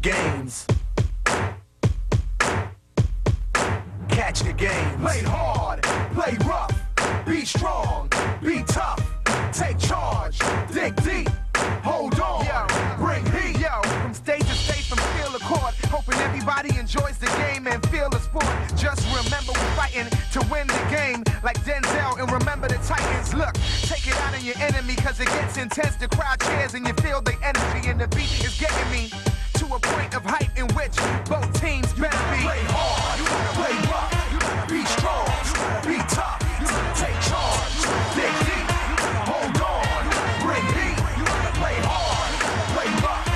games. Catch the games. Play hard, play rough, be strong, be tough, take charge, dig deep, hold on, bring heat. Yo, from state to state, from field to court, hoping everybody enjoys the game and feel the sport. Just remember we're fighting to win the game like Denzel, and remember the Titans. Look, take it out on your enemy, cause it gets intense. The crowd cheers and you feel the energy, and the beat is getting me to a point of height in which both teams better be. Play hard, play rough, be strong, be tough, take charge, dig deep, hold on, bring heat. Play hard, play rough,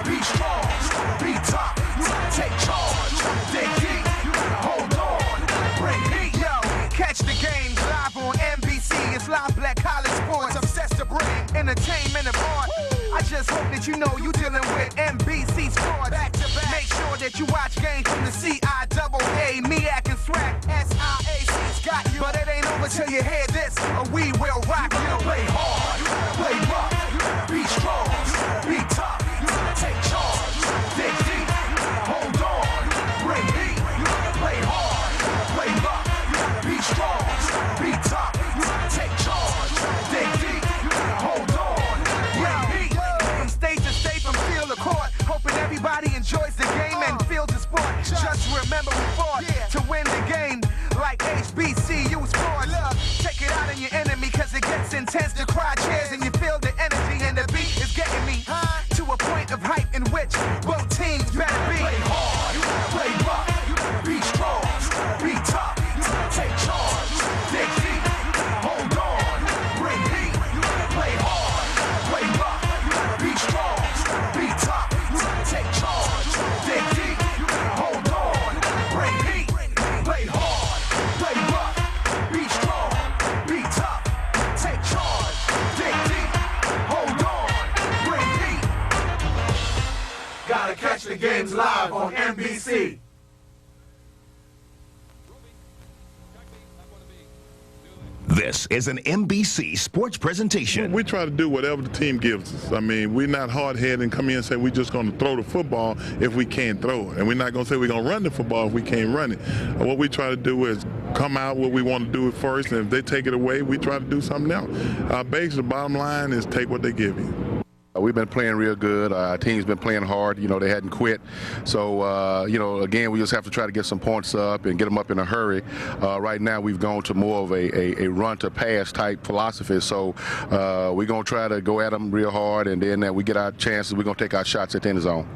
be strong, be tough, take charge, dig deep, hold on, bring heat. Yo, catch the games live on MBC. It's live black college sports, obsessed to bring entertainment aboard. I just hope that you know you dealing with MBC Sports. Back to back. Make sure that you watch games from the CIAA, MEAC and SWAC. SIAC's got you. But it ain't over till you hear this, or we will rock you. Play hard, play rough, be strong, be tough, take charge, dig deep, hold on, bring heat. Play hard, play rough, be strong, be tough, take charge, dig deep, hold on, bring heat. From state to state, from field to court, hoping everybody enjoys the game and feels the sport. Just remember we fought to win the game like HBCU Sport. Look, take it out on your enemy, cause it gets intense. The crowd cheers and you feel the energy, and the beat is getting me to a point of hype in which both teams better be. Play hard, play rough, be strong, be tough, take charge, dig deep, hold on, bring heat. Play hard, play rough, be strong, be tough, take charge, dig deep, hold on, bring heat. Play hard, play rough, be strong, be tough, take charge, dig deep, hold on, bring heat. Gotta catch the games live on MBC. This is an MBC sports presentation. We try to do whatever the team gives us. I mean, we're not hard-headed and come in and say we're just going to throw the football if we can't throw it. And we're not going to say we're going to run the football if we can't run it. What we try to do is come out what we want to do first, and if they take it away, we try to do something else. Basically, the bottom line is take what they give you. We've been playing real good. Our team's been playing hard. You know, they hadn't quit. So, you know, again, we just have to try to get some points up and get them up in a hurry. Right now, we've gone to more of a run-to-pass type philosophy. So we're going to try to go at them real hard, and then we get our chances. We're going to take our shots at the end zone.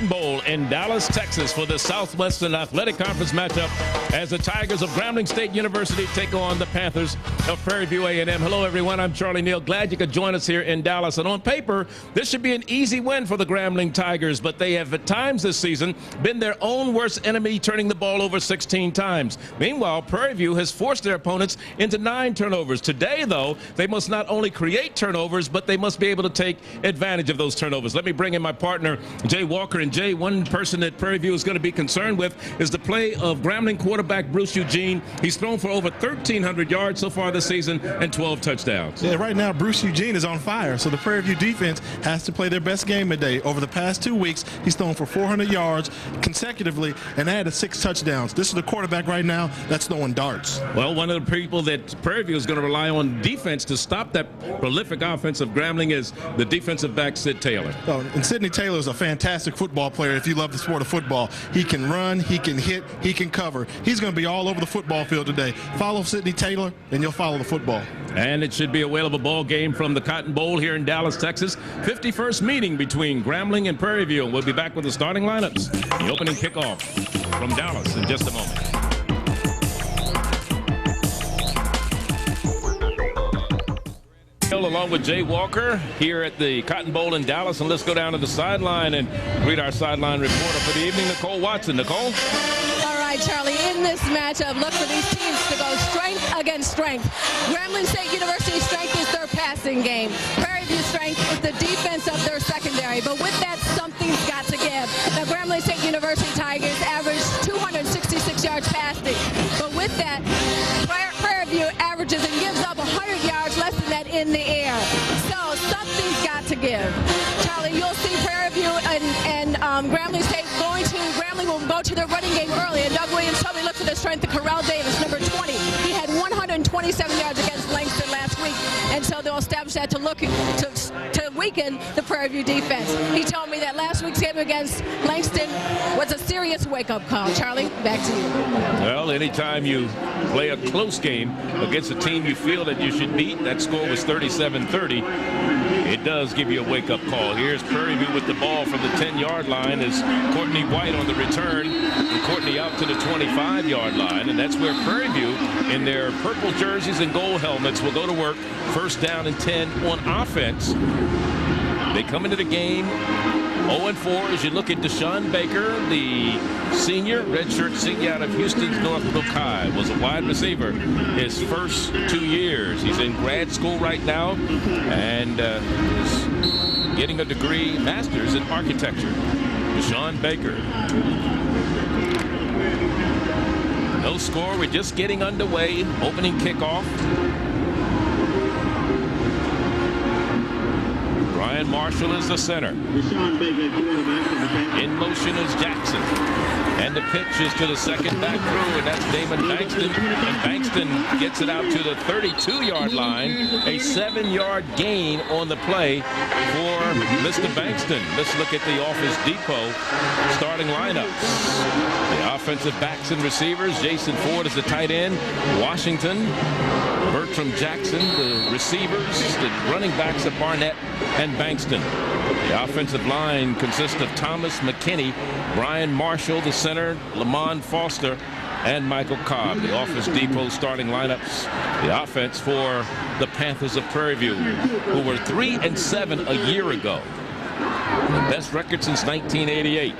Bowl in Dallas, Texas for the Southwestern Athletic Conference matchup as the Tigers of Grambling State University take on the Panthers of Prairie View A&M. Hello, everyone. I'm Charlie Neal. Glad you could join us here in Dallas. And on paper, this should be an easy win for the Grambling Tigers, but they have at times this season been their own worst enemy, turning the ball over 16 times. Meanwhile, Prairie View has forced their opponents into 9 turnovers. Today, though, they must not only create turnovers, but they must be able to take advantage of those turnovers. Let me bring in my partner, Jay Walker. And Jay, one person that Prairie View is going to be concerned with is the play of Grambling quarterback Bruce Eugene. He's thrown for over 1,300 yards so far this season and 12 touchdowns. Yeah, right now Bruce Eugene is on fire, so the Prairie View defense has to play their best game today. Over the past 2 weeks, he's thrown for 400 yards consecutively and added 6 touchdowns. This is the quarterback right now that's throwing darts. Well, one of the people that Prairie View is going to rely on defense to stop that prolific offense of Grambling is the defensive back, Sid Taylor. Oh, and Sidney Taylor is a fantastic football player. If you love the sport of football, he can run, he can hit, he can cover. He's going to be all over the football field today. Follow Sidney Taylor, and you'll follow the football. And it should be a whale of a ball game from the Cotton Bowl here in Dallas, Texas. 51st meeting between Grambling and Prairie View. We'll be back with the starting lineups. The opening kickoff from Dallas in just a moment. Along with Jay Walker here at the Cotton Bowl in Dallas, and let's go down to the sideline and greet our sideline reporter for the evening, Nicole Watson. Nicole? All right, Charlie, in this matchup, look for these teams to go strength against strength. Grambling State University's strength is their passing game. Prairie View's strength is the defense of their secondary. But with that, something yards passing. But with that, Prairie View averages and gives up 100 yards less than that in the air. So something's got to give. Charlie, you'll see Prairie View and Grambling State Grambling will go to their running game early. And Doug Williams told me look to the strength of Corral Davis, number 20. He had 127 yards against Langston last week. And so they'll establish that to weaken the Prairie View defense. He told me that last week's game against Langston was a serious wake-up call. Charlie, back to you. Well, anytime you play a close game against a team you feel that you should beat, that score was 37-30. It does give you a wake-up call. Here's Prairie View with the ball from the 10-yard line as Courtney White on the return. And Courtney out to the 25-yard line. And that's where Prairie View, in their purple jerseys and gold helmets, will go to work. First down and 10 on offense. They come into the game 0-4 as you look at Deshaun Baker, the senior, redshirt senior out of Houston's Northbrook High, was a wide receiver his first 2 years. He's in grad school right now and is getting a degree, master's in architecture. Deshaun Baker. No score. We're just getting underway. Opening kickoff. Brian Marshall is the center. In motion is Jackson. And the pitch is to the second back through, and that's Damon Bankston. And Bankston gets it out to the 32-yard line. A 7-yard gain on the play for Mr. Bankston. Let's look at the Office Depot starting lineups. The offensive backs and receivers. Jason Ford is the tight end. Washington, Bertram Jackson, the receivers. The running backs are Barnett and Bankston. The offensive line consists of Thomas McKinney, Brian Marshall, the center, Lamont Foster, and Michael Cobb. The Office Depot starting lineups. The offense for the Panthers of Prairie View, who were 3-7 a year ago. The best record since 1988.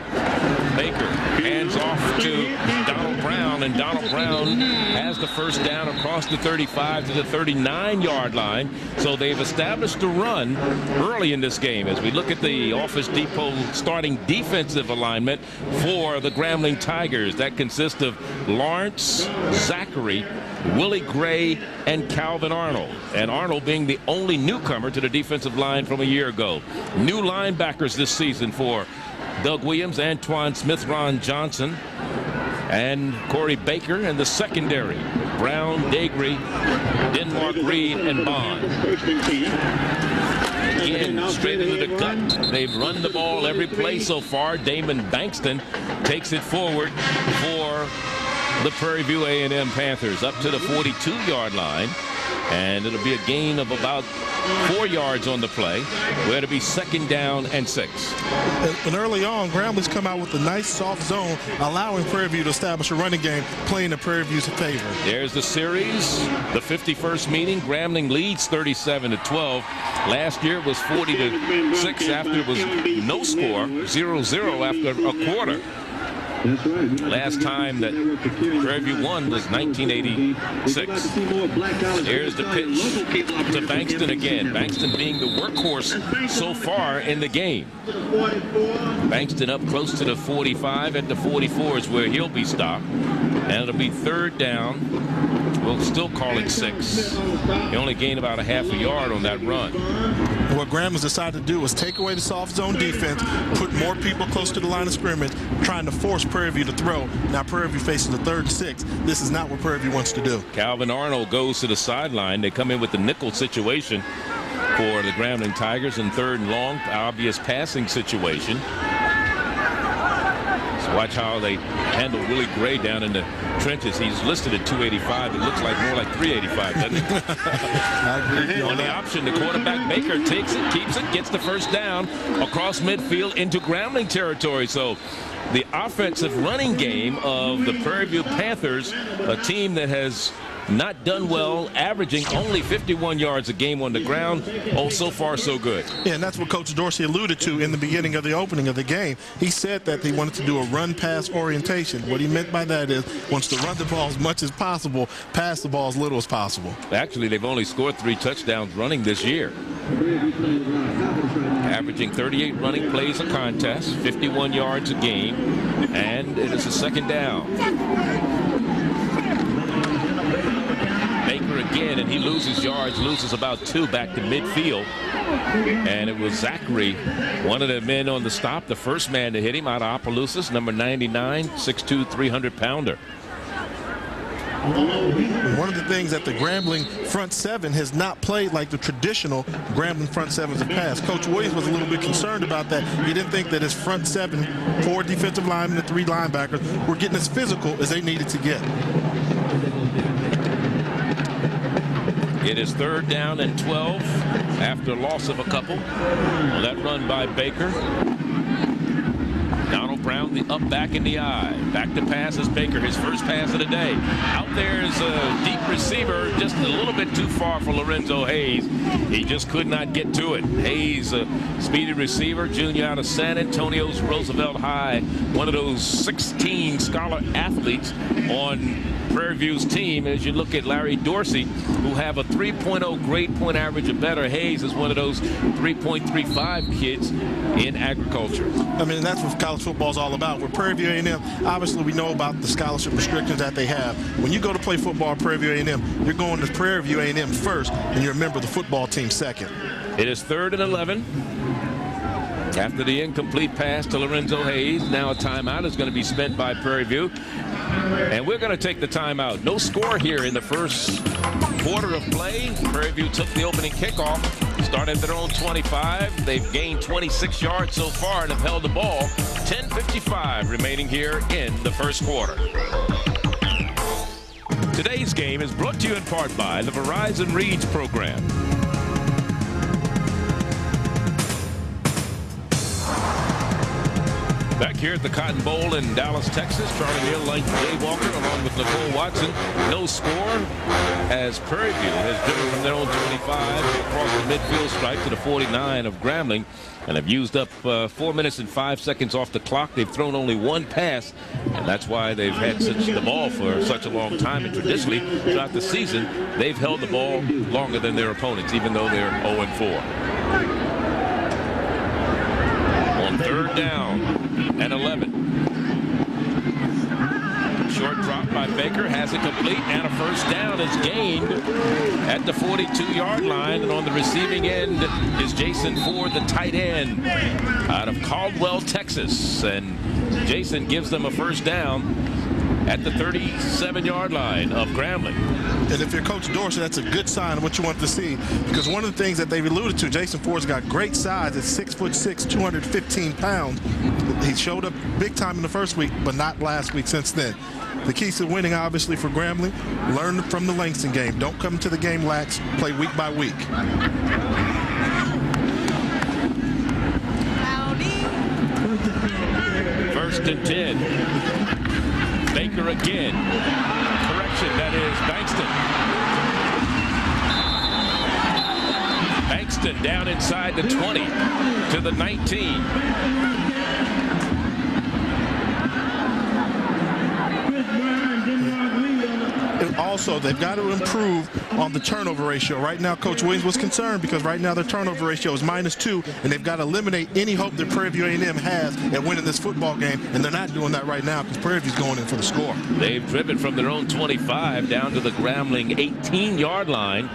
Baker hands off to Donald Brown, and Donald Brown has the first down across the 35 to the 39-yard line. So they've established a run early in this game. As we look at the Office Depot starting defensive alignment for the Grambling Tigers, that consists of Lawrence, Zachary, Willie Gray, and Calvin Arnold. And Arnold being the only newcomer to the defensive line from a year ago. New linebackers this season for Doug Williams, Antoine Smith, Ron Johnson, and Corey Baker. And the secondary, Brown, Dagry, Denmark, Reed, and Bond. Again, straight into the gut. They've run the ball every play so far. Damon Bankston takes it forward for the Prairie View A&M Panthers up to the 42-yard line. And it'll be a gain of about 4 yards on the play, where it'll be second down and 6. And early on, Grambling's come out with a nice soft zone, allowing Prairie View to establish a running game, playing in Prairie View's favor. There's the series, the 51st meeting. Grambling leads 37-12. Last year it was 40-6 after it was no score, 0-0 after a quarter. Last time that Prairie View won was 1986. Here's the pitch to Bankston again. Bankston being the workhorse so far in the game. Bankston up close to the 45. At the 44 is where he'll be stopped. And it'll be third down. We'll still call it 6. He only gained about a half a yard on that run. What Grambling's decided to do was take away the soft zone defense, put more people close to the line of scrimmage, trying to force Prairie View to throw. Now Prairie View faces the 3rd and 6. This is not what Prairie View wants to do. Calvin Arnold goes to the sideline. They come in with the nickel situation for the Grambling Tigers in 3rd and long, obvious passing situation. So watch how they handle Willie Gray down in the trenches. He's listed at 285. It looks like more like 385, doesn't it? On the option, the quarterback Baker takes it, keeps it, gets the first down across midfield into Grambling territory. So the offensive running game of the Prairie View Panthers, a team that has not done well, averaging only 51 yards a game on the ground. Oh, so far so good. Yeah, and that's what Coach Dorsey alluded to in the beginning of the opening of the game. He said that they wanted to do a run-pass orientation. What he meant by that is wants to run the ball as much as possible, pass the ball as little as possible. Actually, they've only scored 3 touchdowns running this year. Averaging 38 running plays a contest, 51 yards a game, and it is a second down. he loses yards, loses about 2 back to midfield. And it was Zachary, one of the men on the stop, the first man to hit him out of Opelousas, number 99, 6'2", 300-pounder. One of the things that the Grambling front seven has not played like the traditional Grambling front sevens have passed. Coach Williams was a little bit concerned about that. He didn't think that his front seven, 4 defensive linemen and 3 linebackers, were getting as physical as they needed to get. It is 3rd down and 12 after loss of a couple. Well, that run by Baker. Donald Brown, the up back in the eye. Back to pass is Baker, his first pass of the day. Out there is a deep receiver, just a little bit too far for Lorenzo Hayes. He just could not get to it. Hayes, a speedy receiver, junior out of San Antonio's Roosevelt High, one of those 16 scholar athletes on Prairie View's team. As you look at Larry Dorsey, who have a 3.0 grade point average or better, Hayes is one of those 3.35 kids in agriculture. I mean, that's what college football is all about. With Prairie View A&M, obviously we know about the scholarship restrictions that they have. When you go to play football at Prairie View A&M, you're going to Prairie View A&M first, and you're a member of the football team second. It is 3rd and 11. After the incomplete pass to Lorenzo Hayes, now a timeout is going to be spent by Prairie View. And we're going to take the timeout. No score here in the first quarter of play. Prairie View took the opening kickoff, started at their own 25. They've gained 26 yards so far and have held the ball. 10:55 remaining here in the first quarter. Today's game is brought to you in part by the Verizon Reads program. Back here at the Cotton Bowl in Dallas, Texas, Charlie Neal, Jay Walker, along with Nicole Watson. No score as Prairie View has driven from their own 25 across the midfield stripe to the 49 of Grambling and have used up 4 minutes and 5 seconds off the clock. They've thrown only 1 pass, and that's why they've had the ball for such a long time. And traditionally, throughout the season, they've held the ball longer than their opponents, even though they're 0-4. On 3rd down and 11. Short drop by Baker, has it complete, and a first down is gained at the 42-yard line. And on the receiving end is Jason Ford, the tight end out of Caldwell, Texas. And Jason gives them a first down at the 37-yard line of Grambling. And if you're Coach Dorsey, that's a good sign of what you want to see, because one of the things that they've alluded to, Jason Ford's got great size at 6'6", 215 pounds. He showed up big time in the first week, but not last week since then. The keys to winning, obviously, for Grambling, learn from the Langston game. Don't come to the game lax, play week by week. First and 10. Baker again. Correction, that is Bankston. Bankston down inside the 20 to the 19. And also, they've got to improve on the turnover ratio. Right now, Coach Williams was concerned because right now their turnover ratio is -2, and they've got to eliminate any hope that Prairie View A&M has at winning this football game, and they're not doing that right now because Prairie View's going in for the score. They've driven from their own 25 down to the Grambling 18-yard line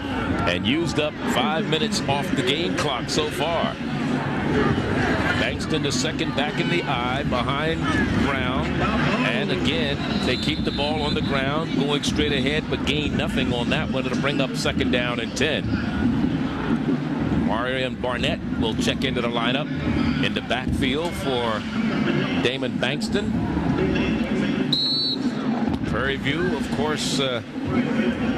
and used up 5 minutes off the game clock so far. Bankston, the second back in the eye behind Brown. And again, they keep the ball on the ground, going straight ahead, but gain nothing on that one. It'll bring up 2nd down and 10. Marion Barnett will check into the lineup in the backfield for Damon Bankston. Prairie View, of course,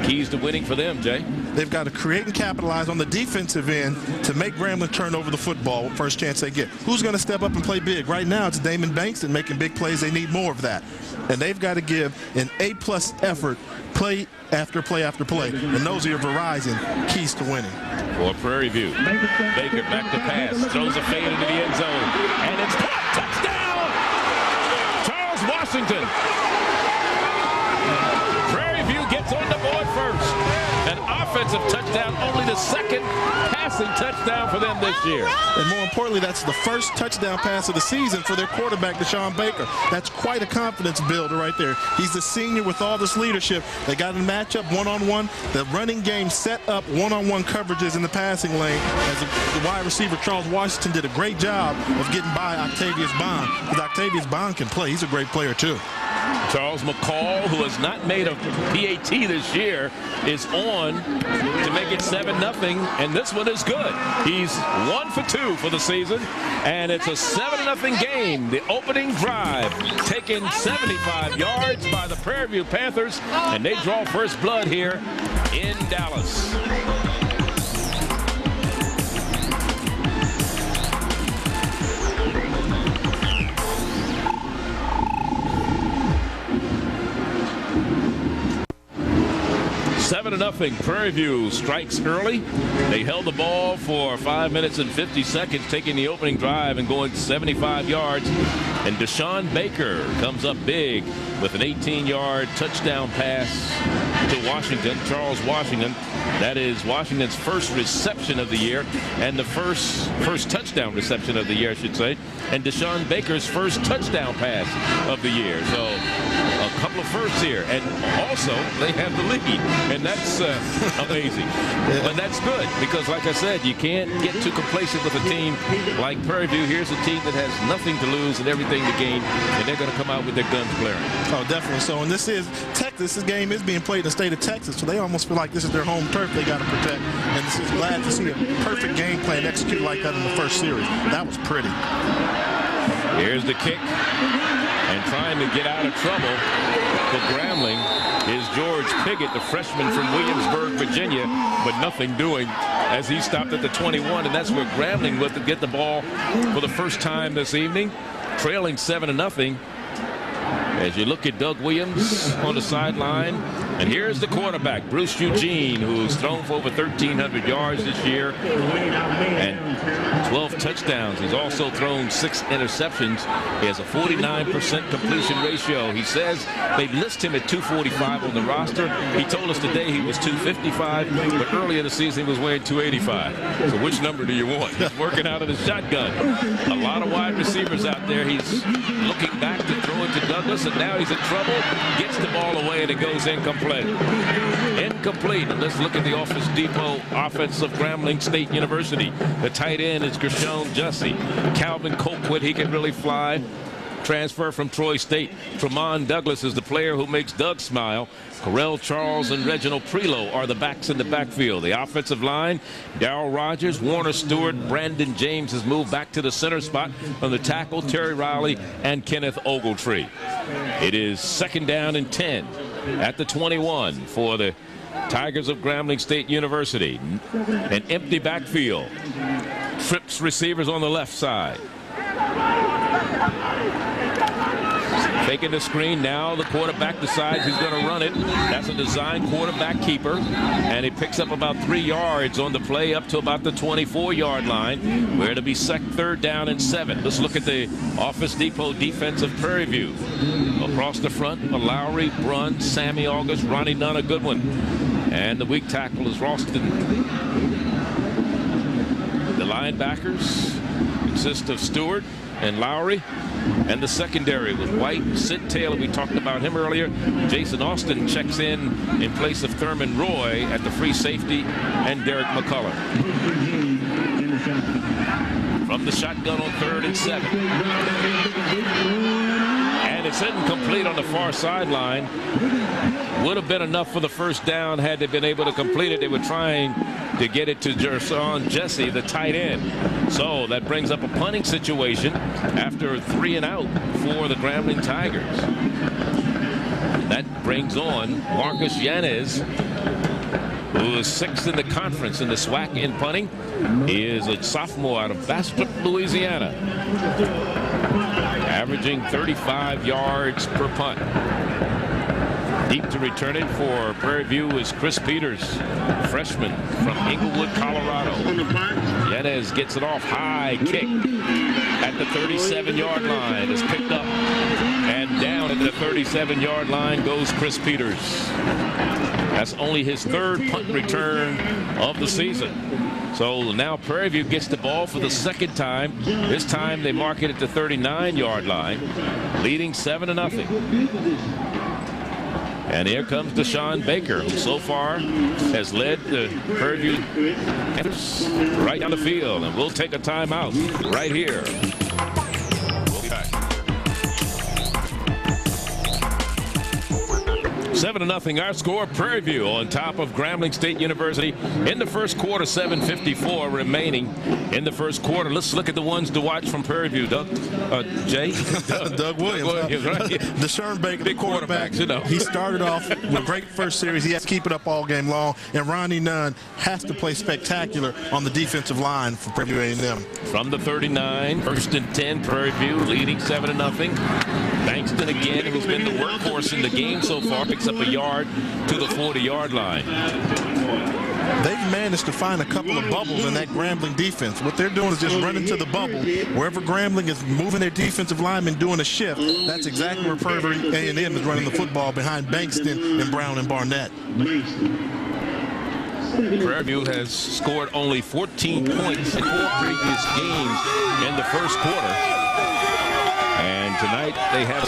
keys to winning for them, Jay. They've got to create and capitalize on the defensive end to make Grambling turn over the football first chance they get. Who's going to step up and play big? Right now, it's Damon Bankston making big plays. They need more of that. And they've got to give an A-plus effort, play after play after play. And those are your Verizon keys to winning. For Prairie View, Baker back to pass, throws a fade into the end zone, and it's caught. Touchdown! Charles Washington. Prairie View gets on the board first. An offensive touchdown, only the second passing touchdown for them this year. And more importantly, that's the first touchdown pass of the season for their quarterback, Deshaun Baker. That's quite a confidence builder right there. He's the senior with all this leadership. They got a matchup one-on-one. The running game set up one-on-one coverages in the passing lane as the wide receiver, Charles Washington, did a great job of getting by Octavius Bond. Because Octavius Bond can play. He's a great player, too. Charles McCall, who has not made a PAT this year, is on to make it 7-0, and this one is good. He's 1 for 2 for the season, and it's a 7-0 game. The opening drive taken 75 yards by the Prairie View Panthers, and they draw first blood here in Dallas. Nothing. Prairie View strikes early. They held the ball for 5 minutes and 50 seconds, taking the opening drive and going 75 yards. And Deshaun Baker comes up big with an 18-yard touchdown pass to Washington, Charles Washington. That is Washington's first reception of the year and the first touchdown reception of the year, I should say. And Deshaun Baker's first touchdown pass of the year. So a couple of firsts here. And also, they have the lead. And that's amazing. But that's good because, like I said, you can't get too complacent with a team like Prairie View. Here's a team that has nothing to lose and everything to gain. And they're going to come out with their guns blaring. Oh, definitely. So, and this is Texas. This game is being played in the state of Texas. So they almost feel like this is their home turf they got to protect. And this is glad to see a perfect game plan executed like that in the first series. That was pretty. Here's the kick, and trying to get out of trouble for Grambling is George Piggott, the freshman from Williamsburg, Virginia, but nothing doing as he stopped at the 21, and that's where Grambling will get the ball for the first time this evening, trailing 7-0. As you look at Doug Williams on the sideline, and here's the quarterback, Bruce Eugene, who's thrown for over 1,300 yards this year and 12 touchdowns. He's also thrown 6 interceptions. He has a 49% completion ratio. He says they list him at 245 on the roster. He told us today he was 255, but earlier in the season he was weighing 285. So which number do you want? He's working out of the shotgun. A lot of wide receivers out there. He's looking back to throw it to Douglas, and now he's in trouble. Gets the ball away, and it goes incomplete. Incomplete. And let's look at the Office Depot offense of Grambling State University. The tight end is Gershon Jussie. Calvin Colquitt, he can really fly. Transfer from Troy State. Tremont Douglas is the player who makes Doug smile. Correll Charles and Reginald Prelo are the backs in the backfield. The offensive line, Darrell Rogers, Warner Stewart, Brandon James has moved back to the center spot from the tackle, Terry Riley and Kenneth Ogletree. It is 2nd down and 10 at the 21 for the Tigers of Grambling State University. An empty backfield. Trips receivers on the left side. Taking the screen, now the quarterback decides he's going to run it. That's a design quarterback keeper, and he picks up about 3 yards on the play up to about the 24-yard line, where it'll be 3rd down and 7. Let's look at the Office Depot defense of Prairie View. Across the front, Lowry, Brunn, Sammy August, Ronnie Nunn, a good one. And the weak tackle is Ralston. The linebackers consist of Stewart and Lowry, and the secondary with White, Sid Taylor, we talked about him earlier. Jason Austin checks in place of Thurman Roy at the free safety, and Derek McCullough. From the shotgun on 3rd and 7. And it's incomplete on the far sideline. Would have been enough for the first down had they been able to complete it. They were trying to get it to Gershon Jussie, the tight end. So that brings up a punting situation after 3 and out for the Grambling Tigers. That brings on Marcus Yanez, who is 6th in the conference in the SWAC in punting. He is a sophomore out of Bastrop, Louisiana, averaging 35 yards per punt. Deep to return it for Prairie View is Chris Peters, freshman from Inglewood, Colorado. Yanez gets it off, high kick at the 37-yard line. Is picked up, and down at the 37-yard line goes Chris Peters. That's only his third punt return of the season. So now Prairie View gets the ball for the second time. This time they mark it at the 39-yard line, leading 7-0. And here comes Deshaun Baker, who so far has led the Prairie View Panthers right down the field. And we'll take a timeout right here. We'll be back. 7-0 our score. Prairie View on top of Grambling State University in the first quarter. 7:54 remaining in the first quarter. Let's look at the ones to watch from Prairie View. Doug, Jay? Doug Williams. Right? Deshaun Baker, big the quarterback. You know. He started off with a great first series. He has to keep it up all game long. And Ronnie Nunn has to play spectacular on the defensive line for Prairie View A&M. From the 39, 1st and 10, Prairie View leading 7-0. Bankston again, who's been the workhorse in the game so far, picks up a yard to the 40-yard line. They've managed to find a couple of bubbles in that Grambling defense. What they're doing is just running to the bubble. Wherever Grambling is moving their defensive linemen, doing a shift, that's exactly where Prairie A&M is running the football behind Bankston and Brown and Barnett. Prairie View has scored only 14 points in 4 previous games in the first quarter. And tonight they have a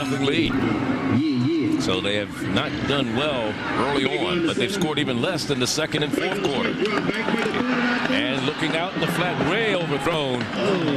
7-0 lead. So they have not done well early on, but they've scored even less than the second and fourth quarter. And looking out in the flat, way overthrown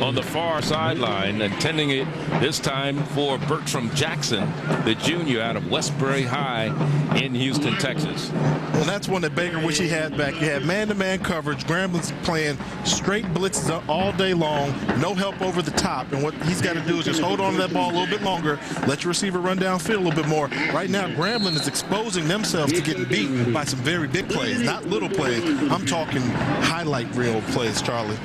on the far sideline, intending it this time for Bertram Jackson, the junior out of Westbury High in Houston, Texas. Well, that's one that Baker wish he had back. You have man-to-man coverage. Grambling's playing straight blitzes all day long, no help over the top. And what he's got to do is just hold on to that ball a little bit longer, let your receiver run downfield a little bit more. Right now, Grambling is exposing themselves to getting beat by some very big plays, not little plays. I'm talking highlight reel plays, Charlie.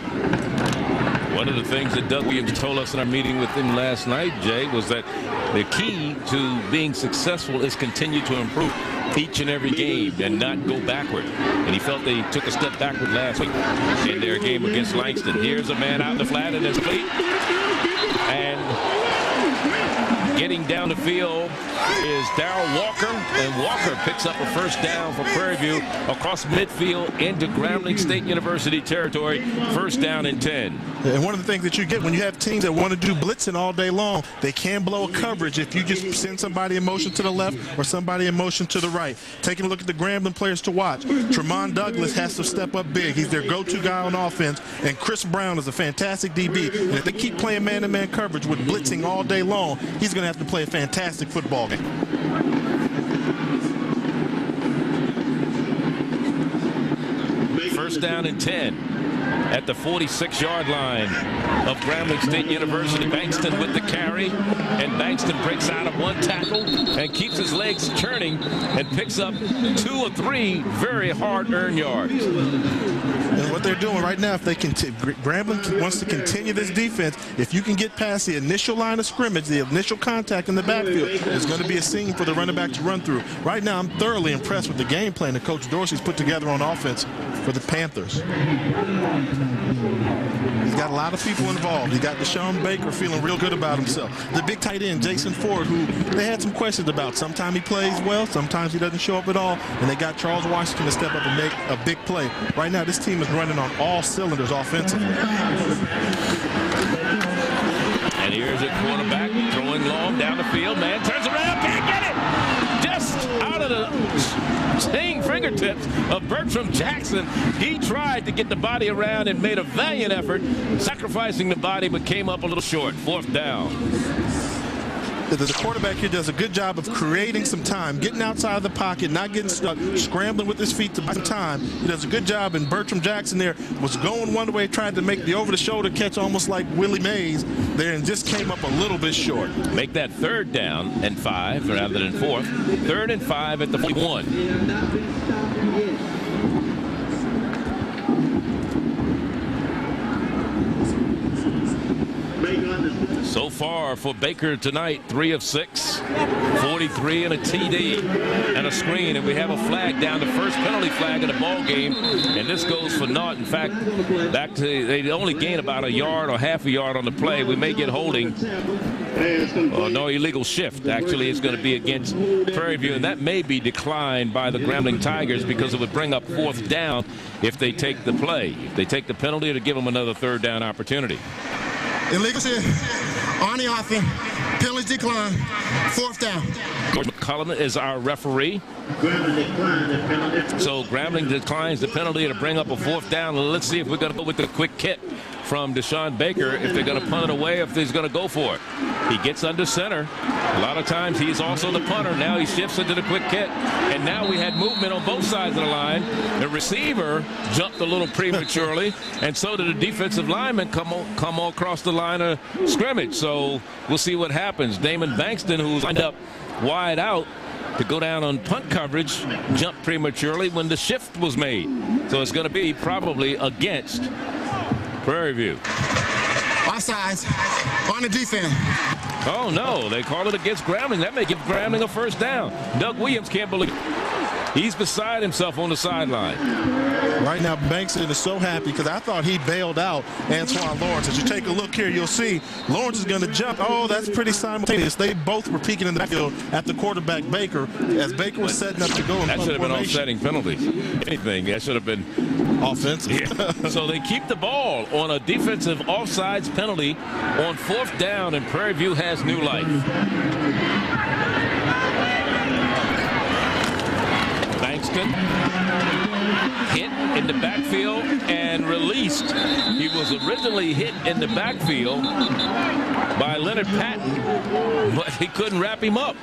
One of the things that Doug Williams told us in our meeting with him last night, Jay, was that the key to being successful is continue to improve each and every game and not go backward. And he felt they took a step backward last week in their game against Langston. Here's a man out in the flat and it's complete. And getting down the field is Darryl Walker, and Walker picks up a first down for Prairie View across midfield into Grambling State University territory. First down and 10. And one of the things that you get when you have teams that want to do blitzing all day long, they can blow a coverage if you just send somebody in motion to the left or somebody in motion to the right. Taking a look at the Grambling players to watch. Tremont Douglas has to step up big. He's their go-to guy on offense, and Chris Brown is a fantastic DB. And if they keep playing man-to-man coverage with blitzing all day long, he's going to have to play a fantastic football game. First down and 10 at the 46-yard line of Grambling State University. Bankston with the carry, and Bankston breaks out of one tackle and keeps his legs churning and picks up 2 or 3 very hard-earned yards. And what they're doing right now, if they Grambling wants to continue this defense, if you can get past the initial line of scrimmage, the initial contact in the backfield, it's going to be a scene for the running back to run through. Right now, I'm thoroughly impressed with the game plan that Coach Dorsey's put together on offense for the Panthers. He's got a lot of people involved. He got Deshaun Baker feeling real good about himself. The big tight end, Jason Ford, who they had some questions about. Sometimes he plays well, sometimes he doesn't show up at all. And they got Charles Washington to step up and make a big play. Right now, this team is running on all cylinders offensively. And here's a quarterback throwing long down the field. Man turns around, can't get it. Just out of the sting fingertips of Bertram Jackson. He tried to get the body around and made a valiant effort, sacrificing the body, but came up a little short. 4th down. The quarterback here does a good job of creating some time, getting outside of the pocket, not getting stuck, scrambling with his feet to buy some time. He does a good job, and Bertram Jackson there was going one way, tried to make the over-the-shoulder catch almost like Willie Mays there, and just came up a little bit short. Make that 3rd down and 5 rather than 4th. 3rd and 5 at the 41. So far for Baker tonight, 3 of 6, 43 and a TD and a screen. And we have a flag down, the first penalty flag of the ball game. And this goes for naught. In fact, back to they only gain about a yard or half a yard on the play. We may get holding. No illegal shift. Actually, it's going to be against Prairie View, and that may be declined by the Grambling Tigers because it would bring up 4th down if they take the play. If they take the penalty, it'll give them another 3rd down opportunity. Illegal shift on the offense. Penalty decline. 4th down. McCullum is our referee. So Grambling declines the penalty to bring up a 4th down. Let's see if we're going to go with the quick kick from Deshaun Baker, if they're going to punt it away, if he's going to go for it. He gets under center. A lot of times he's also the punter. Now he shifts into the quick kick. And now we had movement on both sides of the line. The receiver jumped a little prematurely, and so did the defensive lineman come all across the line of scrimmage. So we'll see what happens. Damon Bankston, who's lined up wide out to go down on punt coverage, jumped prematurely when the shift was made. So it's going to be probably against Prairie View. Offsides on the defense. Oh, no. They call it against Grambling. That may give Grambling a 1st down. Doug Williams can't believe it. He's beside himself on the sideline. Right now, Bankston is so happy because I thought he bailed out Antoine Lawrence. As you take a look here, you'll see Lawrence is going to jump. Oh, that's pretty simultaneous. They both were peeking in the backfield at the quarterback, Baker, as Baker was setting up to go in that should have been offsetting penalties. Anything, that should have been offensive. Yeah. So they keep the ball on a defensive offsides penalty on 4th down, and Prairie View has new life. Bankston hit in the backfield and released. He was originally hit in the backfield by Leonard Patton, but he couldn't wrap him up.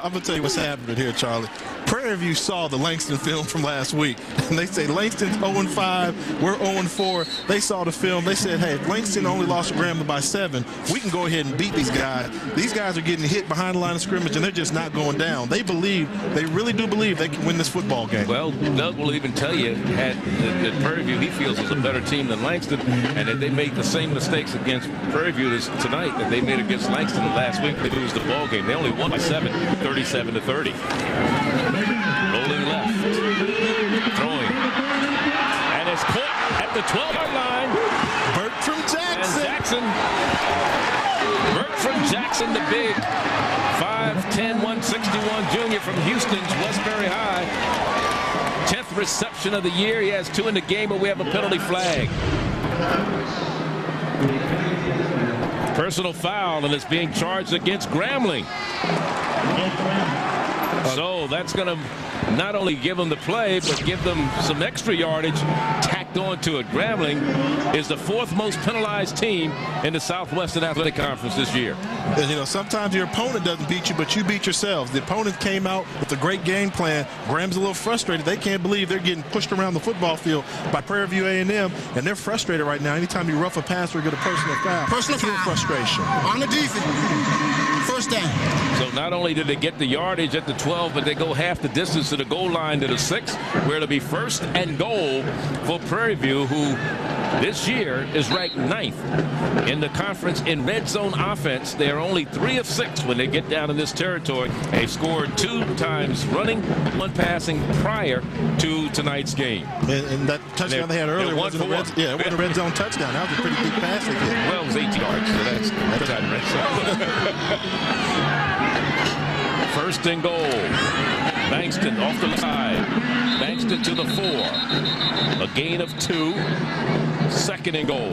I'm going to tell you what's happening here, Charlie. Prairie View saw the Langston film from last week, and they say Langston's 0-5, we're 0-4. They saw the film. They said, hey, if Langston only lost to Grambling by 7, we can go ahead and beat these guys. These guys are getting hit behind the line of scrimmage, and they're just not going down. They really do believe they can win this football game. Well, Doug will even tell you that Prairie View, he feels, is a better team than Langston, and that they made the same mistakes against Prairie View tonight that they made against Langston last week. They lose the ball game. They only won by 7, 37-30. Rolling left, throwing, and it's caught at the 12-yard line. Burt from Jackson. Burt from Jackson, the big 5'10", 161 junior from Houston's Westbury High. 10th reception of the year. He has 2 in the game, but we have a penalty flag. Personal foul, and it's being charged against Grambling. So that's going to not only give them the play, but give them some extra yardage tacked onto it. Grambling is the 4th most penalized team in the Southwestern Athletic Conference this year. And, you know, sometimes your opponent doesn't beat you, but you beat yourselves. The opponent came out with a great game plan. Graham's a little frustrated. They can't believe they're getting pushed around the football field by Prairie View A&M, and they're frustrated right now. Anytime you rough a pass or get a personal foul, feel frustration. On the defense. 1st down. So not only did they get the yardage at the 12, but they go half the distance to the goal line to the 6, where it'll be 1st and goal for Prairie View, who this year is ranked 9th in the conference in red zone offense. They are only 3 of 6 when they get down in this territory. They scored 2 times running, 1 passing prior to tonight's game. And that touchdown they had earlier wasn't a red zone touchdown. That was a pretty big pass they did. Well, it was 18 yards, so that's red zone. 1st and goal. Bankston off the side. Bankston to the 4. A gain of 2. 2nd and goal.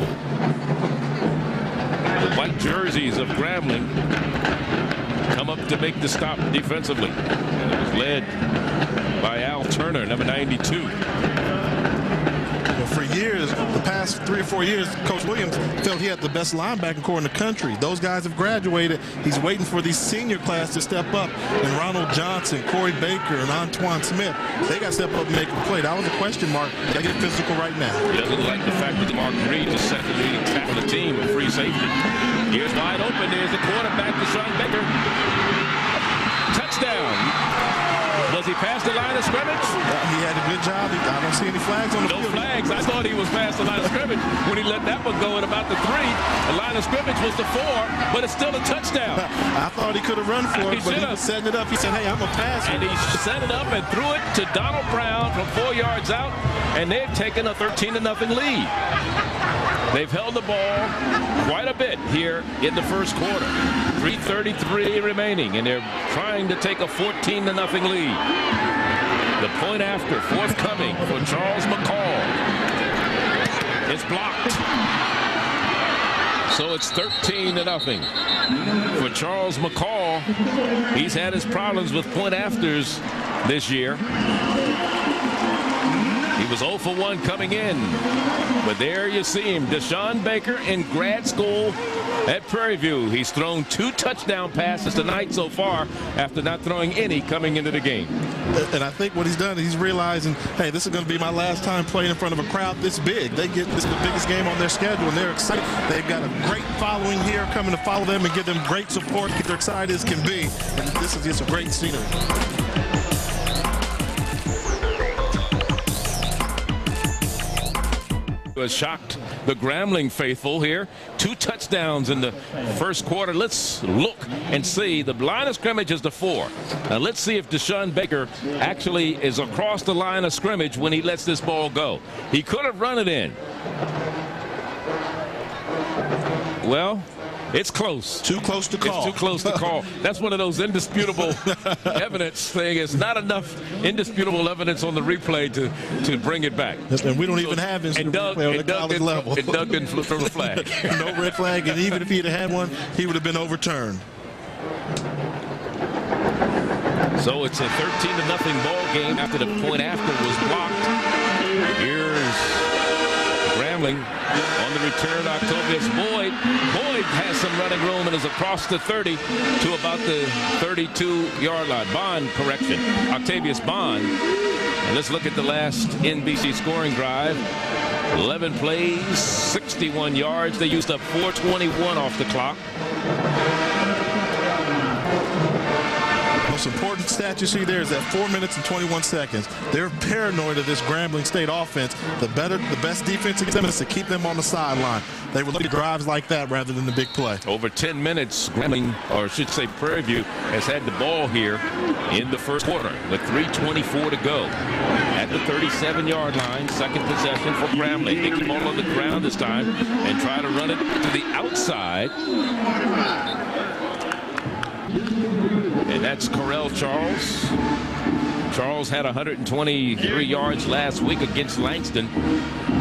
The white jerseys of Grambling come up to make the stop defensively. And it was led by Al Turner, number 92. For years, the past 3 or 4 years, Coach Williams felt he had the best linebacking core in the country. Those guys have graduated. He's waiting for these senior class to step up. And Ronald Johnson, Corey Baker, and Antoine Smith, they got to step up and make a play. That was a question mark. They get physical right now. He doesn't like the fact that Mark Reed is second leading tackle of the team with free safety. Here's wide open. There's the quarterback, Deshaun Baker. Touchdown. The Was he past the line of scrimmage? He had a good job. I don't see any flags on the field. No flags. I thought he was past the line of scrimmage when he let that one go at about the 3. The line of scrimmage was the 4, but it's still a touchdown. I thought he could have run for it, but he was setting it up. He said, hey, I'm going to pass it. And he set it up and threw it to Donald Brown from 4 yards out, and they've taken a 13-0 lead. They've held the ball quite a bit here in the first quarter. 3:33 remaining, and they're trying to take a 14-0 lead. The point after forthcoming for Charles McCall. It's blocked. So it's 13-0 for Charles McCall. He's had his problems with point afters this year. He was 0 for 1 coming in, but there you see him. Deshaun Baker in grad school at Prairie View. He's thrown 2 touchdown passes tonight so far after not throwing any coming into the game. And I think what he's done is he's realizing, hey, this is going to be my last time playing in front of a crowd this big. This is the biggest game on their schedule, and they're excited. They've got a great following here coming to follow them and give them great support. They're excited as can be. And this is just a great scenery. Has shocked the Grambling faithful here. 2 touchdowns in the first quarter. Let's look and see. The line of scrimmage is the 4. Now let's see if Deshaun Baker actually is across the line of scrimmage when he lets this ball go. He could have run it in. Well, it's close. Too close to call. It's too close to call. That's one of those indisputable evidence thing. It's not enough indisputable evidence on the replay to bring it back. And we don't even have indisputable replay on the college level. And Doug didn't throw the flag. No red flag, and even if he'd have had one, he would have been overturned. So it's a 13-0 ball game after the point after was blocked. Here's Grambling on the return. Octavius Boyd. Boyd has some running room and is across the 30 to about the 32-yard line. Octavius Bond. And let's look at the last NBC scoring drive. 11 plays, 61 yards. They used up 4:21 off the clock. Most important stat you see there is that 4 minutes and 21 seconds. They're paranoid of this Grambling State offense. The best defense against them is to keep them on the sideline. They will look at drives like that rather than the big play. Over 10 minutes, Grambling, or I should say Prairie View, has had the ball here in the first quarter with 3:24 to go. At the 37-yard line, second possession for Grambling. They keep the ball on the ground this time and try to run it to the outside. And that's Correll Charles. Charles had 123 yards last week against Langston,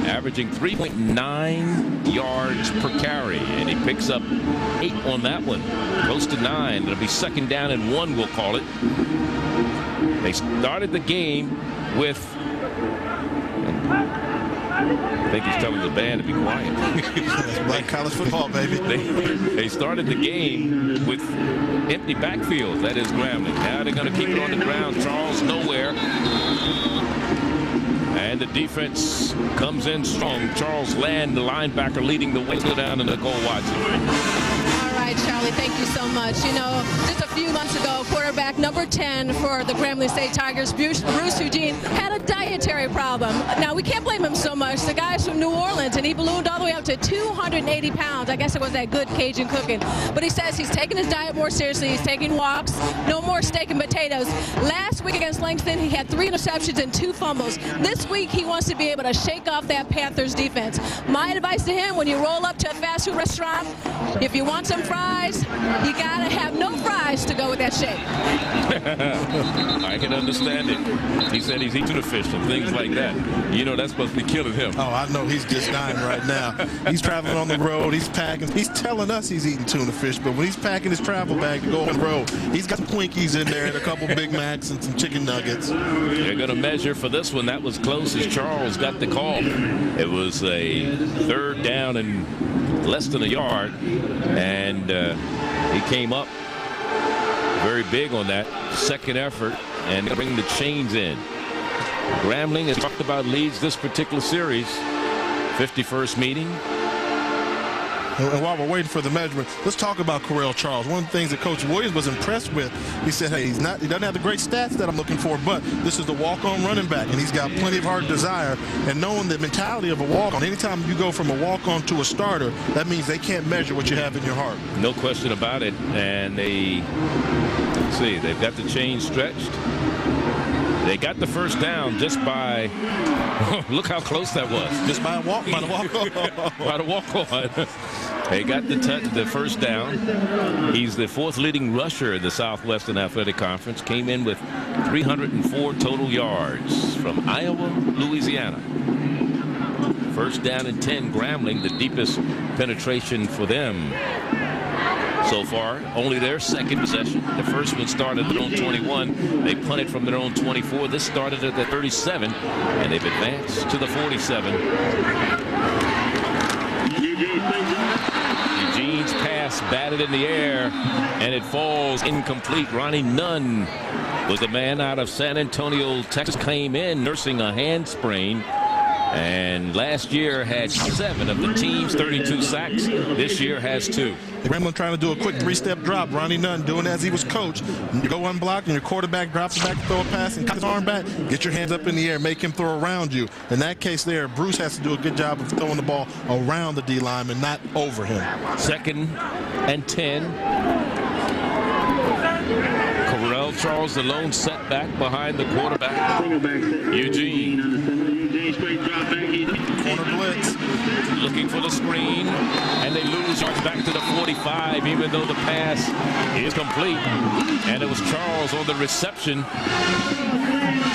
averaging 3.9 yards per carry. And he picks up 8 on that one, close to 9. It'll be 2nd down and 1, we'll call it. They started the game with... I think he's telling the band to be quiet. That's black college football, baby. They started the game with empty backfield. That is Grambling. Now they're going to keep it on the ground. Charles nowhere. And the defense comes in strong. Charles Land, the linebacker, leading the way down in the goal Watson. All right, Charlie, thank you so much. You know, just a few months ago, quarterback number 10 for the Grambling State Tigers, Bruce Eugene, had a dietary problem. Now, we can't blame him so much. The guy's from New Orleans, and he ballooned all the way up to 280 pounds. I guess it was that good Cajun cooking. But he says he's taking his diet more seriously. He's taking walks, no more steak and potatoes. Last week against Langston, he had 3 interceptions and 2 fumbles. This week, he wants to be able to shake off that Panthers defense. My advice to him, when you roll up to a fast food restaurant, if you want some fries, you got to have no fries to go with that shake. I can understand it. He said he's eating tuna fish and things like that. You know, that's supposed to be killing him. Oh, I know. He's just dying right now. He's traveling on the road. He's packing. He's telling us he's eating tuna fish, but when he's packing his travel bag to go on the road, he's got some Twinkies in there and a couple Big Macs and some chicken nuggets. They're going to measure for this one. That was close as Charles got the call. It was a 3rd down and less than a yard, and he came up very big on that second effort and bring the chains in. Grambling has talked about leads this particular series. 51st meeting. And while we're waiting for the measurement, let's talk about Correll Charles. One of the things that Coach Williams was impressed with, he said, hey, he doesn't have the great stats that I'm looking for, but this is the walk-on running back, and he's got plenty of heart and desire. And knowing the mentality of a walk-on, anytime you go from a walk-on to a starter, that means they can't measure what you have in your heart. No question about it. And let's see, they've got the chain stretched. They got the first down just by, look how close that was. Just by a walk-on. By the walk-on. They got the first down. He's the fourth leading rusher in the Southwestern Athletic Conference. Came in with 304 total yards from Iowa, Louisiana. First down and 10, Grambling, the deepest penetration for them so far. Only their second possession. The first one started at their own 21. They punted from their own 24. This started at the 37, and they've advanced to the 47. Eugene's pass batted in the air, and it falls incomplete. Ronnie Nunn was the man out of San Antonio, Texas, came in nursing a hand sprain. And last year had 7 of the team's 32 sacks. This year has 2. Grambling trying to do a quick 3-step drop. Ronnie Nunn doing as he was coached. You go unblocked and your quarterback drops it back to throw a pass and cock his arm back. Get your hands up in the air. Make him throw around you. In that case there, Bruce has to do a good job of throwing the ball around the D lineman, not over him. 2nd and 10. Correll Charles, the lone setback behind the quarterback. Eugene. Corner blitz. Looking for the screen, and they lose yards back to the 45, even though the pass is complete. And it was Charles on the reception,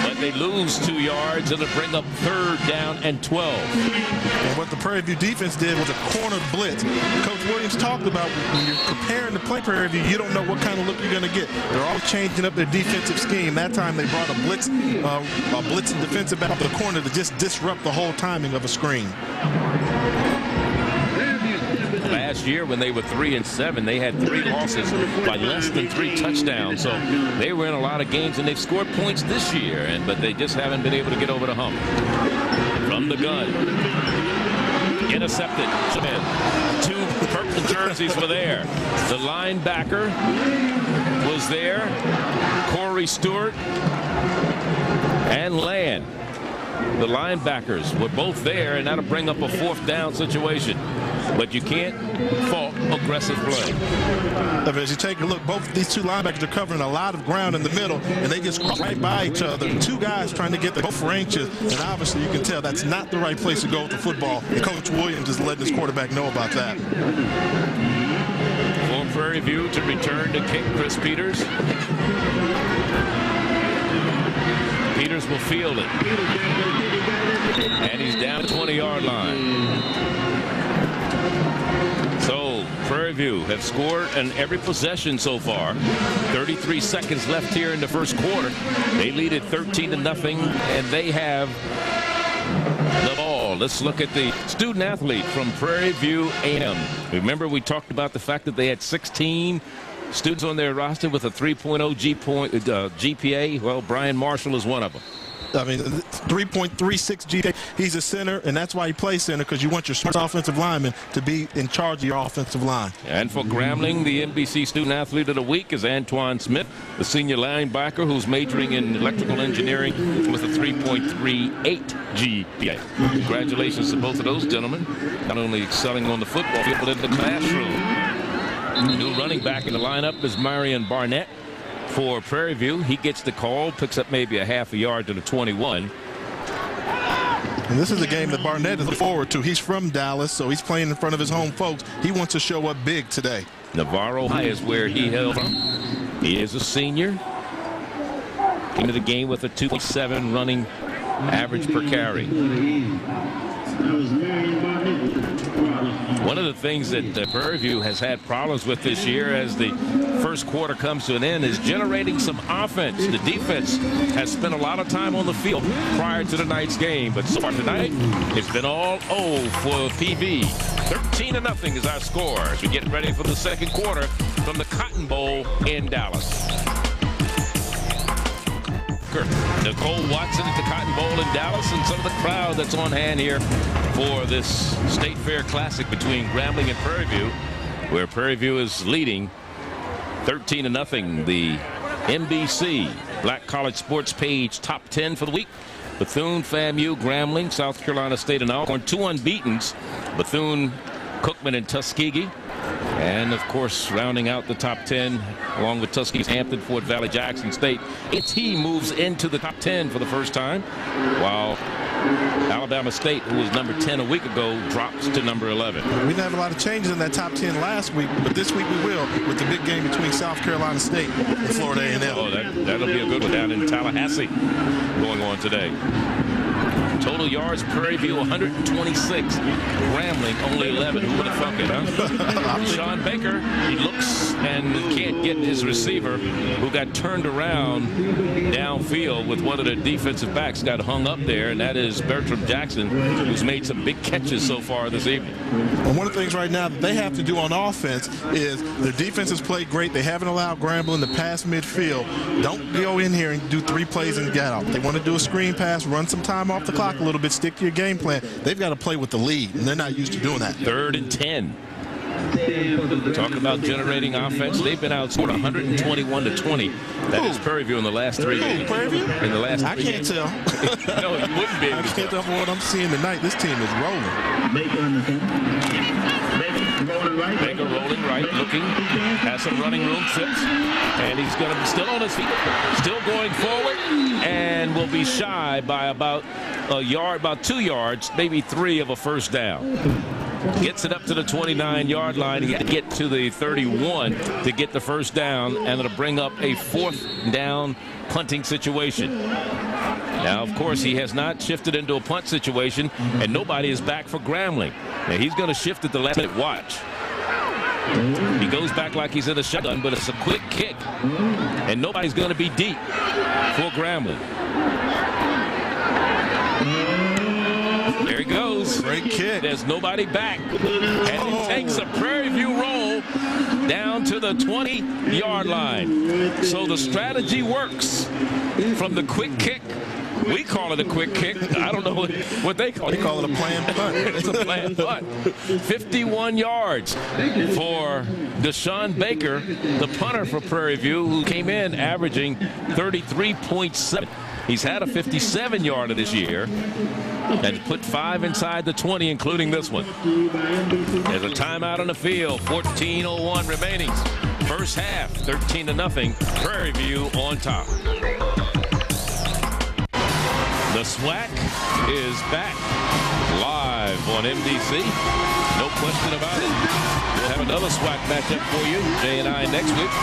but they lose 2 yards. It'll bring up 3rd down and 12. And what the Prairie View defense did was a corner blitz. Coach Williams talked about when you're preparing to play Prairie View, you don't know what kind of look you're going to get. They're always changing up their defensive scheme. That time they brought a blitz and defensive back up the corner to just disrupt the whole timing of a screen. Last year when they were 3-7, they had 3 losses by less than 3 touchdowns. So they were in a lot of games, and they've scored points this year, but they just haven't been able to get over the hump. From the gun. Intercepted. 2 purple jerseys were there. The linebacker was there. Corey Stewart and Land. The linebackers were both there, and that'll bring up a 4th down situation. But you can't fault aggressive play. As you take a look, both these 2 linebackers are covering a lot of ground in the middle, and they just cross right by each other. 2 guys trying to get the both for inches, and obviously you can tell that's not the right place to go with the football. And Coach Williams is letting his quarterback know about that. For Prairie View to return to kick, Chris Peters. Peters will field it. And he's down the 20-yard line. So Prairie View have scored in every possession so far. 33 seconds left here in the first quarter. They lead it 13-0, and they have the ball. Let's look at the student athlete from Prairie View A&M. Remember, we talked about the fact that they had 16 students on their roster with a 3.0 GPA. Well, Brian Marshall is one of them. I mean, 3.36 GPA. He's a center, and that's why he plays center, because you want your smart offensive lineman to be in charge of your offensive line. And for Grambling, the NBC Student Athlete of the Week is Antoine Smith, the senior linebacker who's majoring in electrical engineering with a 3.38 GPA. Congratulations to both of those gentlemen, not only excelling on the football field, but in the classroom. New running back in the lineup is Marion Barnett. For Prairie View, he gets the call, picks up maybe a half a yard to the 21. And this is a game that Barnett is looking forward to. He's from Dallas, so he's playing in front of his home folks. He wants to show up big today. Navarro High is where he hails from. He is a senior. Came to the game with a 2.7 running average per carry. One of the things that Prairie View has had problems with this year as the first quarter comes to an end is generating some offense. The defense has spent a lot of time on the field prior to tonight's game, but so far tonight, it's been all O for PV. 13-0 is our score as we get ready for the second quarter from the Cotton Bowl in Dallas. Nicole Watson at the Cotton Bowl in Dallas, and some of the crowd that's on hand here for this State Fair Classic between Grambling and Prairie View, where Prairie View is leading 13-0. The MBC Black College Sports Page top 10 for the week. Bethune, FAMU, Grambling, South Carolina State, and Alcorn. 2 unbeatens. Bethune, Cookman, and Tuskegee. And, of course, rounding out the top 10, along with Tuskegee, Hampton, Fort Valley, Jackson State. AT moves into the top 10 for the first time, while Alabama State, who was number 10 a week ago, drops to number 11. We didn't have a lot of changes in that top 10 last week, but this week we will, with the big game between South Carolina State and Florida A&M. Oh, that'll be a good one down in Tallahassee going on today. Total yards, Prairie View 126. Grambling only 11. Who would have thunk it, huh? Sean Baker, he looks and can't get his receiver, who got turned around downfield with one of the defensive backs, got hung up there, and that is Bertram Jackson, who's made some big catches so far this evening. Well, one of the things right now that they have to do on offense is their defense has played great. They haven't allowed Grambling to pass midfield. Don't go in here and do 3 plays and get out. They want to do a screen pass, run some time off the clock a little bit, stick to your game plan. They've got to play with the lead, and they're not used to doing that. 3rd and 10. Talking about generating offense, they've been outscored 121-20. That is Prairie View in the last 3 games. Prairie View? In the last 3 I can't games. tell. No, you wouldn't be able I to can't tell from what I'm seeing tonight. This team is rolling. Baker rolling right, looking, has some running room, trips, and he's going to be still on his feet, still going forward, and will be shy by about a yard, about 2 yards, maybe 3 of a first down. Gets it up to the 29-yard line. He had to get to the 31 to get the first down, and it'll bring up a 4th down punting situation. Now, of course, he has not shifted into a punt situation, and nobody is back for Grambling. Now, he's going to shift at the last minute. Watch. He goes back like he's in a shotgun, but it's a quick kick, and nobody's going to be deep for Grambling. There he goes. Great kick. There's nobody back. And he takes a Prairie View roll down to the 20-yard line. So the strategy works from the quick kick. We call it a quick kick. I don't know what they call it. They call it a planned punt. It's a planned punt. 51 yards for Deshaun Baker, the punter for Prairie View, who came in averaging 33.7. He's had a 57-yarder this year and put 5 inside the 20, including this one. There's a timeout on the field. 14:01 remaining. First half, 13-0. Prairie View on top. The SWAC is back live on MBC. No question about it. We'll have another SWAC matchup for you, Jay and I, next week.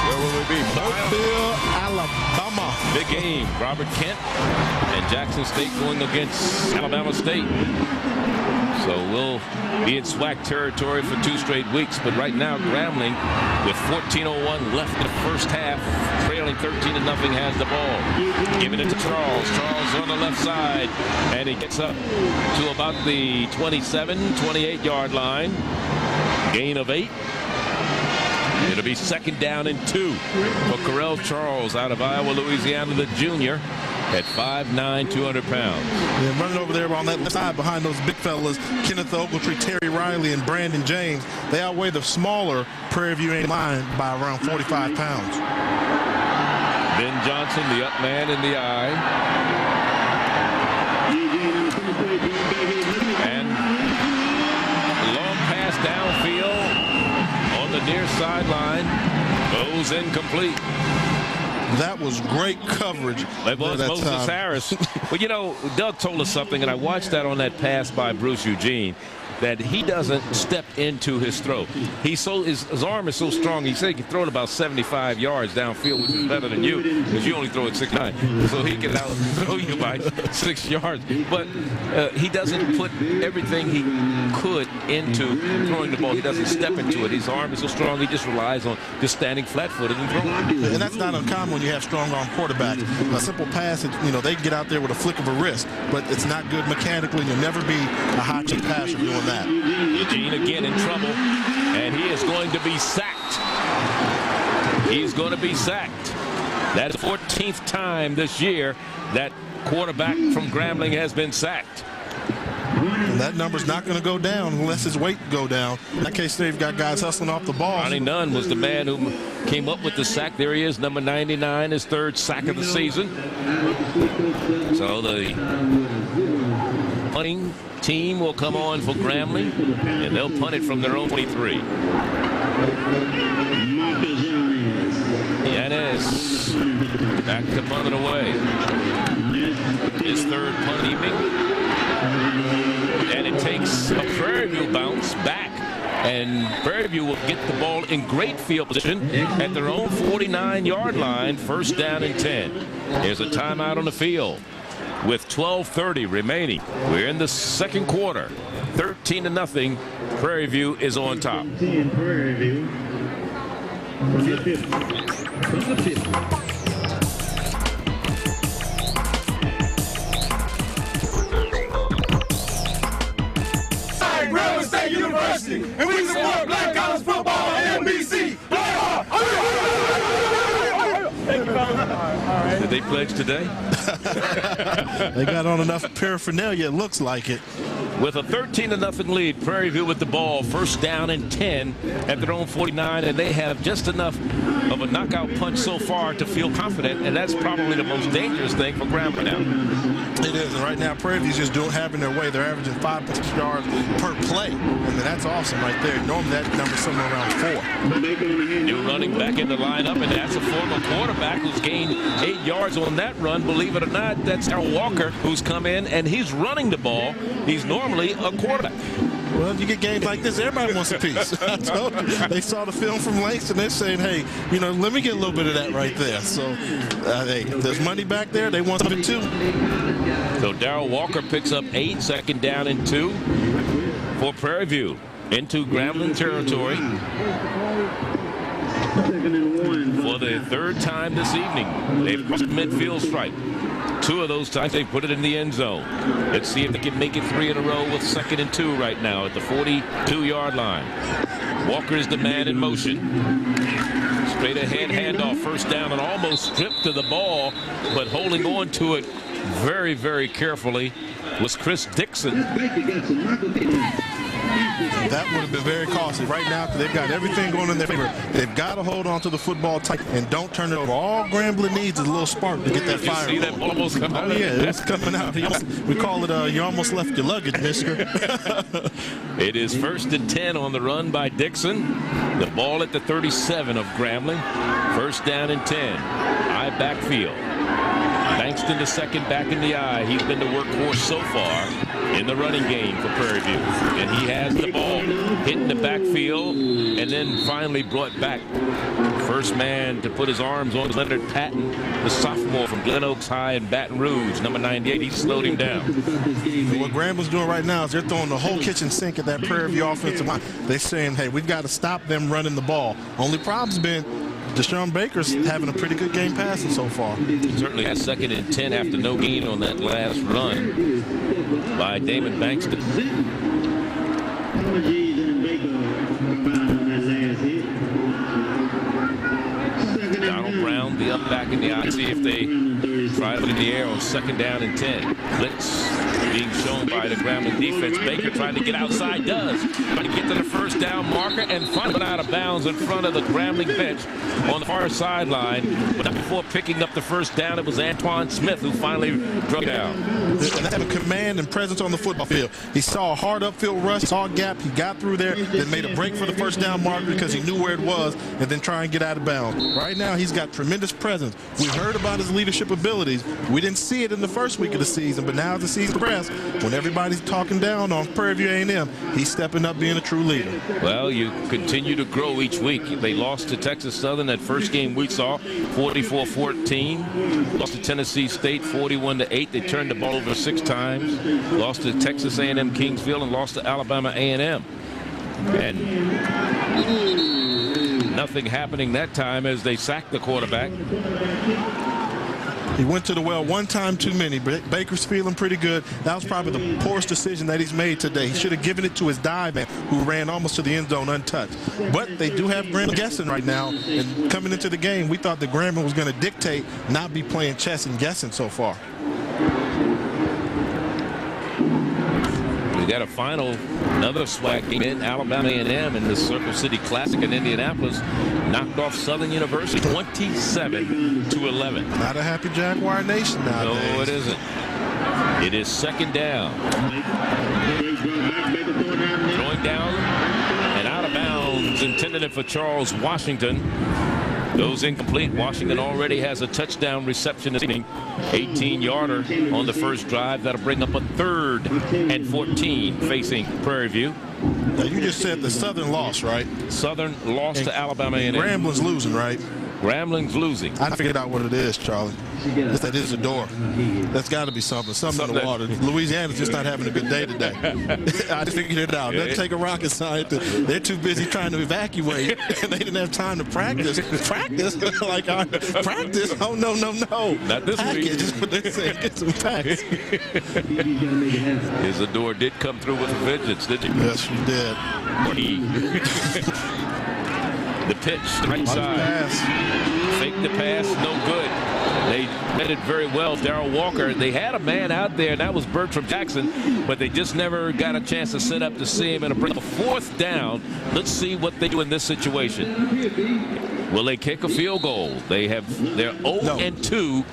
Where will we be? Mobile, Alabama. Big game. Robert Kent and Jackson State going against Alabama State. So we'll be in SWAC territory for 2 straight weeks. But right now, Grambling, with 14:01 left in the first half, trailing 13-0, has the ball. Giving it to Charles. Charles on the left side. And he gets up to about the 27, 28-yard line. Gain of 8. It'll be 2nd down and 2 for Correll Charles out of Iowa, Louisiana, the junior, at 5'9", 200 pounds. Yeah, running over there on that left side behind those big fellas, Kenneth Ogletree, Terry Riley, and Brandon James. They outweigh the smaller Prairie View A&M line by around 45 pounds. Ben Johnson, the up man in the eye. And long pass downfield on the near sideline. Goes incomplete. That was great coverage. That was Moses Harris. Well, you know, Doug told us something, and I watched that on that pass by Bruce Eugene, that he doesn't step into his throw. His arm is so strong. He said he can throw it about 75 yards downfield, which is better than you, because you only throw it 6'9". So he can out throw you by 6 yards. But he doesn't put everything he could into throwing the ball. He doesn't step into it. His arm is so strong, he just relies on just standing flat-footed and throwing. And that's not uncommon when you have strong arm quarterbacks. A simple pass, you know, they can get out there with a flick of a wrist, but it's not good mechanically. You'll never be a high-kick passer doing that. Eugene again in trouble, and he is going to be sacked. He's going to be sacked. That is the 14th time this year that quarterback from Grambling has been sacked. And that number's not going to go down unless his weight go down. In that case, they've got guys hustling off the ball. Ronnie Nunn was the man who came up with the sack. There he is, number 99, his third sack of the season. So the punting team will come on for Grambling, and they'll punt it from their own 23. Yanez back to punt it away. His third punt evening. And it takes a Prairie View bounce back. And Prairie View will get the ball in great field position at their own 49-yard line, first down and 10. There's a timeout on the field with 12:30 remaining. We're in the second quarter. 13-0. Prairie View is on top. Prairie View. From the 50. Grambling State University, and we support black college football on MBC. Play hard. Did they pledge today? They got on enough paraphernalia, it looks like it. With a 13-0 lead, Prairie View with the ball, first down and 10 at their own 49, and they have just enough of a knockout punch so far to feel confident, and that's probably the most dangerous thing for Grambling now. It is, and right now Prairie View's just having their way. They're averaging 5 yards per play. I mean, that's awesome right there. Normally that number's somewhere around 4. New running back in the lineup, and that's a former quarterback who's gained 8 yards on that run. Believe it or not, that's Darrell Walker, who's come in, and he's running the ball. He's normally a quarterback. Well, you get games like this, everybody wants a piece. I told you, they saw the film from Langston, they're saying, hey, you know, let me get a little bit of that right there. So, hey, there's money back there. They want some of it too. So Darrell Walker picks up 8, second down and 2 for Prairie View into Grambling territory for the third time this evening. They've crossed midfield stripe. 2 of those times they put it in the end zone. Let's see if they can make it 3 in a row with 2nd and 2 right now at the 42-yard line. Walker is the man in motion. Straight ahead handoff, first down, and almost stripped to the ball, but holding on to it very, very carefully was Chris Dixon. That would have been very costly right now because they've got everything going in their favor. They've got to hold on to the football tight and don't turn it over. All Grambling needs is a little spark to get that fire. You see that almost come out? Oh, yeah, it's coming out. We call it, you almost left your luggage, mister. It is 1st and 10 on the run by Dixon. The ball at the 37 of Grambling. First down and 10. High backfield. Bankston the second back in the eye. He's been the workhorse so far in the running game for Prairie View. And he has the ball hitting the backfield and then finally brought back. First man to put his arms on Leonard Patton, the sophomore from Glen Oaks High in Baton Rouge, number 98. He slowed him down. What Grambling's doing right now is they're throwing the whole kitchen sink at that Prairie View offensive line. They're saying, hey, we've got to stop them running the ball. Only problem's been Deshaun Baker's having a pretty good game passing so far. Certainly has 2nd and 10 after no gain on that last run by Damon Bankston. Donald Brown, the up back in the eye. See if they try it in the air on 2nd down and 10. Blitz being shown by the Grambling defense. Baker trying to get outside, does. Trying to get to the first down marker and finally out of bounds in front of the Grambling bench on the far sideline. But before picking up the first down, it was Antoine Smith who finally drug down. And having command and presence on the football field. He saw a hard upfield rush, saw a gap, he got through there, then made a break for the first down marker because he knew where it was, and then try and get out of bounds. Right now, he's got tremendous presence. We heard about his leadership abilities. We didn't see it in the first week of the season, but now as the season progresses, when everybody's talking down on Prairie View A&M, he's stepping up being a true leader. Well, you continue to grow each week. They lost to Texas Southern that first game we saw, 44-14. Lost to Tennessee State, 41-8. They turned the ball over 6 times. Lost to Texas A&M Kingsville and lost to Alabama A&M. And nothing happening that time as they sacked the quarterback. He went to the well one time too many. Baker's feeling pretty good. That was probably the poorest decision that he's made today. He should have given it to his dive man, who ran almost to the end zone untouched. But they do have Grambling guessing right now. And coming into the game, we thought that Grambling was going to dictate, not be playing chess and guessing so far. We got a final, another SWAC game in Alabama A&M in the Circle City Classic in Indianapolis. Knocked off Southern University 27-11. Not a happy Jaguar Nation nowadays. No, it isn't. It is second down. Throwing down and out of bounds, intended it for Charles Washington. Goes incomplete. Washington already has a touchdown reception this evening. 18-yarder on the first drive. That'll bring up a 3rd and 14 facing Prairie View. Now you just said the Southern lost, right? Southern lost to Alabama A&M. Grambling's losing, right? Grambling's losing. I figured out what it is, Charlie. It's that it's a door. That's got to be something in the water. Louisiana's just not having a good day today. I just figured it out. Doesn't take a rocket scientist. They're too busy trying to evacuate, and they didn't have time to practice. Practice? Like, practice? Oh, no. Not this week. Just what they're saying. Get some facts. Isidore did come through with a vengeance, didn't he? Yes, you did. The pitch, right side. Fake the pass, no good. They met it very well. Darrell Walker, they had a man out there, and that was Bertram Jackson, but they just never got a chance to set up to see him and bring a 4th down. Let's see what they do in this situation. Will they kick a field goal? They're 0-2.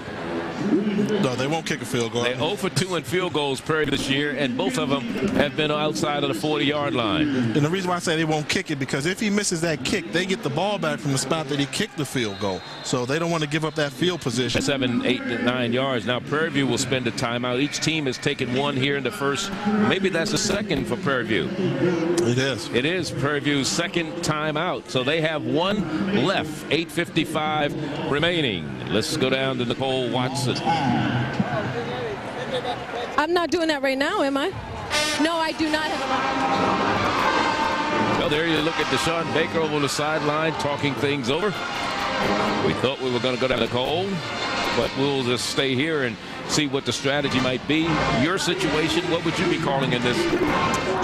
No, they won't kick a field goal. They're 0 for 2 in field goals this year, and both of them have been outside of the 40-yard line. And the reason why I say they won't kick it, because if he misses that kick, they get the ball back from the spot that he kicked the field goal. So they don't want to give up that field position. 7, 8, 9 yards. Now Prairie View will spend a timeout. Each team has taken one here in the first. Maybe that's the second for Prairie View. It is. It is Prairie View's second timeout. So they have one left. 8:55 remaining. Let's go down to Nicole Watson. I'm not doing that right now, am I? No, I do not have Well, there you look at Deshaun Baker over the sideline talking things over. We thought we were going to go down to Nicole, but we'll just stay here and see what the strategy might be. Your situation, what would you be calling in this?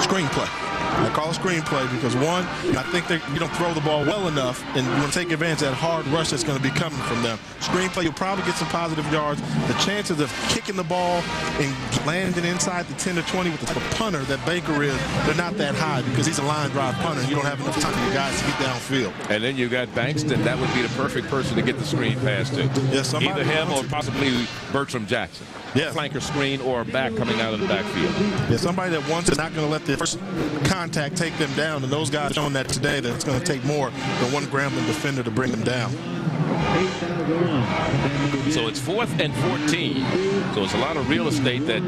Screenplay. I call it screenplay because, one, I think that you don't throw the ball well enough, and you want to take advantage of that hard rush that's going to be coming from them. Screenplay, you'll probably get some positive yards. The chances of kicking the ball and landing inside the 10 to 20 with the type of punter that Baker is, they're not that high because he's a line drive punter, and you don't have enough time for your guys to get downfield. And then you got Bankston. That would be the perfect person to get the screen pass to. Yes, either him or possibly Bertram Jackson. Yeah. Flanker screen or a back coming out of the backfield. Yeah, somebody that wants is not going to let the first contact take them down, and those guys showing that today that it's going to take more than one Grambling defender to bring them down. So it's 4th and 14. So it's a lot of real estate that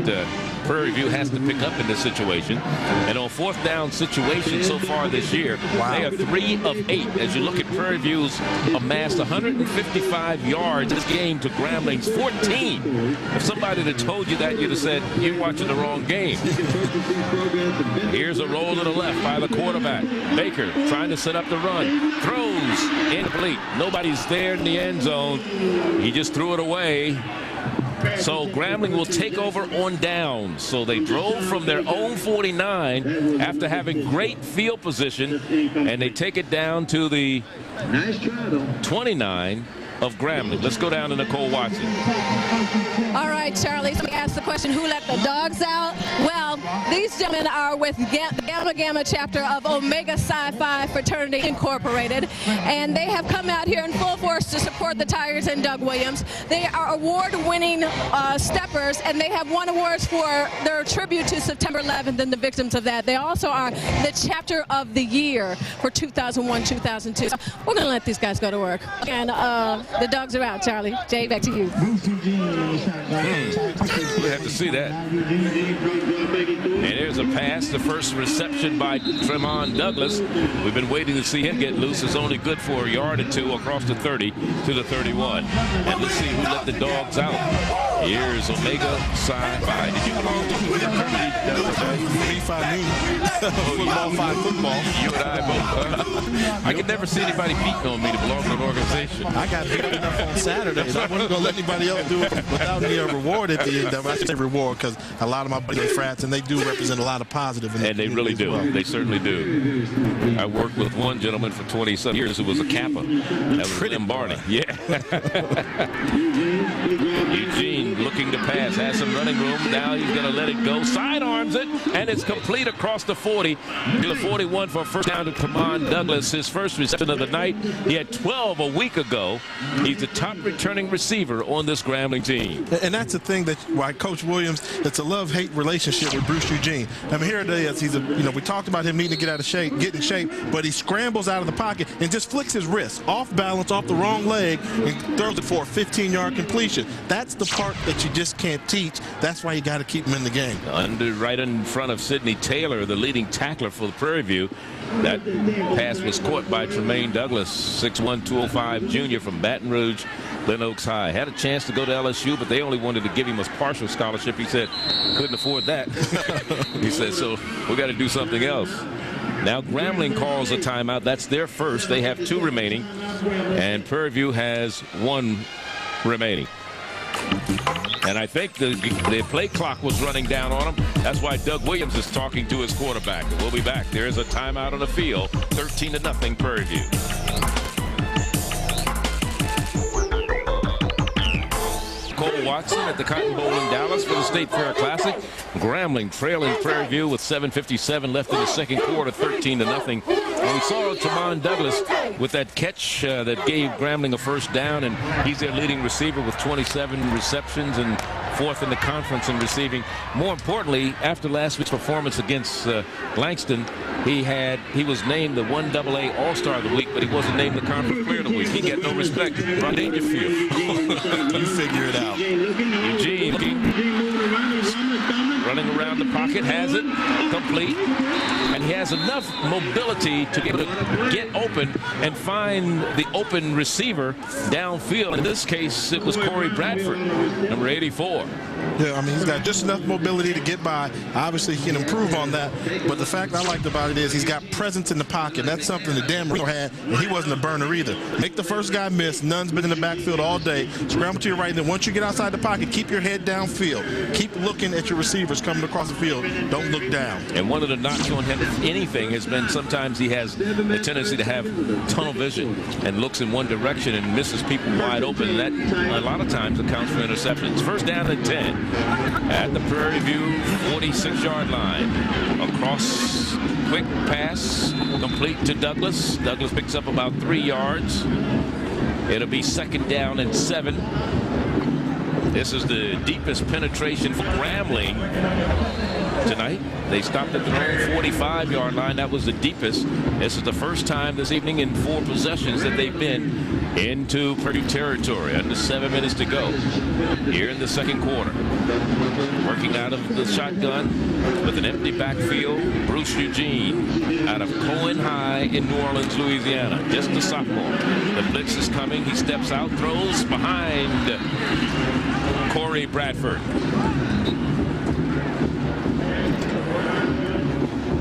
Prairie View has to pick up in this situation. And on 4th down situation so far this year, they are 3 of 8. As you look at Prairie View's amassed 155 yards this game to Grambling's 14. If somebody had told you that, you'd have said, you're watching the wrong game. Here's a roll to the left by the quarterback. Baker trying to set up the run. Throws incomplete. Nobody's there in the end zone. He just threw it away. So Grambling will take over on downs. So they drove from their own 49 after having great field position, and they take it down to the 29 of Grambling. Let's go down to Nicole Watson. All right, Charlie, so we asked the question, who let the dogs out? Well, these gentlemen are with the Gamma chapter of Omega Psi Phi Fraternity Incorporated, and they have come out here in full force to support the Tigers and Doug Williams. They are award-winning steppers, and they have won awards for their tribute to September 11th and the victims of that. They also are the chapter of the year for 2001-2002. So we're going to let these guys go to work. And the dogs are out, Charlie. Jay, back to you. We have to see that. And there's a pass, the first reception by Tremont Douglas. We've been waiting to see him get loose. It's only good for a yard or two across the 30 to the 31. And let's see who let the dogs out. Here's Omega Psi Phi. Did you belong to the fraternity? Football. You and I both. I could never see anybody beating on me to belong to an organization. I got beat enough on Saturdays. I wasn't going to let anybody else do it without me a reward at the end of it. I say reward because a lot of my buddies are frats, and they do represent a lot of positive in the And they really do. Well. They certainly do. I worked with one gentleman for 20-some years who was a Kappa. That was Lynn Barney. Yeah. Eugene looking to pass. Has some running running room. Now he's going to let it go. Sidearms it, and it's complete across the 40 to the 41 for a first down to Tamon Douglas. His first reception of the night. He had 12 a week ago. He's the top returning receiver on this Grambling team. And that's the thing that why Coach Williams, it's a love-hate relationship with Bruce Eugene. I mean, here it is. He's we talked about him needing to get out of shape, get in shape, but he scrambles out of the pocket and just flicks his wrist off balance, off the wrong leg, and throws it for a 15-yard completion. That's the part that you just can't teach. That's why you got to keep him in the game. Right in front of Sidney Taylor, the leading tackler for the Prairie View. That pass was caught by Tremaine Douglas, 6'1", 205 junior from Baton Rouge, Glen Oaks High. Had a chance to go to LSU, but they only wanted to give him a partial scholarship. He said, couldn't afford that. He said, so we got to do something else. Now Grambling calls a timeout. That's their first. They have 2 remaining, and Prairie View has 1 remaining. And I think the play clock was running down on him. That's why Doug Williams is talking to his quarterback. We'll be back. There's a timeout on the field. 13-0 Prairie View. Cole Watson at the Cotton Bowl in Dallas for the State Fair Classic. Grambling trailing Prairie View with 7:57 left in the second quarter, 13-0. And we saw Tamon Douglas with that catch that gave Grambling a first down, and he's their leading receiver with 27 receptions and 4th in the conference in receiving. More importantly, after last week's performance against Langston, he was named the 1AA All-Star of the Week, but he wasn't named the Conference Player of the Week. He got no respect. Ron Dangerfield. You figure it out. Eugene running around the pocket, has it complete, and he has enough mobility to be able to get open and find the open receiver downfield. In this case, it was Corey Bradford, number 84. Yeah, I mean, he's got just enough mobility to get by. Obviously, he can improve on that. But the fact I liked about it is he's got presence in the pocket. That's something that Dan Marino had, and he wasn't a burner either. Make the first guy miss. Nunn's been in the backfield all day. Scramble to your right, and then once you get outside the pocket, keep your head downfield. Keep looking at your receivers coming across the field. Don't look down. And one of the knocks on him, if anything, has been sometimes he has a tendency to have tunnel vision and looks in one direction and misses people wide open. And that, a lot of times, accounts for interceptions. First down and 10 at the Prairie View 46-yard line. Across, quick pass, complete to Douglas. Douglas picks up about 3 yards. It'll be second down and 7. This is the deepest penetration for Grambling tonight. They stopped at their own 45-yard line. That was the deepest. This is the first time this evening in 4 possessions that they've been into Prairie territory. Under 7 minutes to go here in the second quarter. Working out of the shotgun with an empty backfield, Bruce Eugene out of Cohen High in New Orleans, Louisiana. Just a sophomore. The blitz is coming. He steps out, throws behind Corey Bradford.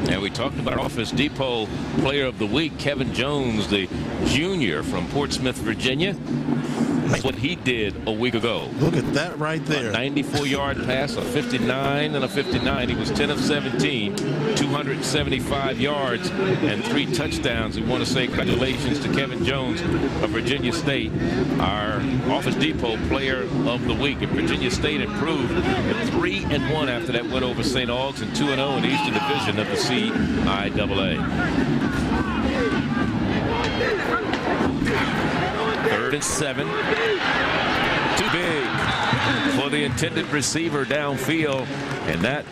And we talked about Office Depot Player of the Week, Kevin Jones, the junior from Portsmouth, Virginia. That's what he did a week ago. Look at that right there. A 94-yard pass, a 59 and a 59. He was 10 of 17, 275 yards and 3 touchdowns. We want to say congratulations to Kevin Jones of Virginia State, our Office Depot Player of the Week. And Virginia State improved to 3-1 after that win over St. Augs and 2-0 in the Eastern Division of the CIAA. 3rd and 7. Too big for the intended receiver downfield. And that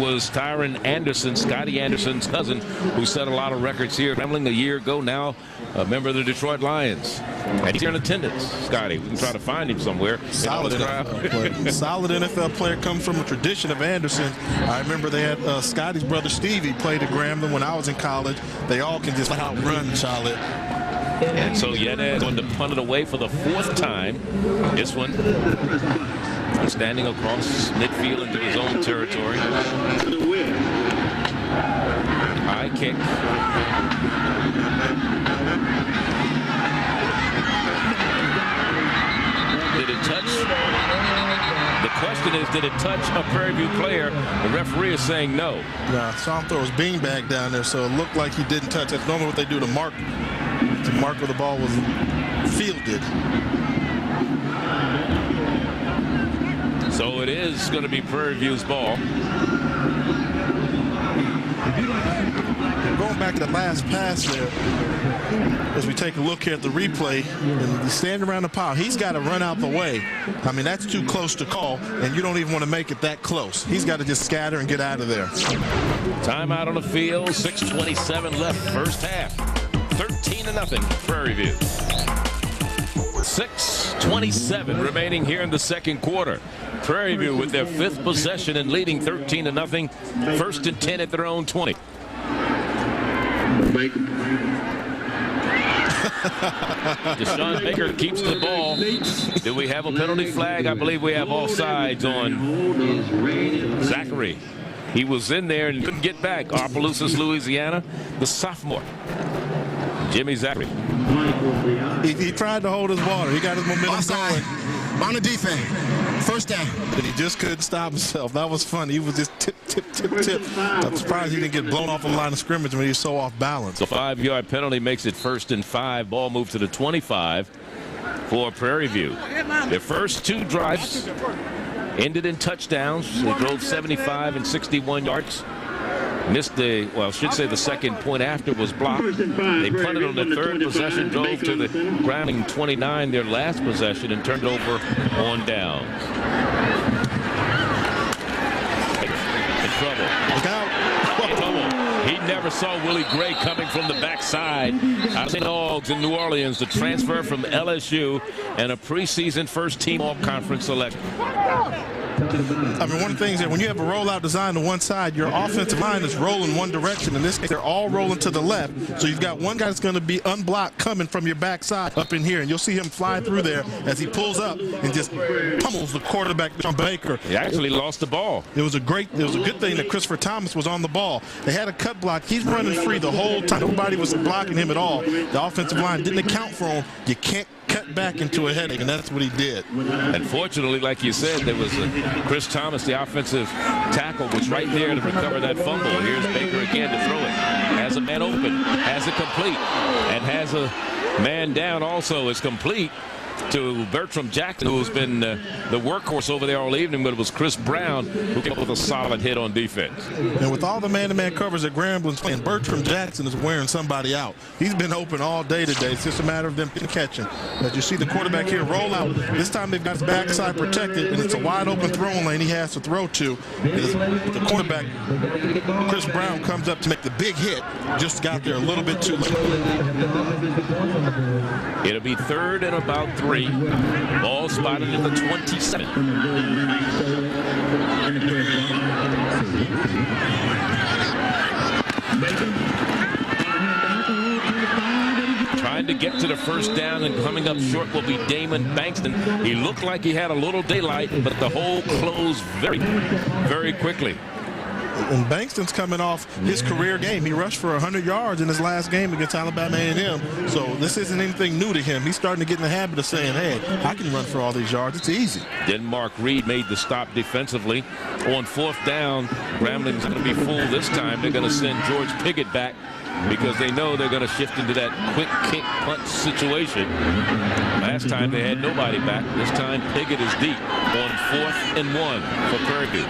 was Tyron Anderson, Scotty Anderson's cousin, who set a lot of records here. Grambling a year ago, now a member of the Detroit Lions. And he's here in attendance, Scotty. We can try to find him somewhere. Solid NFL player. Solid NFL player, comes from a tradition of Anderson. I remember they had Scotty's brother Stevie played at Grambling when I was in college. They all can just outrun Charlotte. And so Yanez going to punt it away for the 4th time. This one standing across midfield into his own territory. High kick. Did it touch? The question is, did it touch a Prairie View player? The referee is saying no. Yeah, saw him throw his beanbag down there, so it looked like he didn't touch. That's normally what they do to mark where the ball was fielded. So it is going to be Prairie View's ball. Going back to the last pass there, as we take a look here at the replay, and he's standing around the pile. He's got to run out the way. I mean, that's too close to call, and you don't even want to make it that close. He's got to just scatter and get out of there. Timeout on the field, 6:27 left, first half. 13-0 Prairie View. 6:27 remaining here in the second quarter. Prairie View with their 5th possession and leading 13-0. 1st and 10 at their own 20. Deshaun Baker keeps the ball. Do we have a penalty flag? I believe we have offsides on Zachary. He was in there and couldn't get back. Opelousas, Louisiana, the sophomore, Jimmy Zachary. He tried to hold his water. He got his momentum going. On the defense. First down. But he just couldn't stop himself. That was fun. He was just tip, tip, tip, tip. I'm surprised he didn't get blown off the line of scrimmage when he was so off balance. The 5-yard penalty makes it 1st and 5. Ball moved to the 25 for Prairie View. Their first 2 drives ended in touchdowns. They drove 75 and 61 yards. Missed the, well, I should say the second point after was blocked. They punted on the 3rd possession, drove to the Grambling 29, their last possession, and turned over on down. In trouble. Look out. In trouble. He never saw Willie Gray coming from the backside. Out of St. Augs in New Orleans, the transfer from LSU and a preseason first-team all-conference selection. I mean, one of the things that when you have a rollout design to one side, your offensive line is rolling one direction. In this case, they're all rolling to the left. So you've got one guy that's going to be unblocked coming from your backside up in here. And you'll see him fly through there as he pulls up and just pummels the quarterback, John Baker. He actually lost the ball. It was a good thing that Christopher Thomas was on the ball. They had a cut block. He's running free the whole time. Nobody was blocking him at all. The offensive line didn't account for him. You can't cut back into a headache, and that's what he did. Unfortunately, like you said, there was Chris Thomas, the offensive tackle, was right there to recover that fumble. Here's Baker again to throw it. Has a man open, has it complete, and has a man down also. It's complete to Bertram Jackson, who's been the workhorse over there all evening, but it was Chris Brown who came up with a solid hit on defense. And with all the man-to-man covers that Grambling's playing, Bertram Jackson is wearing somebody out. He's been open all day today. It's just a matter of them catching. As you see the quarterback here roll out, this time they've got his backside protected, and it's a wide-open throwing lane he has to throw to. The quarterback, Chris Brown, comes up to make the big hit. Just got there a little bit too late. It'll be 3rd and about 3. Ball spotted at the 27. Trying to get to the first down, and coming up short will be Damon Bankston. He looked like he had a little daylight, but the hole closed very, very quickly. And Bankston's coming off his career game. He rushed for 100 yards in his last game against Alabama A&M. So this isn't anything new to him. He's starting to get in the habit of saying, hey, I can run for all these yards. It's easy. Denmark Reed made the stop defensively. On 4th down, Grambling's going to be full this time. They're going to send George Piggott back because they know they're going to shift into that quick kick punt situation. Last time they had nobody back. This time Piggott is deep on 4th and 1 for Prairie View.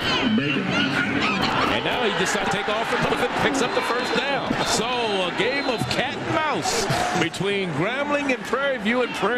And now he decides to take off and picks up the first down. So a game of cat and mouse between Grambling and Prairie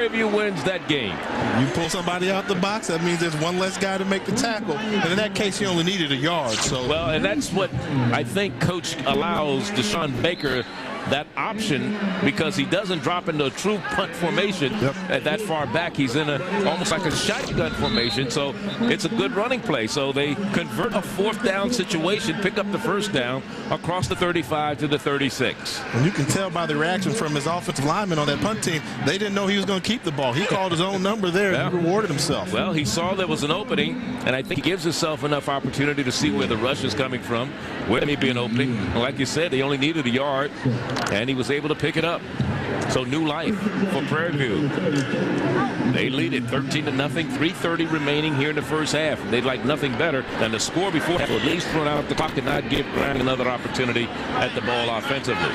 View wins that game. You pull somebody out the box, that means there's one less guy to make the tackle. And in that case, he only needed a yard. So well, and that's what I think Coach allows Deshaun Baker that option, because he doesn't drop into a true punt formation at that far back. He's in almost like a shotgun formation, so it's a good running play. So they convert a 4th down situation, pick up the first down across the 35 to the 36. And you can tell by the reaction from his offensive lineman on that punt team, they didn't know he was going to keep the ball. He called his own number there and rewarded himself. Well, he saw there was an opening, and I think he gives himself enough opportunity to see where the rush is coming from, where there may be an opening. And like you said, they only needed a yard, and he was able to pick it up. So new life for Prairie View. They lead it 13-0, 3:30 remaining here in the first half. They'd like nothing better than to score before half, or at least run out the clock and not give Grant another opportunity at the ball offensively.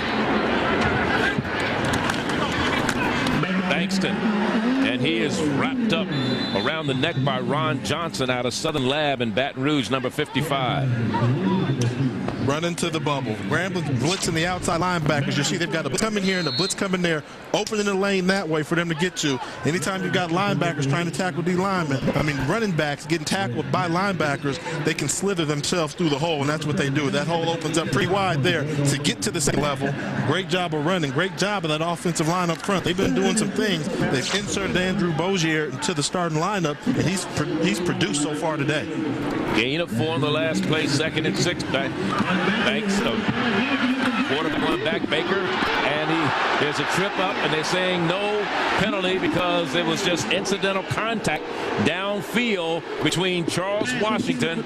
Bankston And he is wrapped up around the neck by Ron Johnson out of Southern Lab in Baton Rouge, number 55. Run into the bubble. Grambling blitzing the outside linebackers. You see they've got a blitz coming here and a blitz coming there, opening the lane that way for them to get to. Anytime you've got linebackers trying to tackle running backs getting tackled by linebackers, they can slither themselves through the hole, and that's what they do. That hole opens up pretty wide there to get to the second level. Great job of running. Great job of that offensive line up front. They've been doing some things. They've inserted Andrew Bozier into the starting lineup, and he's produced so far today. Gain of 4 in the last play, 2nd and 6. Banks, quarterback one back, Baker, and there's a trip up, and they're saying no penalty because it was just incidental contact downfield between Charles Washington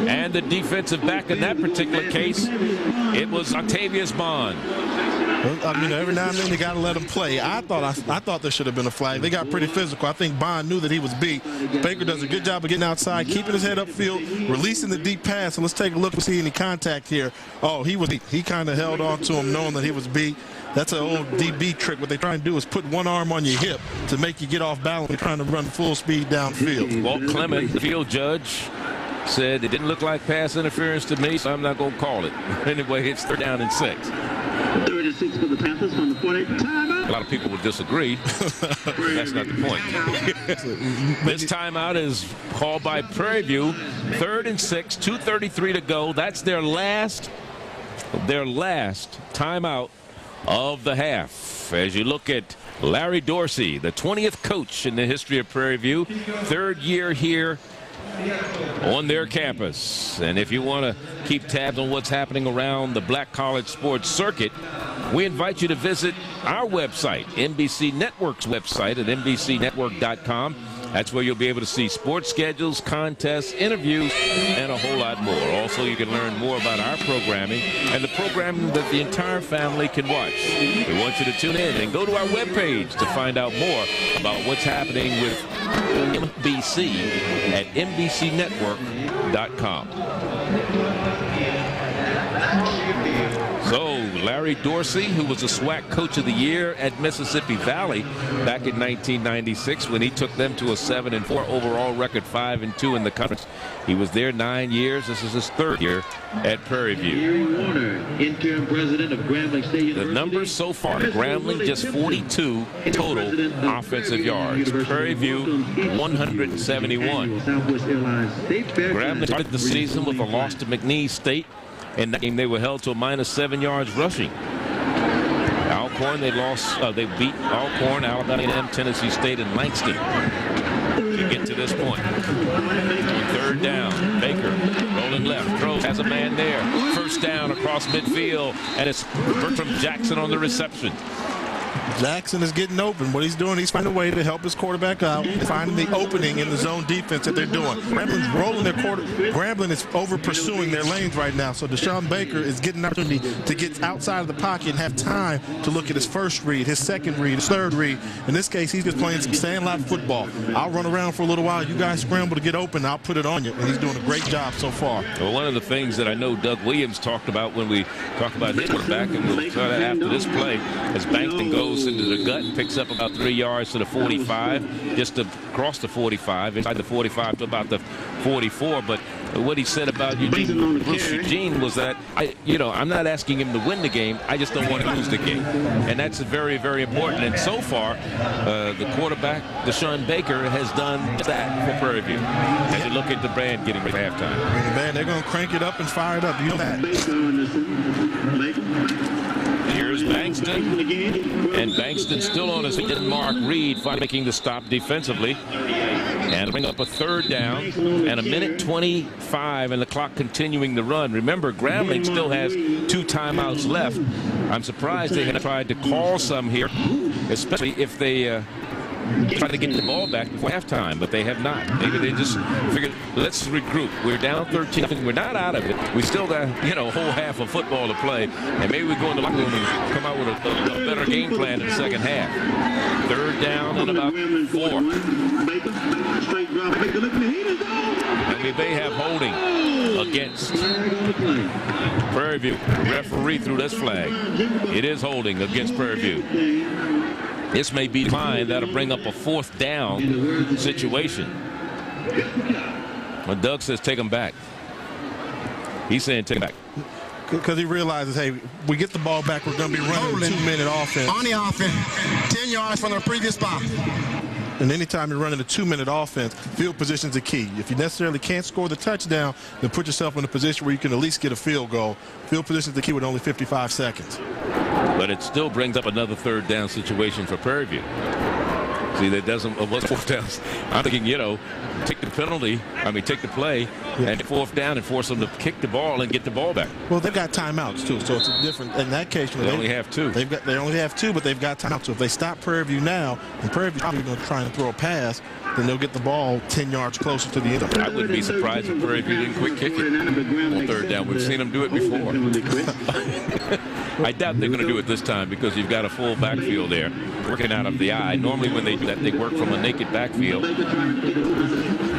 and the defensive back. In that particular case, it was Octavius Bond. Every now and then you got to let them play. I thought there should have been a flag. They got pretty physical. I think Bond knew that he was beat. Baker does a good job of getting outside, keeping his head upfield, releasing the deep pass. And let's take a look to see any contact here. Oh, he kind of held on to him knowing that he was beat. That's an old DB trick. What they try and do is put one arm on your hip to make you get off balance and trying to run full speed downfield. Walt Clement, the field judge, said it didn't look like pass interference to me, so I'm not going to call it. Anyway, it's 3rd down and 6. 3rd and 6 for the Panthers from the 48. Timeout. A lot of people would disagree. That's not the point. This timeout is called by Prairie View. 3rd and 6, 2:33 to go. That's their last timeout of the half. As you look at Larry Dorsey, the 20th coach in the history of Prairie View, 3rd year here on their campus. And if you want to keep tabs on what's happening around the black college sports circuit, we invite you to visit our website, MBC Network's website at MBCNetwork.com. That's where you'll be able to see sports schedules, contests, interviews, and a whole lot more. Also, you can learn more about our programming and the programming that the entire family can watch. We want you to tune in and go to our webpage to find out more about what's happening with MBC at MBCNetwork.com. So, Larry Dorsey, who was a SWAC Coach of the Year at Mississippi Valley back in 1996 when he took them to a 7-4 overall record, 5-2 in the conference. He was there 9 years. This is his 3rd year at Prairie View. Gary Warner, interim president of Grambling St. University. The numbers so far, Grambling just 42 total offensive yards. Prairie View 171. Grambling started the season with a loss to McNeese State. In that game, they were held to a -7 yards rushing. Alcorn, they beat Alcorn, Alabama A&M, Tennessee State, and Langston to get to this point. 3rd down, Baker rolling left, throws, has a man there. 1st down across midfield, and it's Bertram Jackson on the reception. Jackson is getting open. What he's doing, he's finding a way to help his quarterback out, finding the opening in the zone defense that they're doing. Grambling's rolling their Grambling is over pursuing their lanes right now. So Deshaun Baker is getting an opportunity to get outside of the pocket and have time to look at his 1st read, his 2nd read, his 3rd read. In this case, he's just playing some sandlot football. I'll run around for a little while. You guys scramble to get open. I'll put it on you. And he's doing a great job so far. Well, one of the things that I know Doug Williams talked about when we talk about his quarterback, and we'll try that after this play, as Bankston goes into the gut, picks up about 3 yards to the 45, just to cross the 45, inside the 45 to about the 44. But what he said about Bruce Eugene was that, I'm not asking him to win the game. I just don't want to lose the game. And that's very, very important. And so far, the quarterback, Deshaun Baker, has done that for Prairie View. As you look at the band getting ready for halftime. Man, they're going to crank it up and fire it up. You know that. Here's Bankston, and Bankston still on his feet. Mark Reed making the stop defensively, and bring up a 3rd down, and 1:25, and the clock continuing the run. Remember, Grambling still has 2 timeouts left. I'm surprised they had tried to call some here, especially if they try to get the ball back before halftime, but they have not. Maybe they just figured, let's regroup. We're down 13. We're not out of it. We still got, a whole half of football to play, and maybe we go in the locker room and come out with a better game plan in the 2nd half. 3rd down and about 4. And we may have holding against Prairie View. The referee threw this flag. It is holding against Prairie View. This may be fine. That'll bring up a 4th down situation. Well, Doug says take him back. He's saying take him back. Because he realizes, hey, we get the ball back, we're going to be running a 2-minute offense. On the offense, 10 yards from the previous spot. And anytime you're running a 2-minute offense, field position's the key. If you necessarily can't score the touchdown, then put yourself in a position where you can at least get a field goal. Field position's the key with only 55 seconds. But it still brings up another 3rd down situation for Prairie View. See, that doesn't, what's 4th downs? I'm thinking, you know, take the penalty, take the play, and 4th down and force them to kick the ball and get the ball back. Well, they've got timeouts, too, so it's different. In that case, they only have 2. They only have 2, but they've got timeouts. So if they stop Prairie View now, and Prairie View's probably going to try and throw a pass, then they'll get the ball 10 yards closer to the end zone. I wouldn't be surprised if Prairie View didn't quick kick it on 3rd down. We've seen them do it before. I doubt they're going to do it this time because you've got a full backfield there working out of the eye. Normally when they do that, they work from a naked backfield.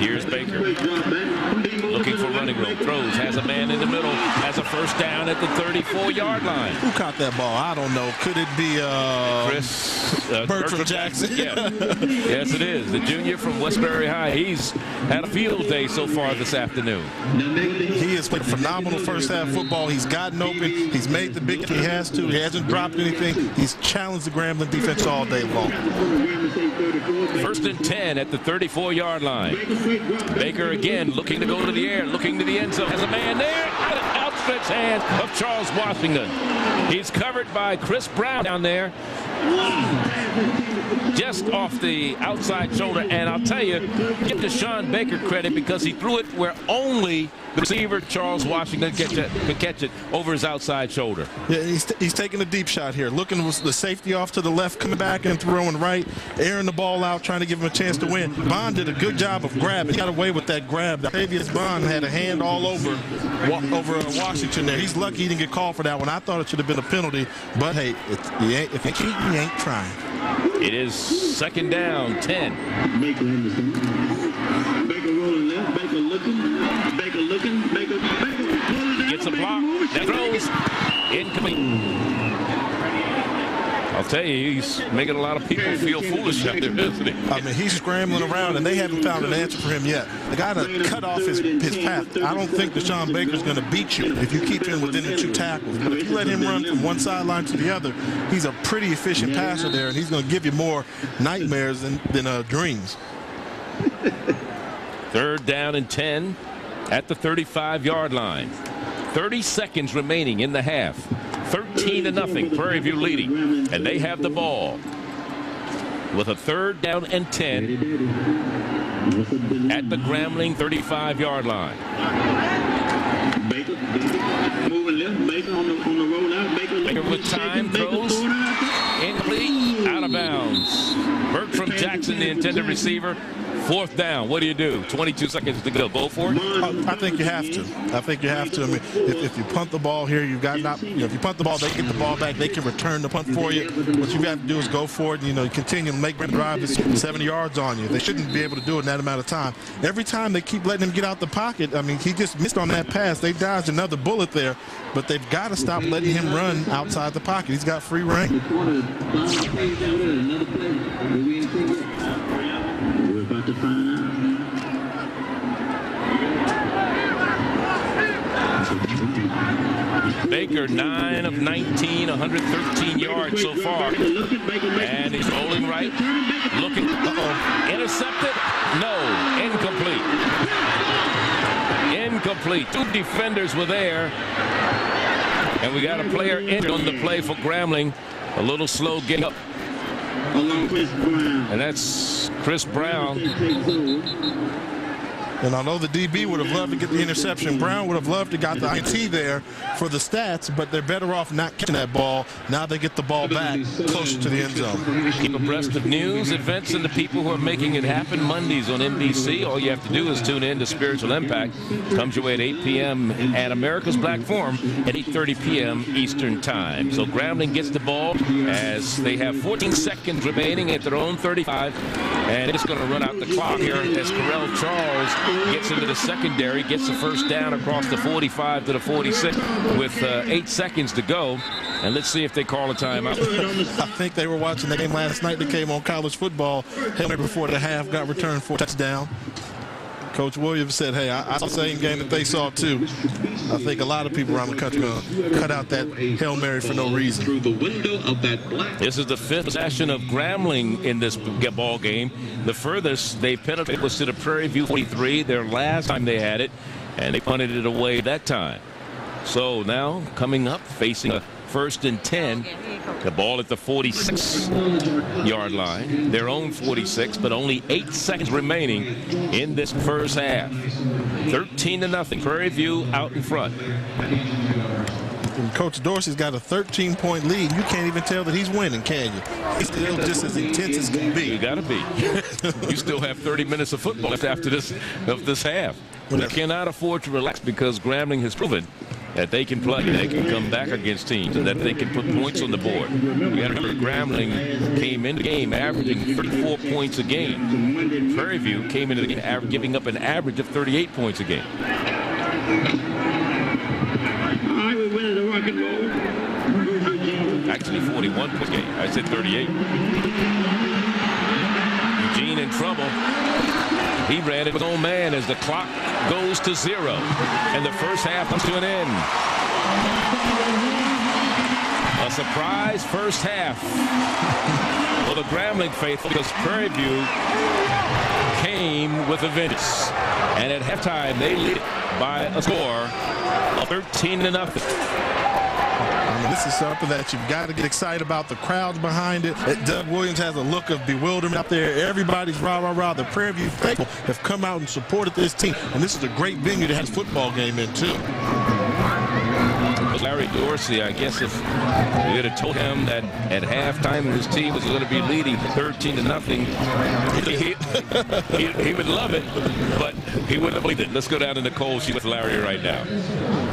Here's Baker looking for running room. Throws, has a man in the middle, has a 1st down at the 34-yard line. Who caught that ball? I don't know. Could it be Bertram Jackson? Yeah. Yes, it is. The junior from Westbury High. He's had a field day so far this afternoon. He has played phenomenal first half football. He's gotten open. He's made the big he has to. He hasn't dropped anything. He's challenged the Grambling defense all day long. 1st and 10 at the 34-yard line. Baker again looking to go to the air, looking to the end zone. Has a man there. Outstretched hand of Charles Washington. He's covered by Chris Brown down there. Just off the outside shoulder, and I'll tell you, give Deshaun Baker credit because he threw it where only the receiver Charles Washington could catch it over his outside shoulder. Yeah, he's taking a deep shot here, looking with the safety off to the left, coming back and throwing right, airing the ball out, trying to give him a chance to win. Bond did a good job of grabbing. He got away with that grab. Octavius Bond had a hand all over Washington there. He's lucky he didn't get called for that one. I thought it should have been a penalty, but hey, if you cheat, you ain't trying. It is 2nd down, 10. Baker rolling left. Baker looking. Baker. Gets a block. That throws. Incomplete. I'll tell you, he's making a lot of people feel foolish out there, isn't he? He's scrambling around, and they haven't found an answer for him yet. They got to cut off his path. I don't think Deshaun Baker's going to beat you if you keep him within the 2 tackles. But if you let him run from one sideline to the other, he's a pretty efficient passer there, and he's going to give you more nightmares than dreams. 3rd down and 10 at the 35-yard line. 30 seconds remaining in the half. 13-0, Prairie View leading, and they have the ball with a 3rd down and 10 at the Grambling 35-yard line. Baker moving left. Baker on the rollout. Baker with time, throws, incomplete, out of bounds. Bertram Jackson, the intended receiver. 4th down. What do you do? 22 seconds to go. Go for it? I think you have to. If you punt the ball here, you've got if you punt the ball, they get the ball back. They can return the punt for you. What you've got to do is go for it. And, continue to make drives 70 yards on you. They shouldn't be able to do it in that amount of time. Every time they keep letting him get out the pocket, he just missed on that pass. They dodged another bullet there, but they've got to stop letting him run outside the pocket. He's got free reign. We're about to find out. Baker 9 of 19, 113 yards so far. And he's rolling right. Looking. Intercepted. No. Incomplete. 2 defenders were there. And we got a player injured on the play for Grambling. A little slow getting up. And that's Chris Brown. And although the DB would have loved to get the interception, Brown would have loved to got the IT there for the stats, but they're better off not catching that ball. Now they get the ball back closer to the end zone. Keep abreast of news, events, and the people who are making it happen. Mondays on MBC. All you have to do is tune in to Spiritual Impact. Comes your way at 8 p.m. at America's Black Forum at 8:30 p.m. Eastern Time. So Grambling gets the ball as they have 14 seconds remaining at their own 35. And it's going to run out the clock here as Carell Charles gets into the secondary, gets the 1st down across the 45 to the 46 with 8 seconds to go. And let's see if they call a timeout. I think they were watching the game last night that came on college football. Hail Mary before the half got returned for a touchdown. Coach Williams said, hey, I saw the same game that they saw too. I think a lot of people around the country are going to cut out that Hail Mary for no reason. Through the window of that black. This is the 5th possession of Grambling in this ball game. The furthest they penetrated was to the Prairie View 43, their last time they had it, and they punted it away that time. So now coming up, facing a 1st and 10. The ball at the 46-yard line. Their own 46, but only 8 seconds remaining in this first half. 13-0. Prairie View out in front. And Coach Dorsey's got a 13-point lead. You can't even tell that he's winning, can you? He's still just as intense as can be. You got to be. You still have 30 minutes of football left after this half. They cannot afford to relax because Grambling has proven that they can play, they can come back against teams, and that they can put points on the board. You got to remember, Grambling came into the game averaging 34 points a game. Prairie View came into the game giving up an average of 38 points a game. I will win the rock and roll. Actually 41 per game. I said 38. Eugene in trouble. He ran it with his own man as the clock goes to 0. And the first half comes to an end. A surprise first half for the Grambling faithful because Prairie View came with a vengeance. And at halftime, they lead it by a score of 13-0. This is something that you've got to get excited about. The crowds behind it. Doug Williams has a look of bewilderment out there. Everybody's rah, rah, rah. The Prairie View faithful have come out and supported this team. And this is a great venue to have a football game in, too. Larry Dorsey, I guess if we had told him that at halftime his team was going to be leading 13-0, he would love it, but he wouldn't have believed it. Let's go down to Nicole. She's with Larry right now.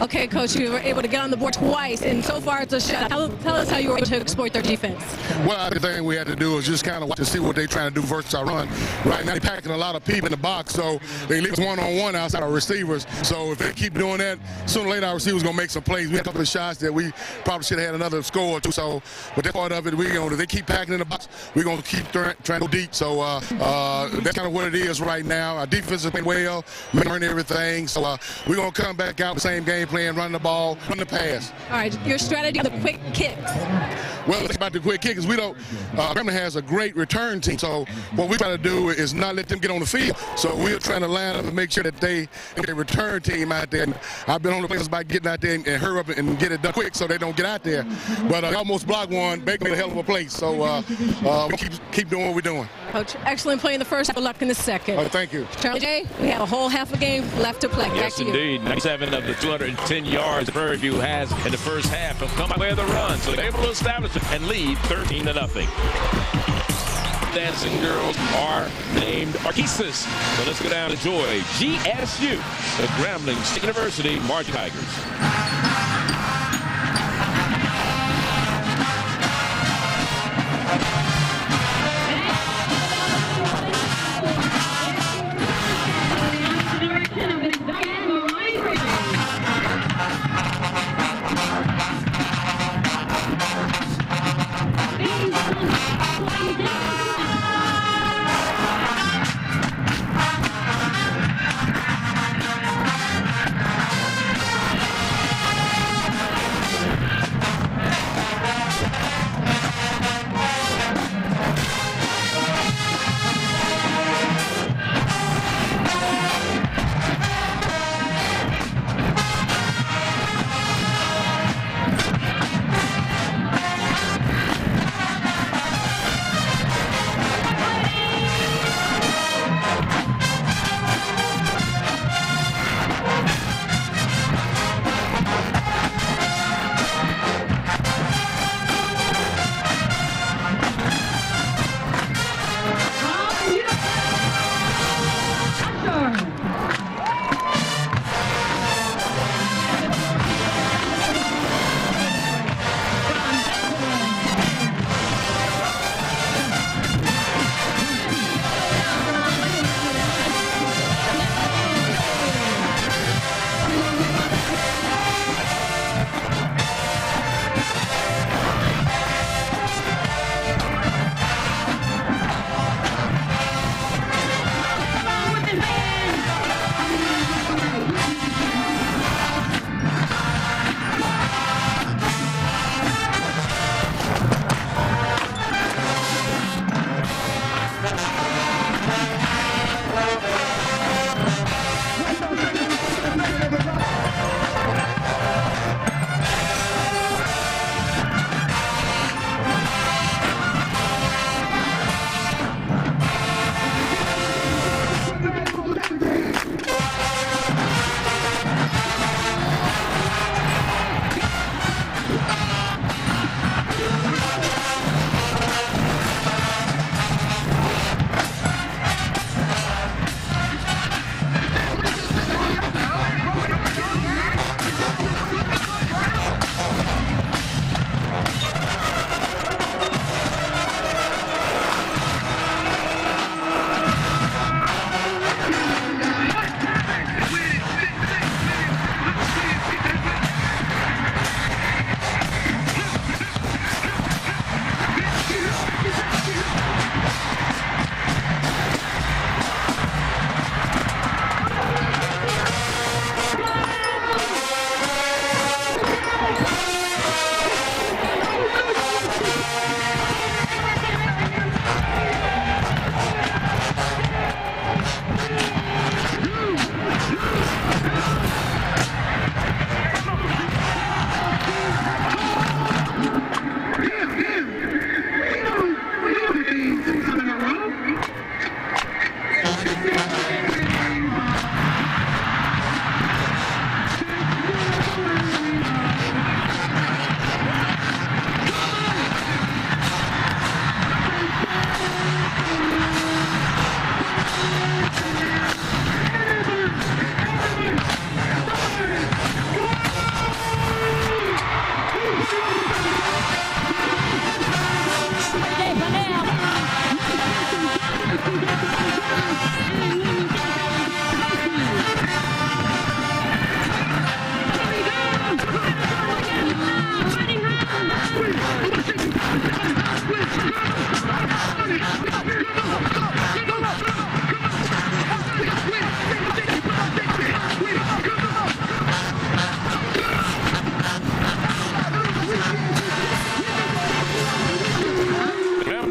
Okay, Coach, you were able to get on the board twice, and so far it's a shutout. Tell us how you were able to exploit their defense. Well, the thing we had to do is just kind of watch to see what they're trying to do versus our run. Right now, they're packing a lot of people in the box, so they leave us one-on-one outside our receivers. So if they keep doing that, sooner or later our receivers going to make some plays. We had a couple of shots that we probably should have had another score or two. So, but that part of it, if they keep packing in the box, we're going to keep trying to go deep. So that's kind of what it is right now. Our defense is playing well, learning everything. So we're going to come back out the same game plan, run the ball, run the pass. All right, your strategy on the quick kicks. Well, it's about the quick kick is we don't. Grambling has a great return team, so what we try to do is not let them get on the field. So we're trying to line up and make sure that they get a return team out there. And I've been on the places about getting out there and hurry up and get it done quick so they don't get out there. But they almost blocked one. Baker made a hell of a play. So we keep doing what we're doing. Coach, excellent play in the first half. Good luck in the second. Oh, thank you. Charlie J., we have a whole half a game left to play. Yes, indeed. 97 of the 210 yards Prairie View has in the first half have come by way of the run. So they're able to establish it and lead 13-0. Dancing girls are named Arkesis. So let's go down to Joy. GSU, the Grambling State University Marching Tigers.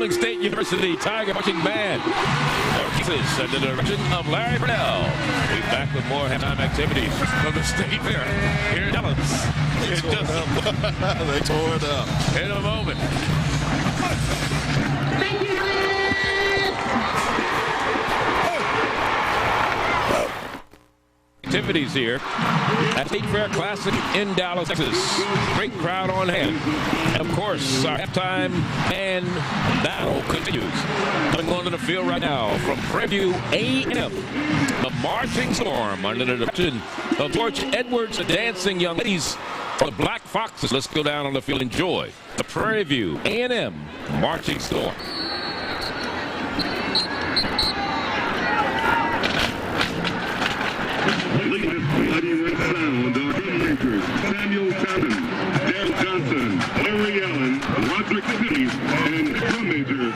Grambling State University Tiger marching band. This under the direction of Larry Brunell. We'll be back with more halftime activities from the state fair here in Dallas. They tore it up. In a moment. Activities here at State Fair Classic in Dallas, Texas. Great crowd on hand. And of course, our halftime band battle continues. Coming onto the field right now from Prairie View A&M, the Marching Storm under the direction of George Edwards, the dancing young ladies for the Black Foxes. Let's go down on the field and enjoy the Prairie View A&M Marching Storm. Sound, the filmmakers, Samuel Salmon, Dale Johnson, Larry Allen, Roderick City, and drum major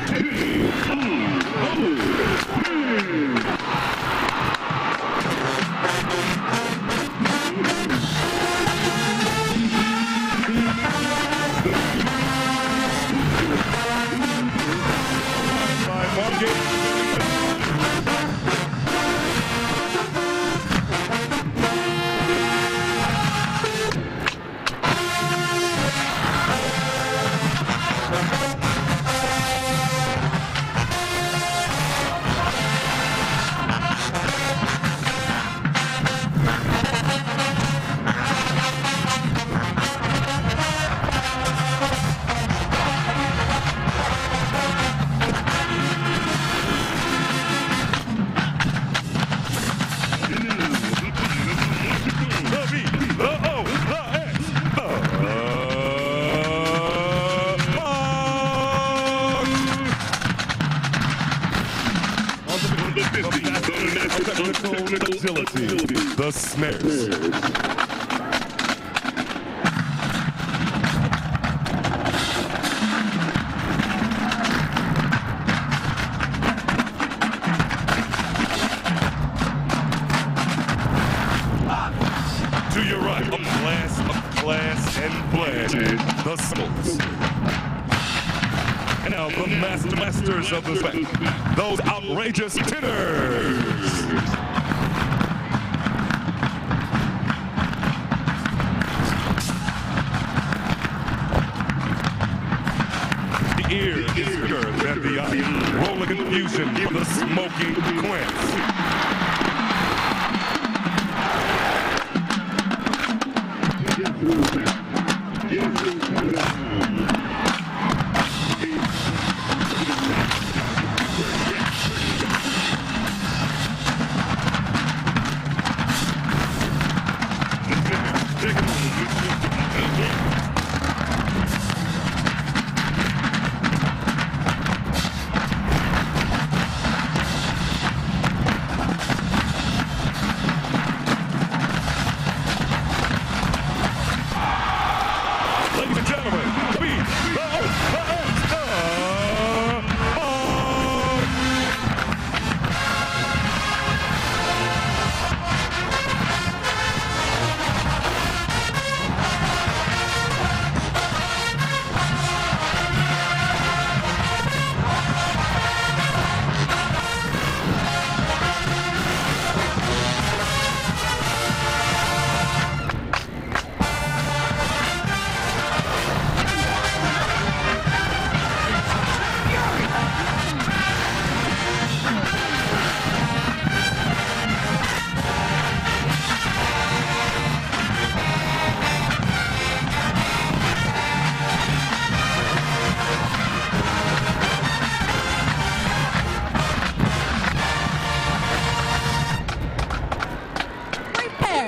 The Snares. To your right, a class, and blast. The Skulls. And now the masters of the spec, those outrageous tenors. Fusion, the smoky Quince.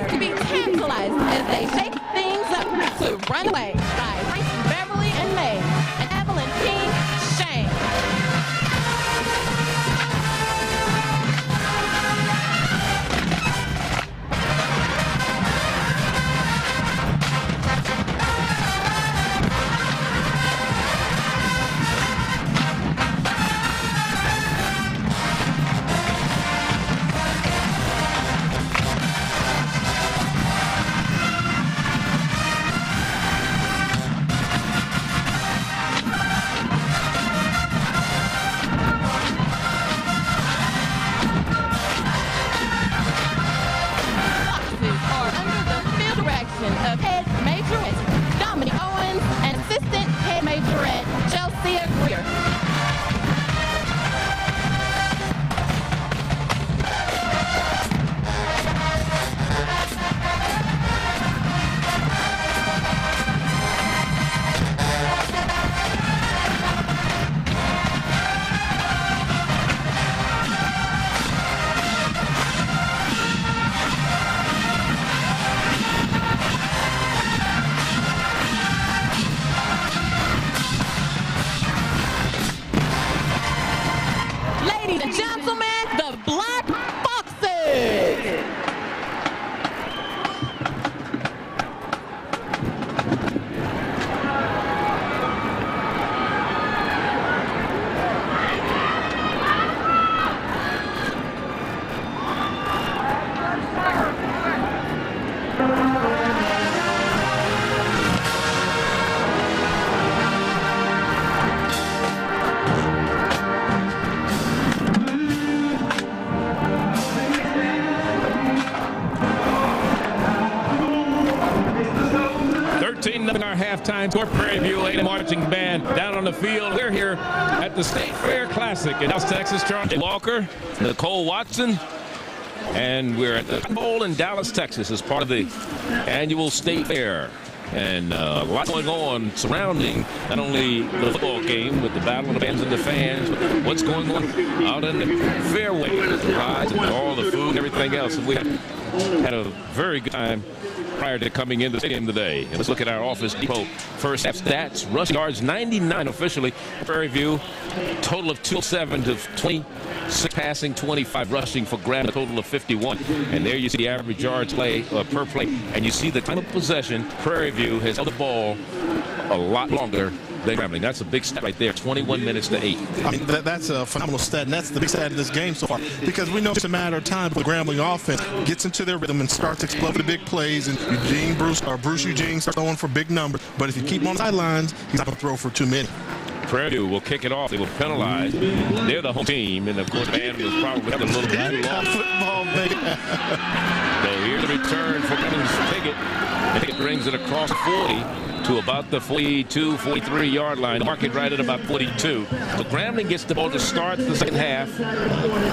To be tantalized as they shake things up to Runaway by Reese Beverly and May and Evelyn King Shane. Of head majorette Dominic Owens and assistant head majorette Chelsea Greer. Ladies and gentlemen, the Black Foxes! Our halftime score. Prairie View A&M marching band down on the field. We're here at the State Fair Classic in Dallas, Texas. Charlie Walker, Nicole Watson, and we're at the Bowl in Dallas, Texas as part of the annual State Fair. And a lot going on surrounding not only the football game with the battle of the bands and the fans, but what's going on out in the fairway, the rides and all the food and everything else. And we had a very good time prior to coming into the stadium today. And let's look at our Office Depot first half stats. Rushing yards 99 officially. Prairie View total of 207 to 26 passing, 25 rushing for Grambling, a total of 51. And there you see the average yards per play, and you see the time of possession. Prairie View has held the ball a lot longer than Grambling. That's a big stat right there. 21 minutes to 8. I mean, that's a phenomenal stat, and that's the big stat of this game so far, because we know it's a matter of time before the Grambling offense gets into their rhythm and starts exploding the big plays, and Bruce Eugene starts throwing for big numbers. But if you keep him on the sidelines, he's not going to throw for too many. Prairie View will kick it off. They will penalize. They're the home team, and of course, the band was probably a little bit too long. Football, baby. So here's the return for Pickett. Pickett brings it across 40 to about the 42, 43-yard line. Mark it right at about 42. So Grambling gets the ball to start the second half.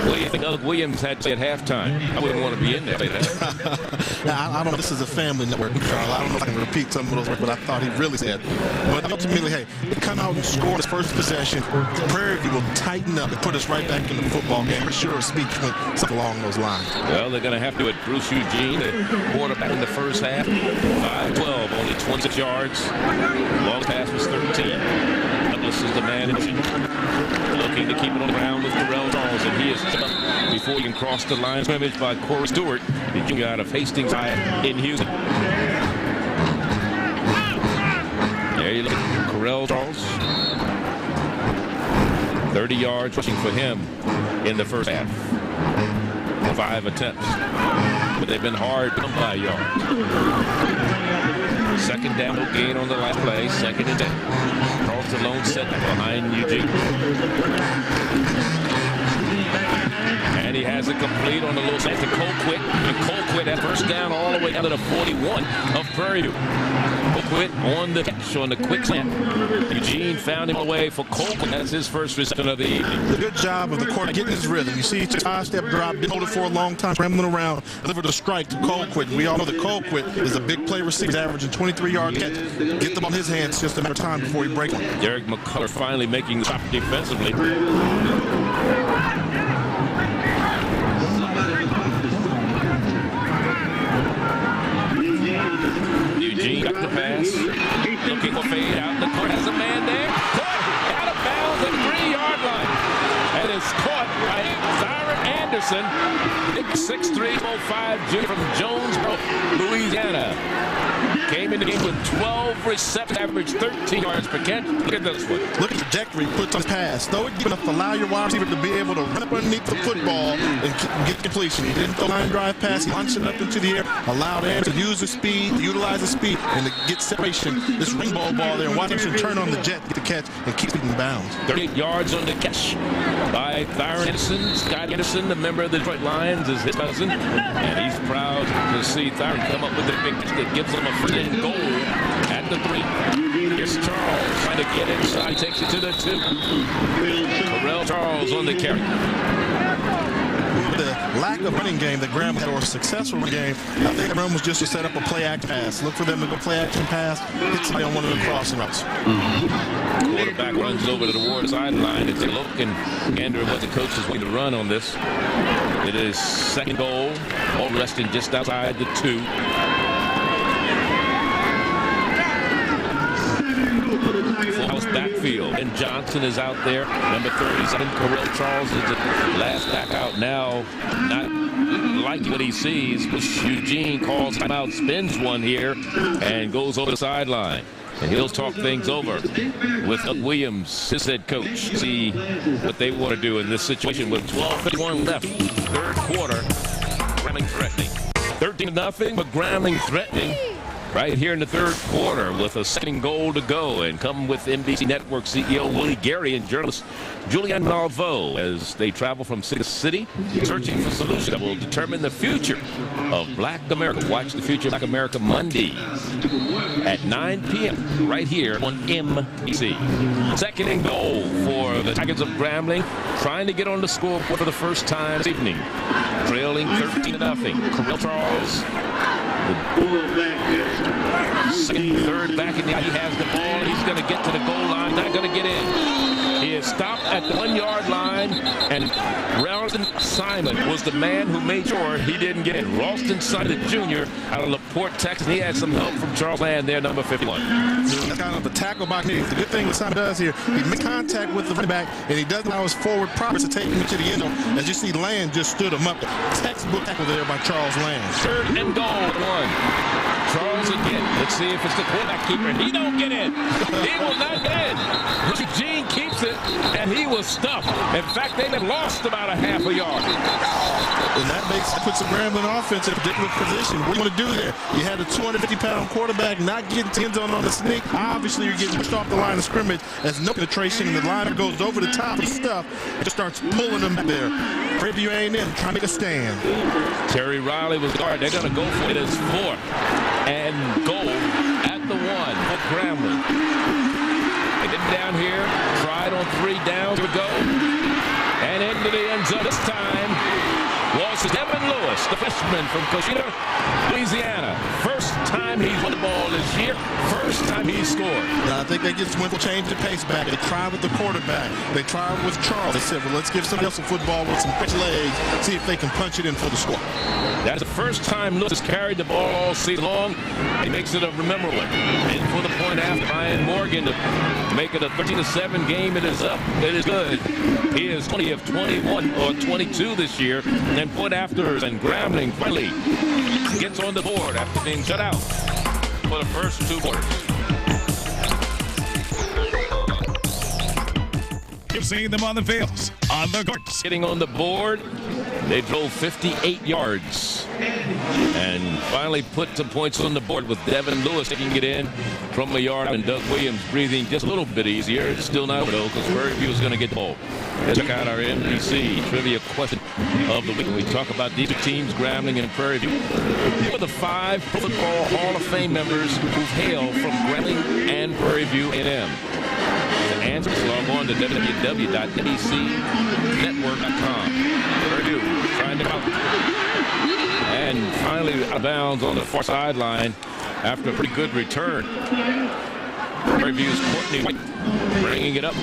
What do you think Doug Williams had to say at halftime? I wouldn't want to be in there. Now, I don't know. This is a family network, Charles. I don't know if I can repeat some of those words, but I thought he really said. But ultimately, hey, they come out and score his first possession. Prairie View will tighten up and put us right back in the football game. For sure, speech went something along those lines. Well, they're going to have to at Bruce Eugene, the quarterback in the first half. 5-12, only 26 yards. Long pass was 13. Douglas is the man looking to keep it on the ground with Terrell Charles, and he is up before he can cross the line of scrimmage by Corey Stewart, the junior out of Hastings High in Houston. There you look at Terrell Charles. 30 yards rushing for him in the first half. 5 attempts, but they've been hard to come by yards. Second down, no gain on the last play. Second and 10. Charles alone set behind Eugene. And he has it complete on the low side to Colquitt. And Colquitt at first down all the way down to the 41 of Prairie View. Colquitt on the catch on the quick slant. Eugene found him away for Colquitt. That's his first reception of the evening. Good job of the quarterback getting his rhythm. You see, he took a 5-step drop, didn't hold it for a long time, scrambling around, delivered a strike to Colquitt. We all know that Colquitt is a big play receiver, averaging 23-yard catch. Get them on his hands, just a matter of time before he breaks one. Derek McCullough finally making the stop defensively. Eugene got the pass, looking for fade out in the court, has a man there, caught out of bounds at the 3-yard line, and is caught by Zyron Anderson, 6'3", 05 junior from Jonesboro, Louisiana. Came in the game with 12 receptions, averaged 13 yards per catch. Look at this one. Look at the trajectory he puts on his pass. Throw it deep enough to allow your wide receiver to be able to run up underneath the football and get completion. He didn't throw line drive pass. He launched it up into the air, allowed Anderson to use his speed, utilize his speed, and to get separation. This rainbow ball there, watch him turn on the jet, get the catch, and keep it in bounds. 38 yards on the catch by Zyron Anderson. Scott Anderson, the member of the Detroit Lions, is his cousin, and he's proud to see Zyron come up with a big catch that gives him a first and goal at the 3. Here's Charles trying to get inside, takes it to the 2. Terrell Charles on the carry. The lack of running game that Graham had, or a successful running game, I think everyone was just to set up a play-action pass. Look for them to go play-action pass, hit somebody on one of the crossing routes. Quarterback runs over to the Ward sideline to take a look and gander what the coach is going to run on this. It is second goal, all resting just outside the 2. Full-house backfield, and Johnson is out there. Number 37, Terrell Charles is the last back out now. Not liking what he sees. Eugene calls him out, spins one here, and goes over the sideline. And he'll talk things over with Doug Williams, his head coach. See what they want to do in this situation with 12:51 left. Third quarter. Grambling threatening. 13-0, but Grambling threatening. Right here in the third quarter with a second goal to go, and come with MBC Network CEO Willie Gary and journalist Julianne Malveaux as they travel from city to city, searching for solutions that will determine the future of Black America. Watch the Future of Black America Mondays at 9 p.m. right here on MBC. Second and goal for the Tigers of Grambling, trying to get on the scoreboard for the first time this evening. Trailing 13-0. Terrell Charles, second, third back in the, he has the ball. He's going to get to the goal line, not going to get in. He is stopped at the 1-yard line, and Ralston Simon was the man who made sure he didn't get in. Ralston Simon Jr. out of LaPorte, Texas. He had some help from Charles Land there, number 51. That's kind of a tackle by him. The good thing that Simon does here, he makes contact with the running back, and he doesn't allow his forward progress to take him to the end zone. As you see, Land just stood him up. Textbook tackle there by Charles Land. Third and goal, 1. Charles again. Let's see if it's the quarterback keeper. He don't get in. He will not get in. Eugene keeps it, and he was stuffed. In fact, they have lost about a half a yard. And that puts the Grambling offense in a difficult position. What do you want to do there? You had a 250-pound quarterback not getting to the end zone on the sneak. Obviously, you're getting pushed off the line of scrimmage as no penetration, and the liner goes over the top of stuff and just starts pulling them back there. Prairie View A&M trying to make a stand. Terry Riley was guard. They're going to go for it as 4th and goal at the 1. Grambling. They get down here, tried on 3 downs to go, and into the end zone this time. Loss is Devin Lewis, the freshman from Cochita, Louisiana. First time he's won the ball this year. First time he's scored. Now, I think they just went to change the pace back. They tried with the quarterback. They tried with Charles. They said, well, let's give somebody else a football with some fresh legs, see if they can punch it in for the score. That's the first time Lewis has carried the ball all season long. He makes it a memorable one. And for the point after Ryan Morgan to make it a 13-7 game, it is up. It is good. He is 20 of 21 or 22 this year. And point afters, and Grambling finally gets on the board after being shut out for the first 2 quarters. You've seen them on the fields, on the courts. Getting on the board, they drove 58 yards and finally put some points on the board with Devin Lewis taking it in from a yard and Doug Williams breathing just a little bit easier. It's still not though because Prairie View is going to get the ball. Let's check out our MBC trivia question of the week. We talk about these 2 teams, Grambling and Prairie View. Here are the 5 Pro Football Hall of Fame members who hail from Grambling and Prairie View A&M. The answers, log on to www.mbcnetwork.com. Prairie View trying to out. And finally out of bounds on the far sideline after a pretty good return. Prairie View's Courtney White bringing it up.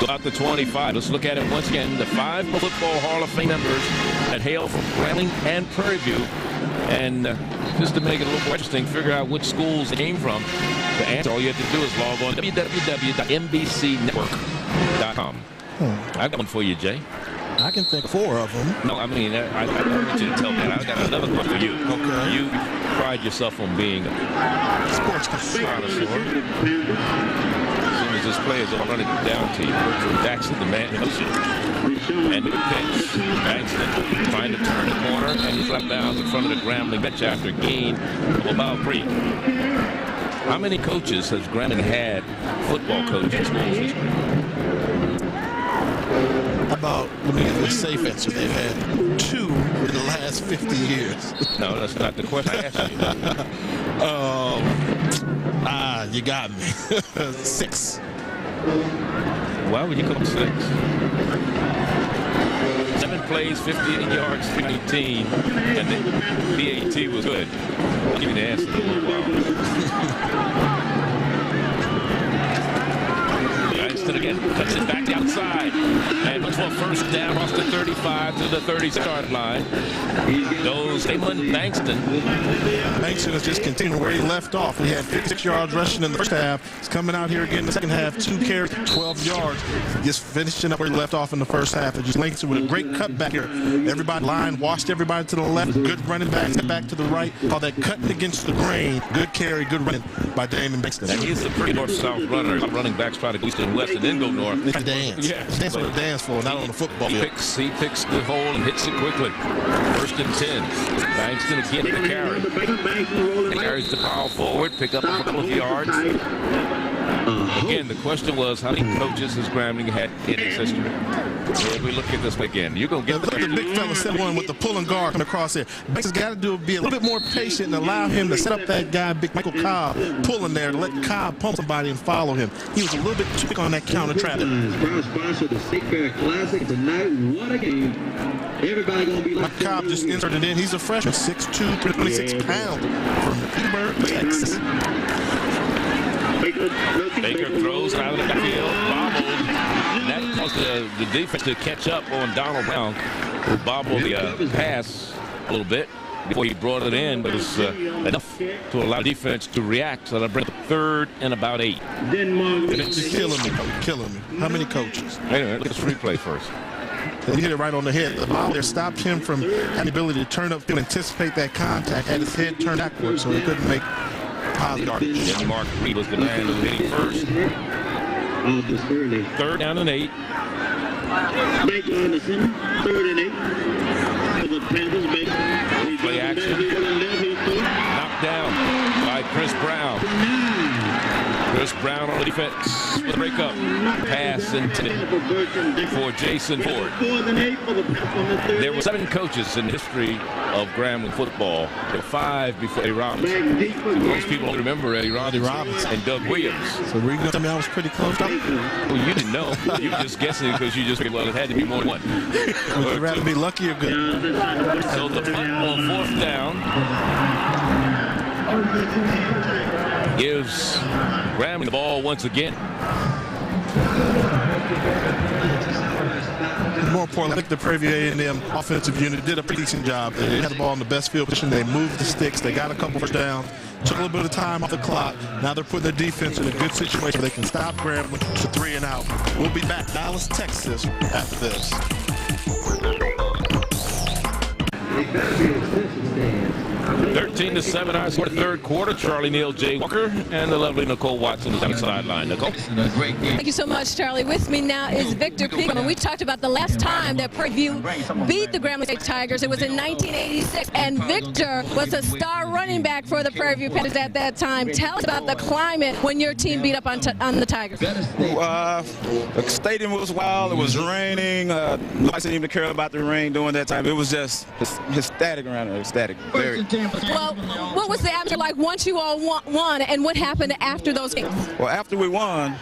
About the 25. Let's look at it once again. The 5 Pro Football Hall of Fame members that hail from Grambling and Prairie View. And just to make it a little more interesting, figure out which schools they came from. To answer, all you have to do is log on to www.mbcnetwork.com. I got one for you, Jay. I can think 4 of them. No, I mean, I don't want you to tell me that. I got another one for you. Okay. You pride yourself on being a sports connoisseur. This play is all running down to you. From Jackson, the man in motion. And the pitch. Bankston trying to turn the corner, and he's left bounds in front of the Grambling bench after a gain of about 3. How many coaches has Grambling had, football coaches, schools this week? About, let me get the safe answer. They've had 2 in the last 50 years. No, that's not the question I asked you. You got me. 6. Why would you go 6? 7 plays, 58 yards, 19, and the PAT was good. I'll give you the answer in a little while. Langston again cuts it back outside, and looks for a first down across the 35 to the 30-yard line. Goes Damon Bankston. Bankston is just continuing where he left off. He had 56 yards rushing in the first half. He's coming out here again in the second half, 2 carries, 12 yards. Just finishing up where he left off in the first half. And just Langston with a great cut back here. Everybody line, washed everybody to the left. Good running back, step back to the right. All that cutting against the grain. Good carry, good running by Damon Bankston. And he's a pretty north-south runner. Running backs try to go east and west and then go north. It's a dance. Yeah. It's dance on the dance floor, not on the football field. He picks the hole and hits it quickly. First and 10. Bankston again to carry. He carries the ball forward, pick up a couple of yards. Again, the question was, how many coaches has Grambling had in his history? If we look at this again, you're going to get the big fella set one with the pulling guard coming across here. Bankston's got to be a little bit more patient and allow him to set up that guy, big Michael Cobb, pulling there, let Cobb pump somebody and follow him. He was a little bit too quick on that counter traffic. Proud sponsor of the State Fair Classic tonight. What a game. Everybody going to be like Cobb just inserted in. He's a freshman, 6'2", 26 pounds from Petersburg, Texas. Baker throws out of the field, bobbled. And that caused the defense to catch up on Donald Brown, who bobbled the pass a little bit before he brought it in, but it was enough to allow defense to react. So that brings the 3rd and about 8. It's killing me. How many coaches? Wait a minute, look at this replay first. He hit it right on the head. The ball there stopped him from having the ability to turn up and anticipate that contact. Had his head turned backwards, so he couldn't make positive yardage. And Mark Reed was the man who hit him first. 3rd down and 8. Baker on the center, 3rd and 8. The Panthers, play action. Knocked down by Chris Brown. Chris Brown on the defense. The breakup. Pass intended for Jason Ford. There were 7 coaches in the history of Grambling football. There were 5 before Eddie Robinson. Most people don't remember Eddie Robinson and Doug Williams. So were you going to tell me I was pretty close? Well, you didn't know. You were just guessing because you just, well, it had to be more than one. Would you rather be lucky or good? So the punt on 4th down gives Grambling the ball once again. More importantly, I think the Prairie View A&M offensive unit did a pretty decent job. They had the ball in the best field position. They moved the sticks. They got a couple first downs. Took a little bit of time off the clock. Now they're putting their defense in a good situation where they can stop Grambling to 3 and out. We'll be back. Dallas, Texas after this. 13-7, our score, 3rd quarter. Charlie Neal, Jay Walker, and the lovely Nicole Watson is on the sideline. Nicole. Thank you so much, Charlie. With me now is Victor Peekman. We talked about the last time that Prairie View beat the Grambling St Tigers. It was in 1986, and Victor was a star running back for the Prairie View Panthers at that time. Tell us about the climate when your team beat up on the Tigers. The stadium was wild. It was raining. Nobody seemed to care about the rain during that time. It was just ecstatic around there. Ecstatic. Very. Well, what was the atmosphere like once you all won, and what happened after those games? Well, after we won,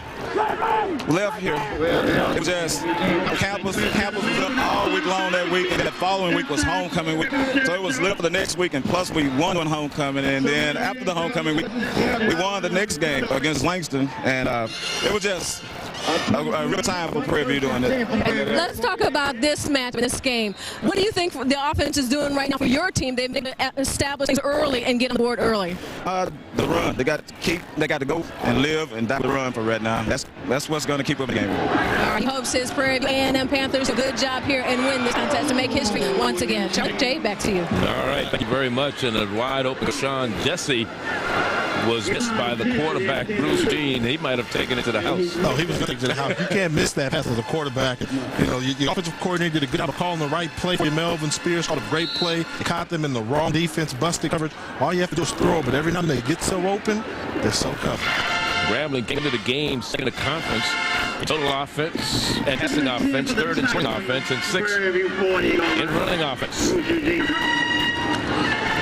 we left here. It was just campus was up all week long that week, and the following week was homecoming week. So it was lit for the next week, and plus we won on homecoming, and then after the homecoming week, we won the next game against Langston, and it was just a real time for Prairie View doing it. Let's talk about this match, this game. What do you think the offense is doing right now for your team? They've established things early and get on the board early. The run. They got to go and live and die the run for right now. That's what's going to keep up the game. All right, he hopes his Prairie View A&M Panthers do a good job here and win this contest to make history once again. Jay, back to you. All right, thank you very much. And a wide open Sean Jesse was missed by the quarterback, Bruce Jean. He might have taken it to the house. Oh, he was going to take it to the house. You can't miss that pass as a quarterback. You know, your offensive coordinator did a good job of calling the right play for you. Melvin Spears called a great play. He caught them in the wrong defense, busted coverage. All you have to do is throw, but every now and then they get so open, they're so covered. Grambling came into the game second in the conference. Total offense and passing offense, 3rd in swing offense, and 6th in running offense.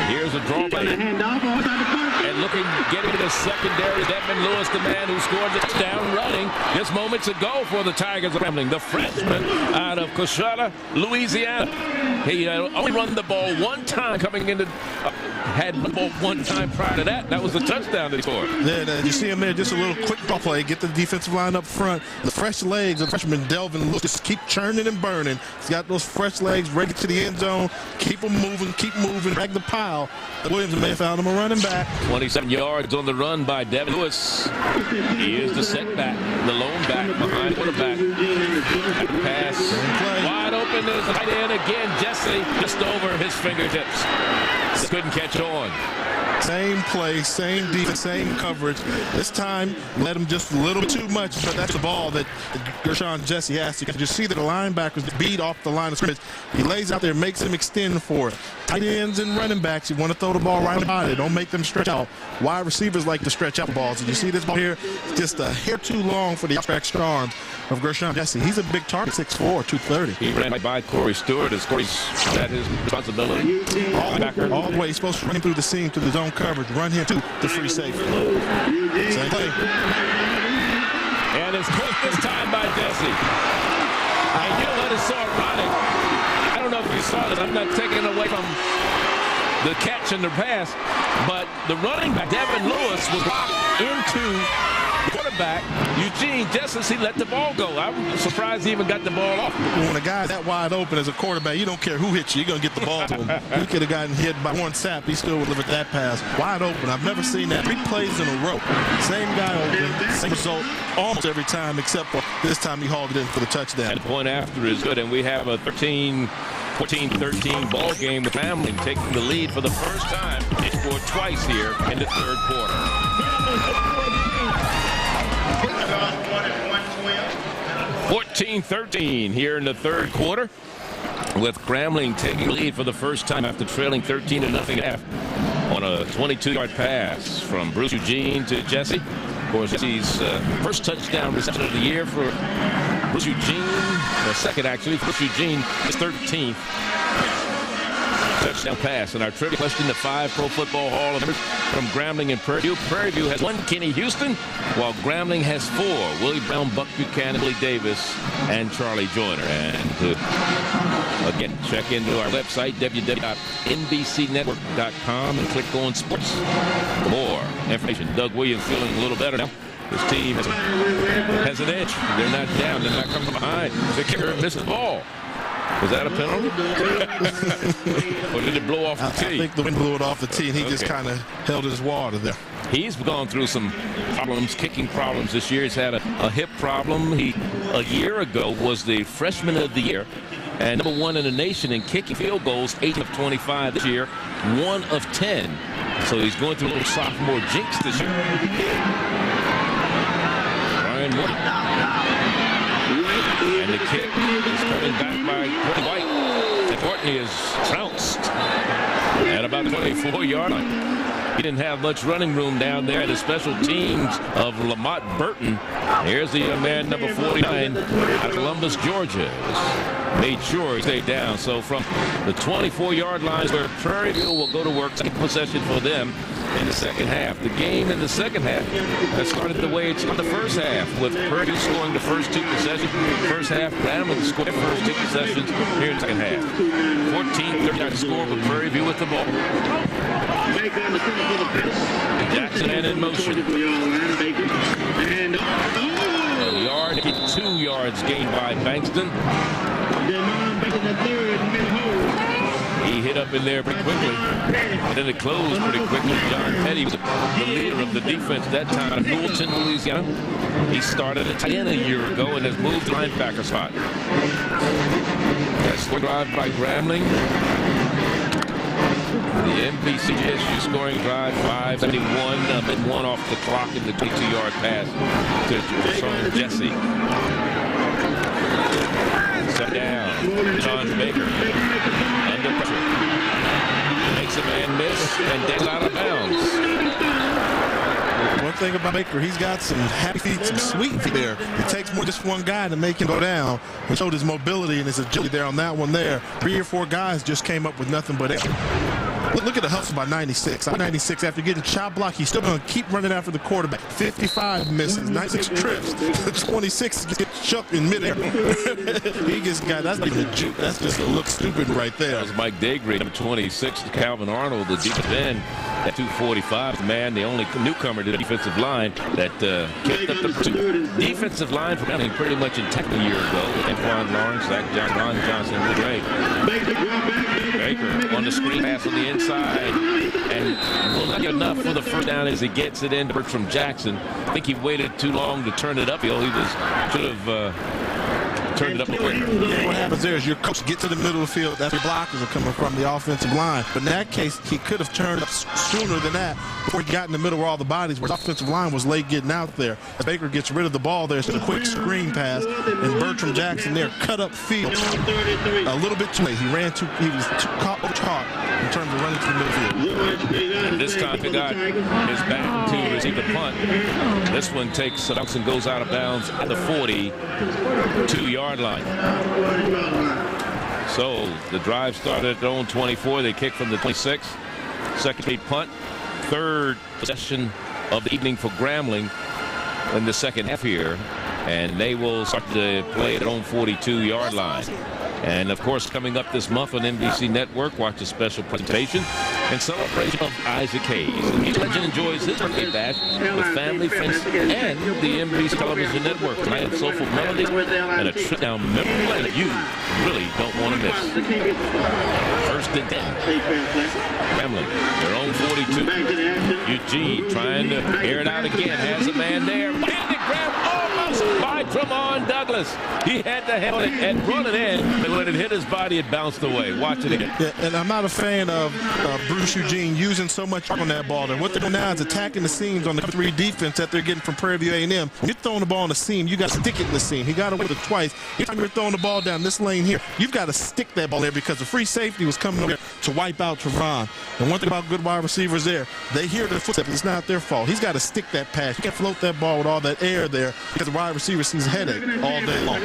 Here's a draw play. And getting to the secondary, Devin Lewis, the man who scored the touchdown running just moments ago for the Tigers of Grambling. The freshman out of Coachella, Louisiana. He only run the ball one time coming into, had the ball one time prior to that. That was the touchdown that he scored. Yeah, you see him there, just a little quick ball play, get the defensive line up front. The fresh legs of freshman Delvin Lewis just keep churning and burning. He's got those fresh legs ready to the end zone. Keep them moving, drag the pile. Williams may have found him a running back. 27 yards on the run by Devin Lewis. He is the setback, the lone back behind quarterback. Pass wide open. There's the tight end again. Jesse just over his fingertips. Couldn't catch on. Same play, same defense, same coverage. This time, let him just a little bit too much, but that's the ball that Gershon Jesse has to get. You see that the linebackers beat off the line of scrimmage. He lays out there, makes him extend for it. Tight ends and running backs, you want to throw the ball right about it. Don't make them stretch out. Wide receivers like to stretch out the balls. And you see this ball here, just a hair too long for the outstretched arms of Gershon Jesse. He's a big target, 6'4", 230. He ran by Corey Stewart as Corey's at his responsibility. All the way, he's supposed to run him through the seam to the zone coverage, run him to the free safety. Same play. And it's quick this time by Jesse. And you let us saw it running. I don't know if you saw this. I'm not taking it away from the catch and the pass, but the running back, Devin Lewis, was locked into the quarterback, Eugene Justice. He let the ball go. I'm surprised he even got the ball off. When a guy's that wide open as a quarterback, you don't care who hits you. You're going to get the ball to him. He could have gotten hit by one sap. He still would deliver that pass. Wide open. I've never seen that. 3 plays in a row. Same guy open. Same result almost every time, except for this time he hauled it in for the touchdown. And the point after is good, and we have a 14-13 ball game with Grambling taking the lead for the first time. They scored twice here in the 3rd quarter. 14-13 here in the 3rd quarter, with Grambling taking the lead for the first time after trailing 13-0 on a 22-yard pass from Bruce Eugene to Jesse. Of course, he's first touchdown reception of the year for Bruce Eugene. The second, actually, for Bruce Eugene, his 13th touchdown pass. And our trivia question, the 5 Pro Football Hall of Famers from Grambling and Prairie View. Prairie View has 1 Kenny Houston, while Grambling has 4. Willie Brown, Buck Buchanan, Billy Davis, and Charlie Joyner. And again, check into our website, www.nbcnetwork.com, and click on sports for more information. Doug Williams feeling a little better now. His team has an edge. They're not down. They're not coming behind. The kicker misses the ball. Was that a penalty? Or did it blow off the tee? I think the wind blew it off the tee, and he just kind of held his water there. He's gone through some problems, kicking problems this year. He's had a hip problem. He, a year ago, was the freshman of the year and number 1 in the nation in kicking field goals, 8 of 25 this year, 1 of 10. So he's going through a little sophomore jinx this year. Ryan Wood. And the kick is coming back by Courtney White. And Courtney is trounced at about the 24-yard line. He didn't have much running room down there at the special teams of Lamont Burton. Here's the man, number 49, out of Columbus, Georgia. Made sure he stayed down. So from the 24-yard line where Prairie View will go to work, second possession for them in the second half. The game in the second half has started the way it's in the first half, with Prairie View scoring the first 2 possessions. First half, Grambling scored the first 2 possessions here in the second half. 14-39 score with Prairie View with the ball. Jackson and in motion. A yard, 2 yards gained by Bankston. He hit up in there pretty quickly, and then it closed pretty quickly. John Petty was the leader of the defense at that time in Newellton, Louisiana. He started at 10 a year ago and has moved to linebacker spot. That's the drive by Grambling. The MBC JSU scoring drive, 5:71, and 1 off the clock in the 22-yard pass to Sean Jesse. Set down, John Baker, under pressure. Makes a man miss and gets out of bounds. One thing about Baker, he's got some happy feet, some sweet feet there. It takes more than just one guy to make him go down. He showed his mobility and his agility there on that one there. 3 or 4 guys just came up with nothing but air. Look at the hustle by 96. 96, after getting chop block, he's still going to keep running after the quarterback. 55 misses, 96 trips. 26 gets chucked in midair. He just got, that's not even a juke. That's just a look stupid right there. That was Mike Degray, number 26, Calvin Arnold, the defensive end at 245. The man, the only newcomer to the defensive line that kept up the pursuit. Defensive line for Grambling pretty much intact a year ago. Antoine Lawrence, Zach Ron Johnson, and Ray. Baker on the screen pass on the inside, and will not get enough for the first down as he gets it in to Bertram Jackson. I think he waited too long to turn it upfield. He should have turned it up quicker. What happens there is your coach gets to the middle of the field. That's where blockers are coming from, the offensive line. But in that case, he could have turned up sooner than that before he got in the middle where all the bodies were. The offensive line was late getting out there. As Baker gets rid of the ball there, it's a quick screen pass, and Bertram Jackson there cut up field a little bit too late. He was too caught in terms of running to the middle field. And this time he got his back to receive the punt. This one takes bounce and goes out of bounds at the 42-yard line. So the drive started at their own 24. They kick from the 26. Second paid punt. Third possession of the evening for Grambling in the second half here. And they will start to play at their own 42-yard line. And, of course, coming up this month on MBC Network, watch a special presentation in celebration of Isaac Hayes. The music legend enjoys his birthday bash with family, friends, and the MBC Television Network. Tonight, soulful melodies and a trip down memory lane you really don't want to miss. First and 10. Grambling, their own 42. Eugene trying to air it out again. Has a man there. Bandit grab. Oh, my tossed by Tremont Douglas. He had to handle it and run it in, and when it hit his body, it bounced away. Watch it again. Yeah, and I'm not a fan of Bruce Eugene using so much on that ball. And what they're doing now is attacking the seams on the 3 defense that they're getting from Prairie View A&M. When you're throwing the ball in the seam, you got to stick it in the seam. He got away with it twice. Anytime you're throwing the ball down this lane here, you've got to stick that ball there because the free safety was coming over there to wipe out Trevon. And one thing about good wide receivers there, they hear the footsteps. It's not their fault. He's got to stick that pass. You can't float that ball with all that air there because the wide receiver sees a headache all day long.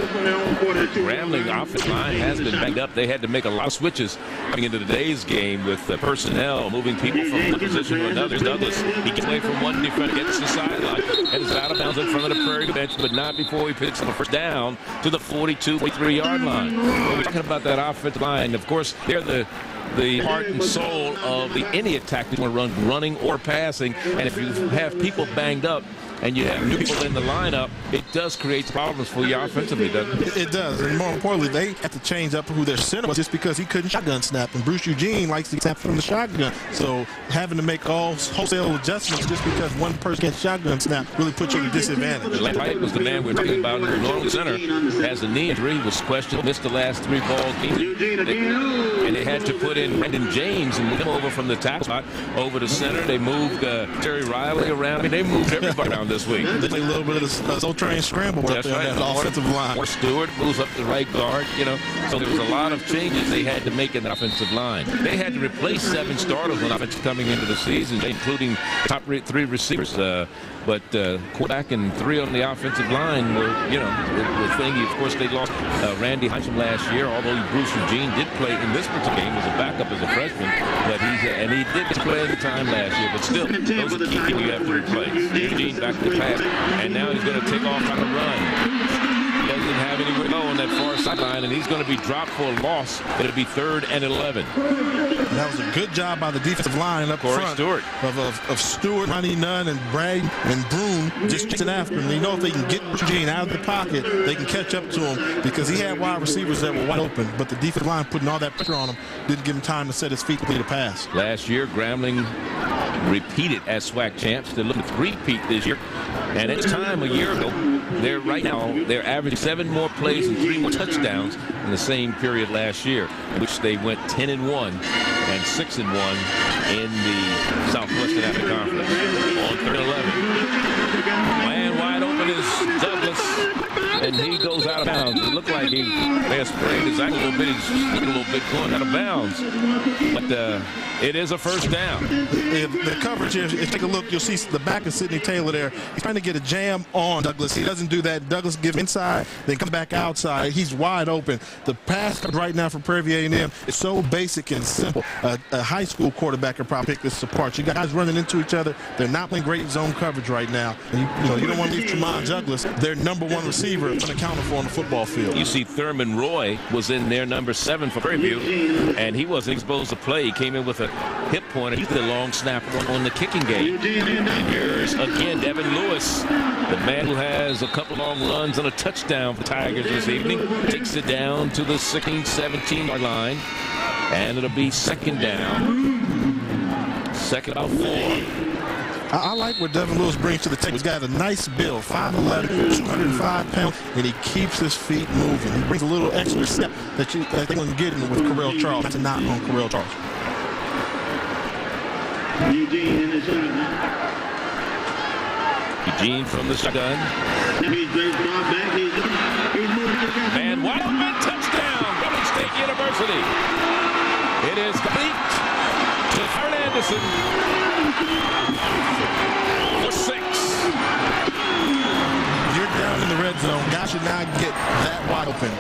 Grambling offensive line has been banged up. They had to make a lot of switches coming into today's game with personnel, moving people from one position to another. Douglas, he gets away from one defender, gets the sideline, and is out of bounds in front of the Prairie bench, but not before he picks up a first down to the 43-yard line. We're talking about that offensive line. Of course, they're the heart and soul of any attack you want to run, running or passing. And if you have people banged up and you have new people in the lineup, it does create problems for you offensively, doesn't it? It does. And more importantly, they have to change up who their center was just because he couldn't shotgun snap. And Bruce Eugene likes to snap from the shotgun. So having to make all wholesale adjustments just because one person can't shotgun snap really puts you at a disadvantage. White was the man we're talking about. The normal center has a knee injury, was questioned, missed the last 3 ball games. And they had to put in Brendan James and move him over from the tackle spot over to center. They moved Terry Riley around. I mean, they moved everybody around this week. They play a little bit of the Soul Train scramble up there on that offensive line. Or Stewart moves up to right guard, you know. So there was a lot of changes they had to make in the offensive line. They had to replace 7 starters on offense coming into the season, including top 3 receivers. But quarterback and 3 on the offensive line were, you know, the thing. Of course, they lost Randy Hynsham last year, although Bruce Eugene did play in this particular game as a backup as a freshman. But he did play any time last year. But still, those are key people you have to replace. Eugene back to the pass, and now he's going to take off on a run. He doesn't have anywhere to go on that far sideline, and he's going to be dropped for a loss. It'll be 3rd and 11. And that was a good job by the defensive line up front Stewart. Of Stewart, Ronnie Nunn, and Bragg and Broom just chasing after him. They know if they can get Eugene out of the pocket, they can catch up to him because he had wide receivers that were wide open, but the defensive line putting all that pressure on him didn't give him time to set his feet to complete a pass. Last year, Grambling repeated as SWAC champs. They're looking to repeat this year. And at this time a year ago, they're averaging 7 more plays and 3 more touchdowns in the same period last year, in which they went 10-1 and 6-1 in the Southwestern Athletic Conference. On 3rd and 11, man wide open is Douglas, and he goes out of bounds. It looked like he may have sprained his ankle a little bit. He's looking a little bit going out of bounds, but it is a first down. The coverage here, if you take a look, you'll see the back of Sidney Taylor there. He's trying to get a jam on Douglas. He doesn't do that. Douglas gives inside, then comes back outside. He's wide open. The pass right now for Prairie View A&M is so basic and simple. A high school quarterback could probably pick this apart. You guys running into each other. They're not playing great zone coverage right now. And you don't want to leave Tremont Douglas, their #1 receiver, unaccounted for on the football field. You see Thurman Roy was in there, number 7 for Prairie View, and he wasn't exposed to play. He came in with a hip pointer. He did a long snap on the kicking game. And here's again Devin Lewis, the man who has a couple long runs and a touchdown for Tigers this evening, takes it down to the 16-17 line, and it'll be 2nd down. 2nd about 4. I like what Devin Lewis brings to the table. He's got a nice build, 5'11", 205 pounds, and he keeps his feet moving. He brings a little extra step that they wouldn't get with Correll Charles. That's a knock on Correll Charles. Eugene in the shotgun. Eugene from the shotgun. He's very far back. He's moving to the man wide open, touchdown, Grambling State University. It is complete to Fernandson for 6. You're down in the red zone. Guys should not get that wide open.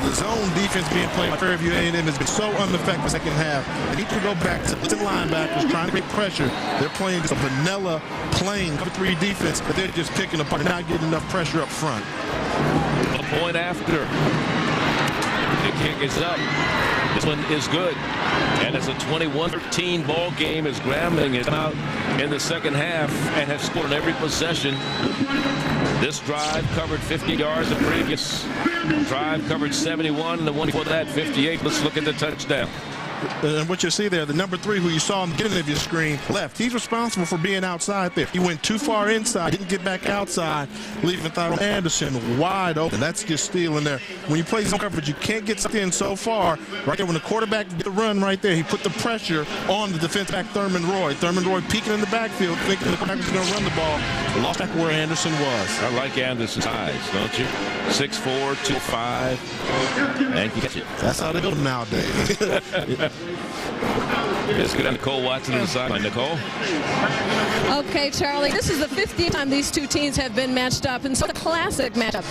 The zone defense being played by Prairie View A&M has been so ineffective second half. They need to go back to the linebackers trying to create pressure. They're playing just a vanilla plain cover 3 defense, but they're just picking apart. They're not getting enough pressure up front. A point after. The kick is up. This one is good. And it's a 21-13 ball game as Grambling is out in the second half and has scored on every possession. This drive covered 50 yards. The previous drive covered 71, and the one before that 58. Let's look at the touchdown. And what you see there, the number 3 who you saw in the beginning of your screen left, he's responsible for being outside there. He went too far inside, didn't get back outside, leaving Tyrone Anderson wide open. That's just stealing there. When you play zone coverage, you can't get in so far. Right there, when the quarterback did the run right there, he put the pressure on the defensive back Thurman Roy. Thurman Roy peeking in the backfield, thinking the quarterback was going to run the ball. Lost back where Anderson was. I like Anderson's size, don't you? 6'4", 205, and you catch it. That's how they build them nowadays. Let's go down to Nicole Watson on the sideline. Nicole? Okay, Charlie, this is the 50th time these two teams have been matched up, and so it's a classic matchup.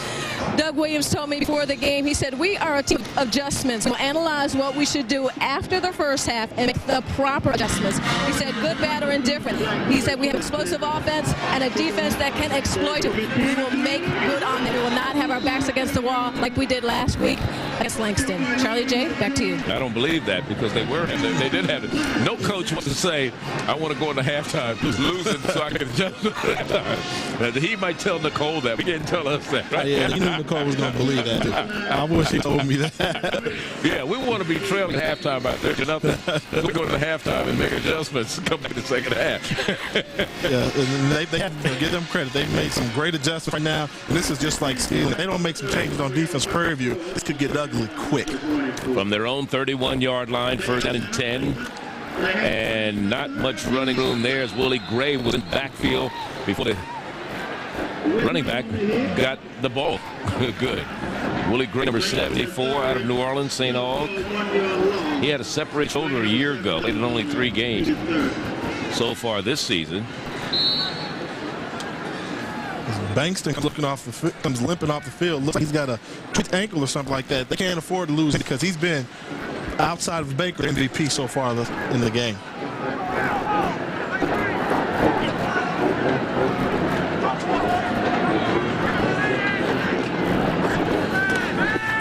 Doug Williams told me before the game, he said, we are a team of adjustments. We'll analyze what we should do after the first half and make the proper adjustments. He said, good, bad, or indifferent. He said, we have explosive offense and a defense that can exploit it. We will make good on it. We will not have our backs against the wall like we did last week against Langston. Charlie J., back to you. I don't believe that because they were. They did have it. No coach wants to say, I want to go into halftime who's losing so I can adjust at halftime. He might tell Nicole that. He didn't tell us that. Right? Yeah, you knew Nicole was going to believe that, too. I wish he told me that. Yeah, we want to be trailing halftime by 30-0. We're going to halftime and make adjustments come back to the second half. Yeah, and they have to give them credit. They've made some great adjustments right now. And this is just like stealing. If they don't make some changes on defense, Prairie View, this could get ugly quick. From their own 31-yard line, first down and 10. And not much running room there as Willie Gray was in backfield before the running back got the ball. Good. Willie Gray, number 74, out of New Orleans, St. Aug. He had a separated shoulder a year ago. Played in only 3 games so far this season. Bankston comes limping off the field. Looks like he's got a tweaked ankle or something like that. They can't afford to lose because he's been outside of Baker MVP so far in the game.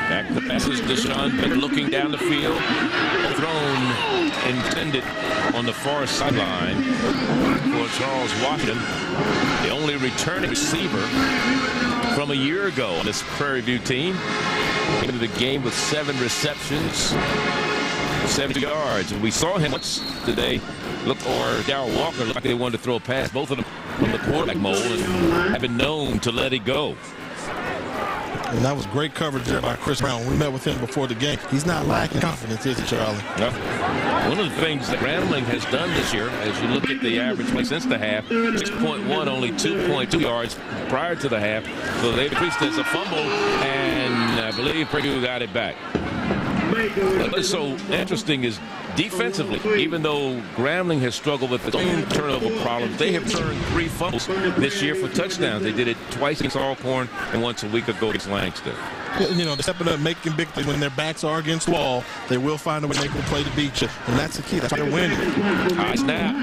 Back the passes. Deshaun been looking down the field. Thrown intended on the far sideline for Charles Washington, the only returning receiver from a year ago on this Prairie View team. Into the game with 7 receptions, 70 yards. And we saw him once today. Darryl Walker looked like they wanted to throw a pass, both of them from the quarterback mold, and have been known to let it go. And that was great coverage there by Chris Brown. We met with him before the game. He's not lacking confidence, is he, Charlie? No. One of the things that Grambling has done this year, as you look at the average play since the half, 6.1, only 2.2 yards prior to the half. So they've increased as a fumble, and I believe Prairie got it back. What's so interesting is defensively, even though Grambling has struggled with its own turnover problems, they have turned 3 fumbles this year for touchdowns. They did it twice against Alcorn and once a week ago against Langston. You know, they're stepping up, making big things. When their backs are against the wall, they will find a way to make a play to beat you. And that's the key. That's how they're winning. High snap.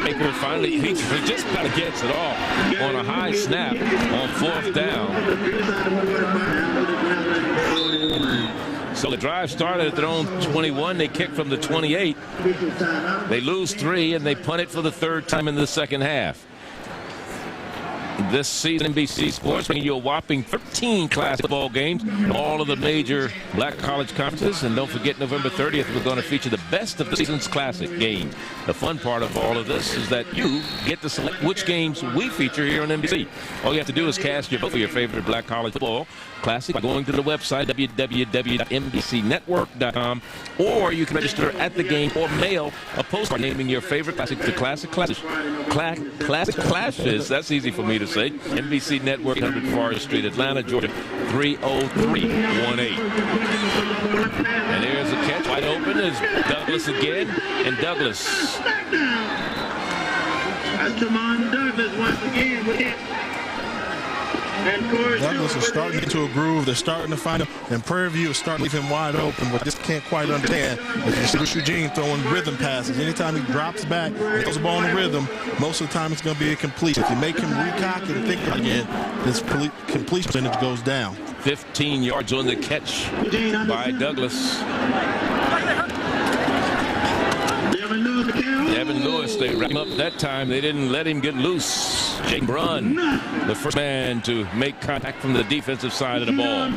Baker finally, he just kind of gets it off on a high snap on 4th down. So the drive started at their own 21. They kick from the 28. They lose 3, and they punt it for the 3rd time in the second half. This season, NBC Sports bringing you a whopping 13 classic football games in all of the major black college conferences. And don't forget, November 30th, we're going to feature the best of the season's classic games. The fun part of all of this is that you get to select which games we feature here on NBC. All you have to do is cast your vote for your favorite black college football classic by going to the website, www.mbcnetwork.com, or you can register at the game or mail a postcard naming your favorite classic to Classic Clashes. That's easy for me to say. MBC Network, 100 Forest Street, Atlanta, Georgia, 30318. And there's a catch. Wide open is Douglas again, and Douglas. That's Jamon Douglas once again with it. Douglas is starting into a groove. They're starting to find him, and Prairie View is starting to leave him wide open, but just can't quite understand. If you see Eugene throwing rhythm passes, anytime he drops back and throws the ball in rhythm, most of the time it's going to be a completion. If you make him recock and think again, his completion percentage goes down. 15 yards on the catch by Douglas. Devin Lewis, they wrapped him up that time. They didn't let him get loose. Jake Brunn, the first man to make contact from the defensive side of the ball.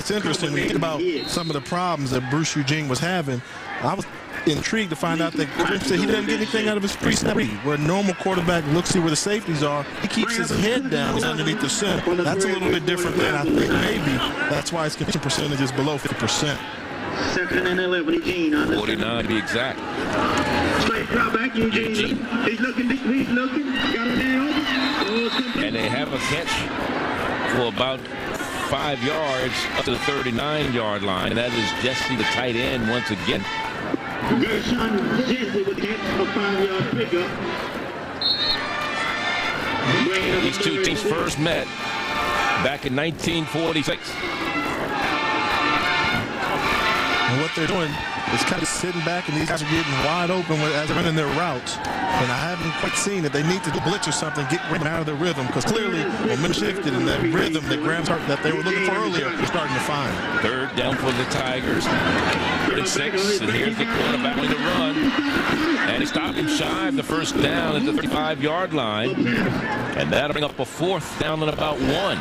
it's interesting when you think about some of the problems that Bruce Eugene was having. I was intrigued to find out that he doesn't get anything out of his pre-snap read. Where a normal quarterback looks to see where the safeties are, he keeps his head down. He's underneath the center. That's a little bit different than I think maybe. That's why his completion percentage is below 50%. 2nd and 11, Eugene. 49 to be exact. Straight drop back, Eugene. He's looking. Got him there. And they have a catch for about 5 yards up to the 39-yard line. And that is Jesse, the tight end, once again. Gershon Jesse with a 5-yard pickup. These two teams first met back in 1946. And what they're doing is kind of sitting back, and these guys are getting wide open as they're running their routes. And I haven't quite seen that they need to do blitz or something, get Graham out of their rhythm, because clearly momentum shifted, and that rhythm that that they were looking for earlier is starting to find. 3rd down for the Tigers. 36, and here's the quarterback on the run. And he stopped him shy of the first down at the 35-yard line. And that'll bring up a 4th down and about 1.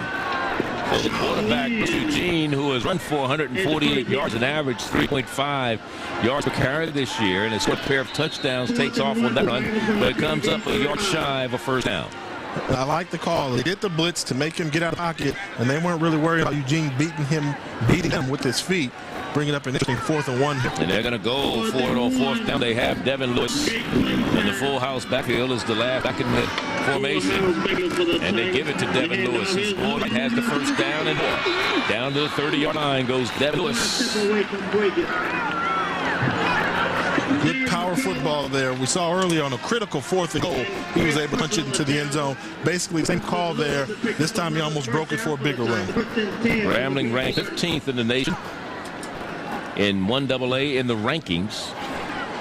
So the quarterback, Eugene, who has run for 148 yards, an average 3.5 yards per carry this year, and has scored a pair of touchdowns, takes off on that run, but it comes up a yard shy of a 1st down. I like the call. They did the blitz to make him get out of the pocket, and they weren't really worried about Eugene beating him with his feet. Bring it up an interesting 4th and 1. And they're going to go for it on 4th down. They have Devin Lewis in the full house backfield as the last back in the formation. And they give it to Devin Lewis. He scored, has the 1st down, and down to the 30-yard line goes Devin Lewis. Good power football there. We saw early on a critical 4th and goal. He was able to punch it into the end zone. Basically, same call there. This time he almost broke it for a bigger run. Grambling ranked 15th in the nation in 1AA in the rankings.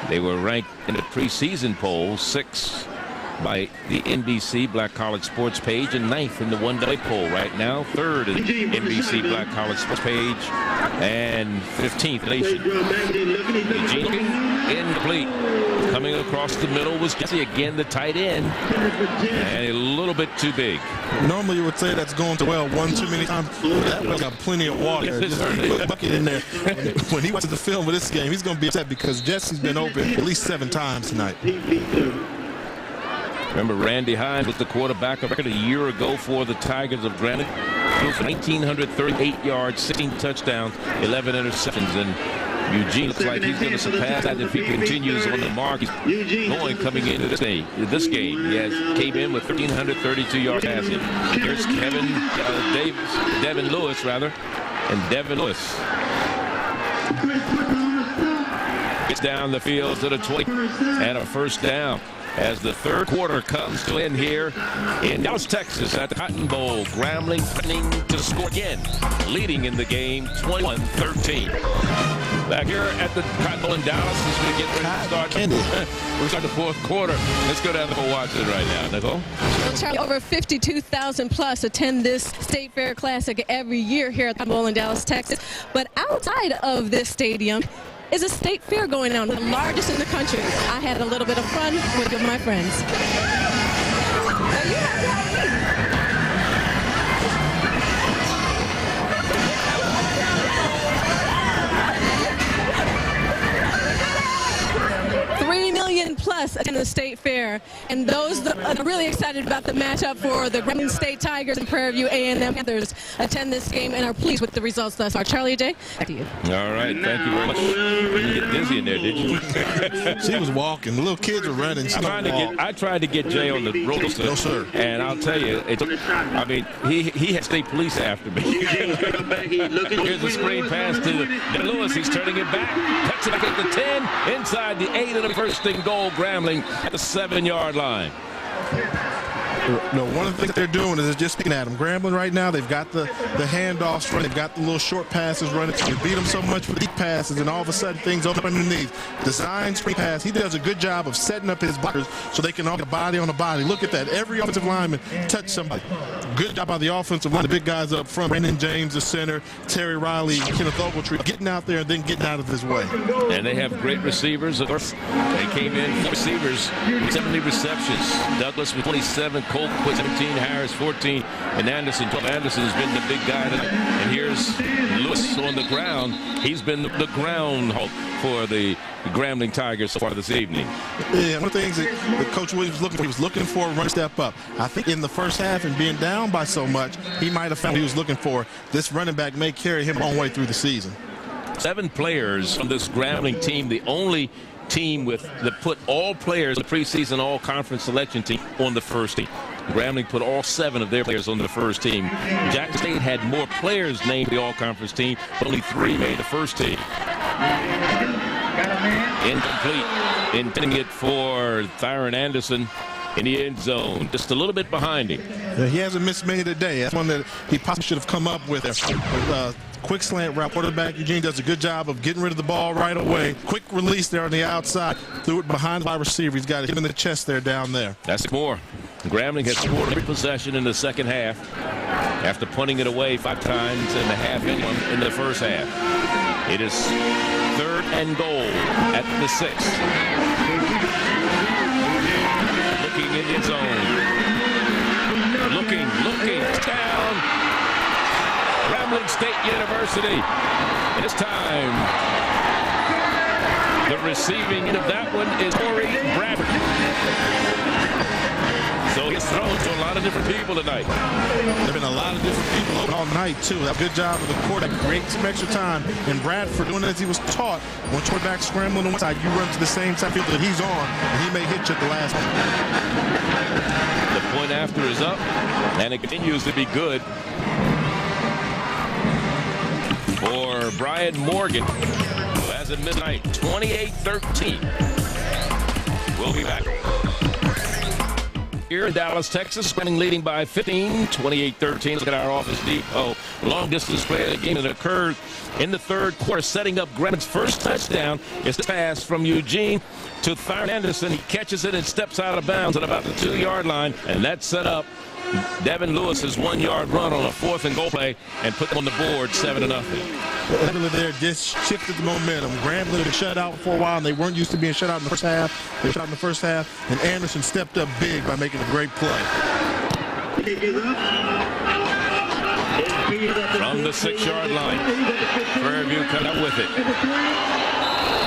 They were ranked in the preseason poll 6th by the NBC Black College Sports page and 9th in the 1AA poll. Right now 3rd in NBC Black College Sports page and 15th nation. Eugene incomplete. Coming across the middle was Jesse again, the tight end, and a little bit too big. Normally you would say that's going to well one too many times. That was got plenty of water. Just put a bucket in there. When he watches the film of this game, he's going to be upset because Jesse's been open at least 7 times tonight. Remember, Randy Hines was the quarterback record a year ago for the Tigers of Grambling. Threw for 1,938 yards, 16 touchdowns, 11 interceptions, and Eugene looks like he's going to surpass that if he continues on the mark. He's going coming into this game. He came in with 1,332 yards passing. Here's Devin Lewis, and Devin Lewis gets down the field to the 20 and a 1st down. As the 3rd quarter comes to end here in Dallas, Texas at the Cotton Bowl. Grambling threatening to score again, leading in the game 21-13. Back here at the Cotton Bowl in Dallas as we get ready to start. We're starting the 4th quarter. Let's go down to watch it right now. Nicole? Well, Charlie, over 52,000 plus attend this State Fair Classic every year here at the Cotton Bowl in Dallas, Texas. But outside of this stadium is a state fair going on, the largest in the country. I had a little bit of fun with my friends. Plus attend the state fair, and those that are really excited about the matchup for the Grambling State Tigers and Prairie View A&M Panthers attend this game and are pleased with the results thus far. Charlie J, back to you. All right, thank you very much. You didn't get dizzy in there, did you? She was walking. The little kids were running. I tried to get Jay on the roller coaster. No, sir. And I'll tell you, he had state police after me. Here's a screen pass to Devin Lewis. He's turning it back. Cuts it back at the 10, inside the 8 of the 1st and goal. Grambling at the 7-yard line. No, one of the things that they're doing is just picking at them. Grambling right now, they've got the handoffs running. They've got the little short passes running. They beat them so much with the passes, and all of a sudden things open underneath. Design screen pass. He does a good job of setting up his blockers so they can all get a body on a body. Look at that. Every offensive lineman touched somebody. Good job by the offensive line. The big guys up front. Brandon James, the center. Terry Riley, Kenneth Ogletree, getting out there and then getting out of his way. And they have great receivers. Of course, they came in receivers, 70 receptions. Douglas with 27, Colt with 17, Harris 14, and Anderson. Anderson has been the big guy tonight. And here's Lewis on the ground. He's been the groundhog for the Grambling Tigers so far this evening. Yeah, one of the things that Coach Williams was looking for a run step up. I think in the first half and being down by so much, he might have found what he was looking for. This running back may carry him a long way through the season. 7 players from this Grambling team, the only team that put all players, the preseason all-conference selection team, on the first team. Grambling put all 7 of their players on the first team. Jackson State had more players named the all-conference team, but only 3 made the first team. Incomplete. Intending it for Thyron Anderson in the end zone. Just a little bit behind him. Yeah, he hasn't missed many today. That's one that he possibly should have come up with. Quick slant route. Quarterback Eugene does a good job of getting rid of the ball right away. Quick release there on the outside. Threw it behind the wide receiver. He's got him in the chest there down there. That's more. Grambling has scored every possession in the second half after punting it away 5 times and a half in the first half. It is 3rd and goal at the 6. Looking in the end zone. Looking down. Grambling State University. And this time, the receiving end of that one is Corey Bradford. So he's thrown to a lot of different people tonight. There have been a lot of different people all night, too. That good job of the quarterback. Create some extra time. And Bradford, doing as he was taught, when quarterback scrambling on one side, you run to the same side field that he's on, and he may hit you at the last one. The point after is up, and it continues to be good for Brian Morgan, who has at midnight 28-13. We'll be back. Here in Dallas, Texas, Grambling leading by 15, 28-13. Look at our Office Depot long-distance play of the game that occurred in the 3rd quarter, setting up Grambling's first touchdown. It's the pass from Eugene to Thyron Anderson. He catches it and steps out of bounds at about the 2-yard line, and that set up Devin Lewis's 1-yard run on a 4th and goal play and put them on the board 7-0. Grambling there just shifted the momentum. Grambling had been shut out for a while, and they weren't used to being shut out in the first half. They were shut out in the first half, and Anderson stepped up big by making a great play. From the 6-yard line, Prairie View cut up with it.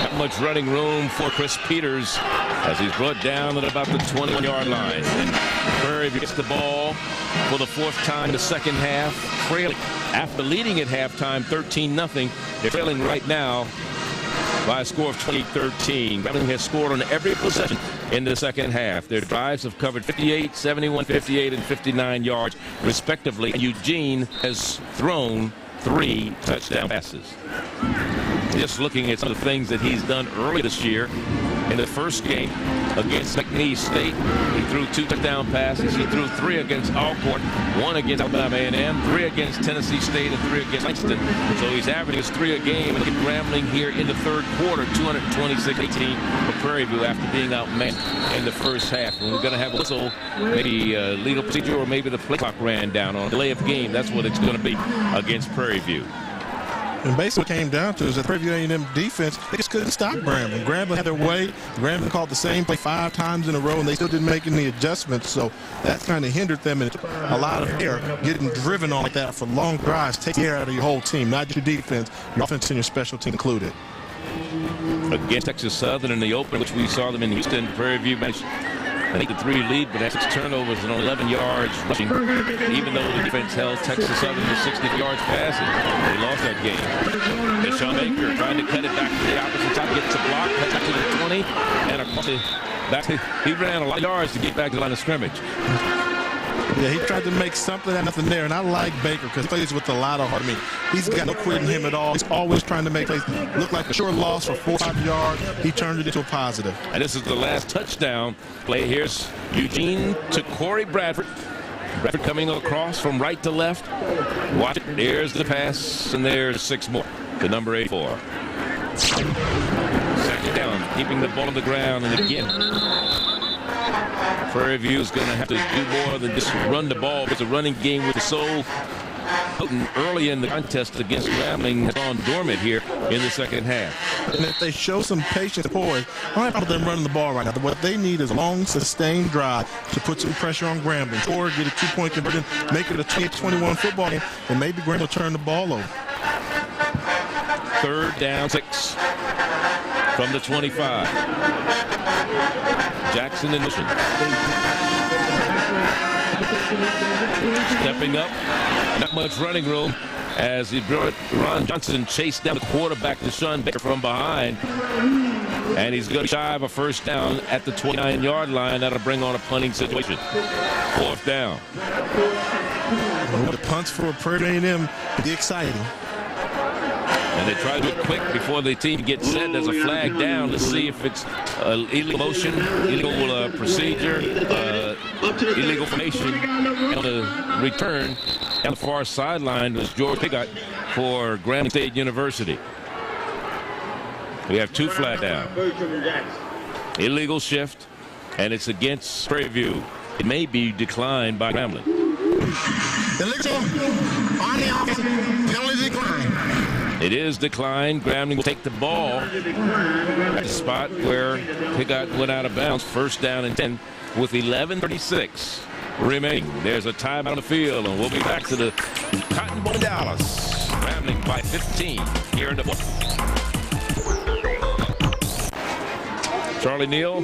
Not much running room for Chris Peters as he's brought down at about the 21-yard line. And Prairie View gets the ball for the 4th time the second half. Trailing after leading at halftime 13-0. They're trailing right now by a score of 20-13. Grambling has scored on every possession in the second half. Their drives have covered 58, 71, 58, and 59 yards, respectively. And Eugene has thrown 3 touchdown passes. Just looking at some of the things that he's done early this year. In the first game against McNeese State, he threw 2 touchdown passes. He threw 3 against Alcorn, 1 against Alabama A&M, 3 against Tennessee State, and 3 against Langston. So he's averaging 3 a game. And Grambling here in the 3rd quarter, 226-18 for Prairie View after being outmanned in the first half. And we're going to have a whistle, maybe legal procedure, or maybe the play clock ran down on a delay of game. That's what it's going to be against Prairie View. And basically what it came down to is that Prairie View A&M defense, they just couldn't stop Grambling. Grambling had their way. Grambling called the same play 5 times in a row, and they still didn't make any adjustments. So that kind of hindered them, and it took a lot of air getting driven on like that for long drives. Take the air out of your whole team, not just your defense, your offense and your special team included. Against Texas Southern in the open, which we saw them in Houston, Prairie View managed I think the 3 lead, but that's 6 turnovers and only 11 yards rushing. Even though the defense held Texas Southern to 60 yards passing, they lost that game. Deshaun Baker trying to cut it back to the opposite side, gets a block, cuts it to the 20, and across the back. He ran a lot of yards to get back to the line of scrimmage. Yeah, he tried to make something out of nothing there, and I like Baker because he plays with a lot of heart. I mean, he's got no quit in him at all. He's always trying to make plays. Look like a short loss for 4 or 5 yards. He turned it into a positive. And this is the last touchdown play. Here's Eugene to Corey Bradford. Bradford coming across from right to left. Watch it. There's the pass, and there's 6 more to number 84. Second down, keeping the ball on the ground, and again, Prairie View is going to have to do more than just run the ball. It's a running game with the soul. Early in the contest against Grambling has gone dormant here in the second half. And if they show some patience, boys, I don't have them running the ball right now. What they need is a long, sustained drive to put some pressure on Grambling, or get a 2-point conversion, make it a 28-21 football game, and maybe Grambling will turn the ball over. Third down, 6 from the 25. Jackson in motion. Stepping up, not much running room as Ron Johnson chased down the quarterback, Deshaun Baker, from behind. And he's going to shy of a first down at the 29-yard line. That'll bring on a punting situation. Fourth down. The punts for Prairie A&M be exciting. And they try to do it quick before the team gets set. There's a flag down. Let's see if it's illegal motion, illegal procedure, illegal formation. On the return down the far sideline was George Piggott for Grambling State University. We have 2 flag down. Illegal shift, and it's against Prairie View. It may be declined by Grambling. Illegal on the offense, penalty decline. It is declined. Grambling will take the ball at the spot where Piggott went out of bounds. First down and 10 with 11:36 remaining. There's a timeout on the field, and we'll be back to the Cotton Bowl Dallas. Grambling by 15 here in the fourth. Charlie Neal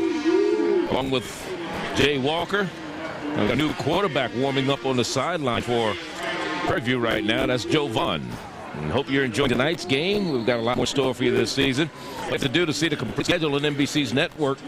along with Jay Walker. A new quarterback warming up on the sideline for Prairie View right now. That's Joe Vaughn. And hope you're enjoying tonight's game. We've got a lot more store for you this season. What you have to do to see the complete schedule on MBC's network,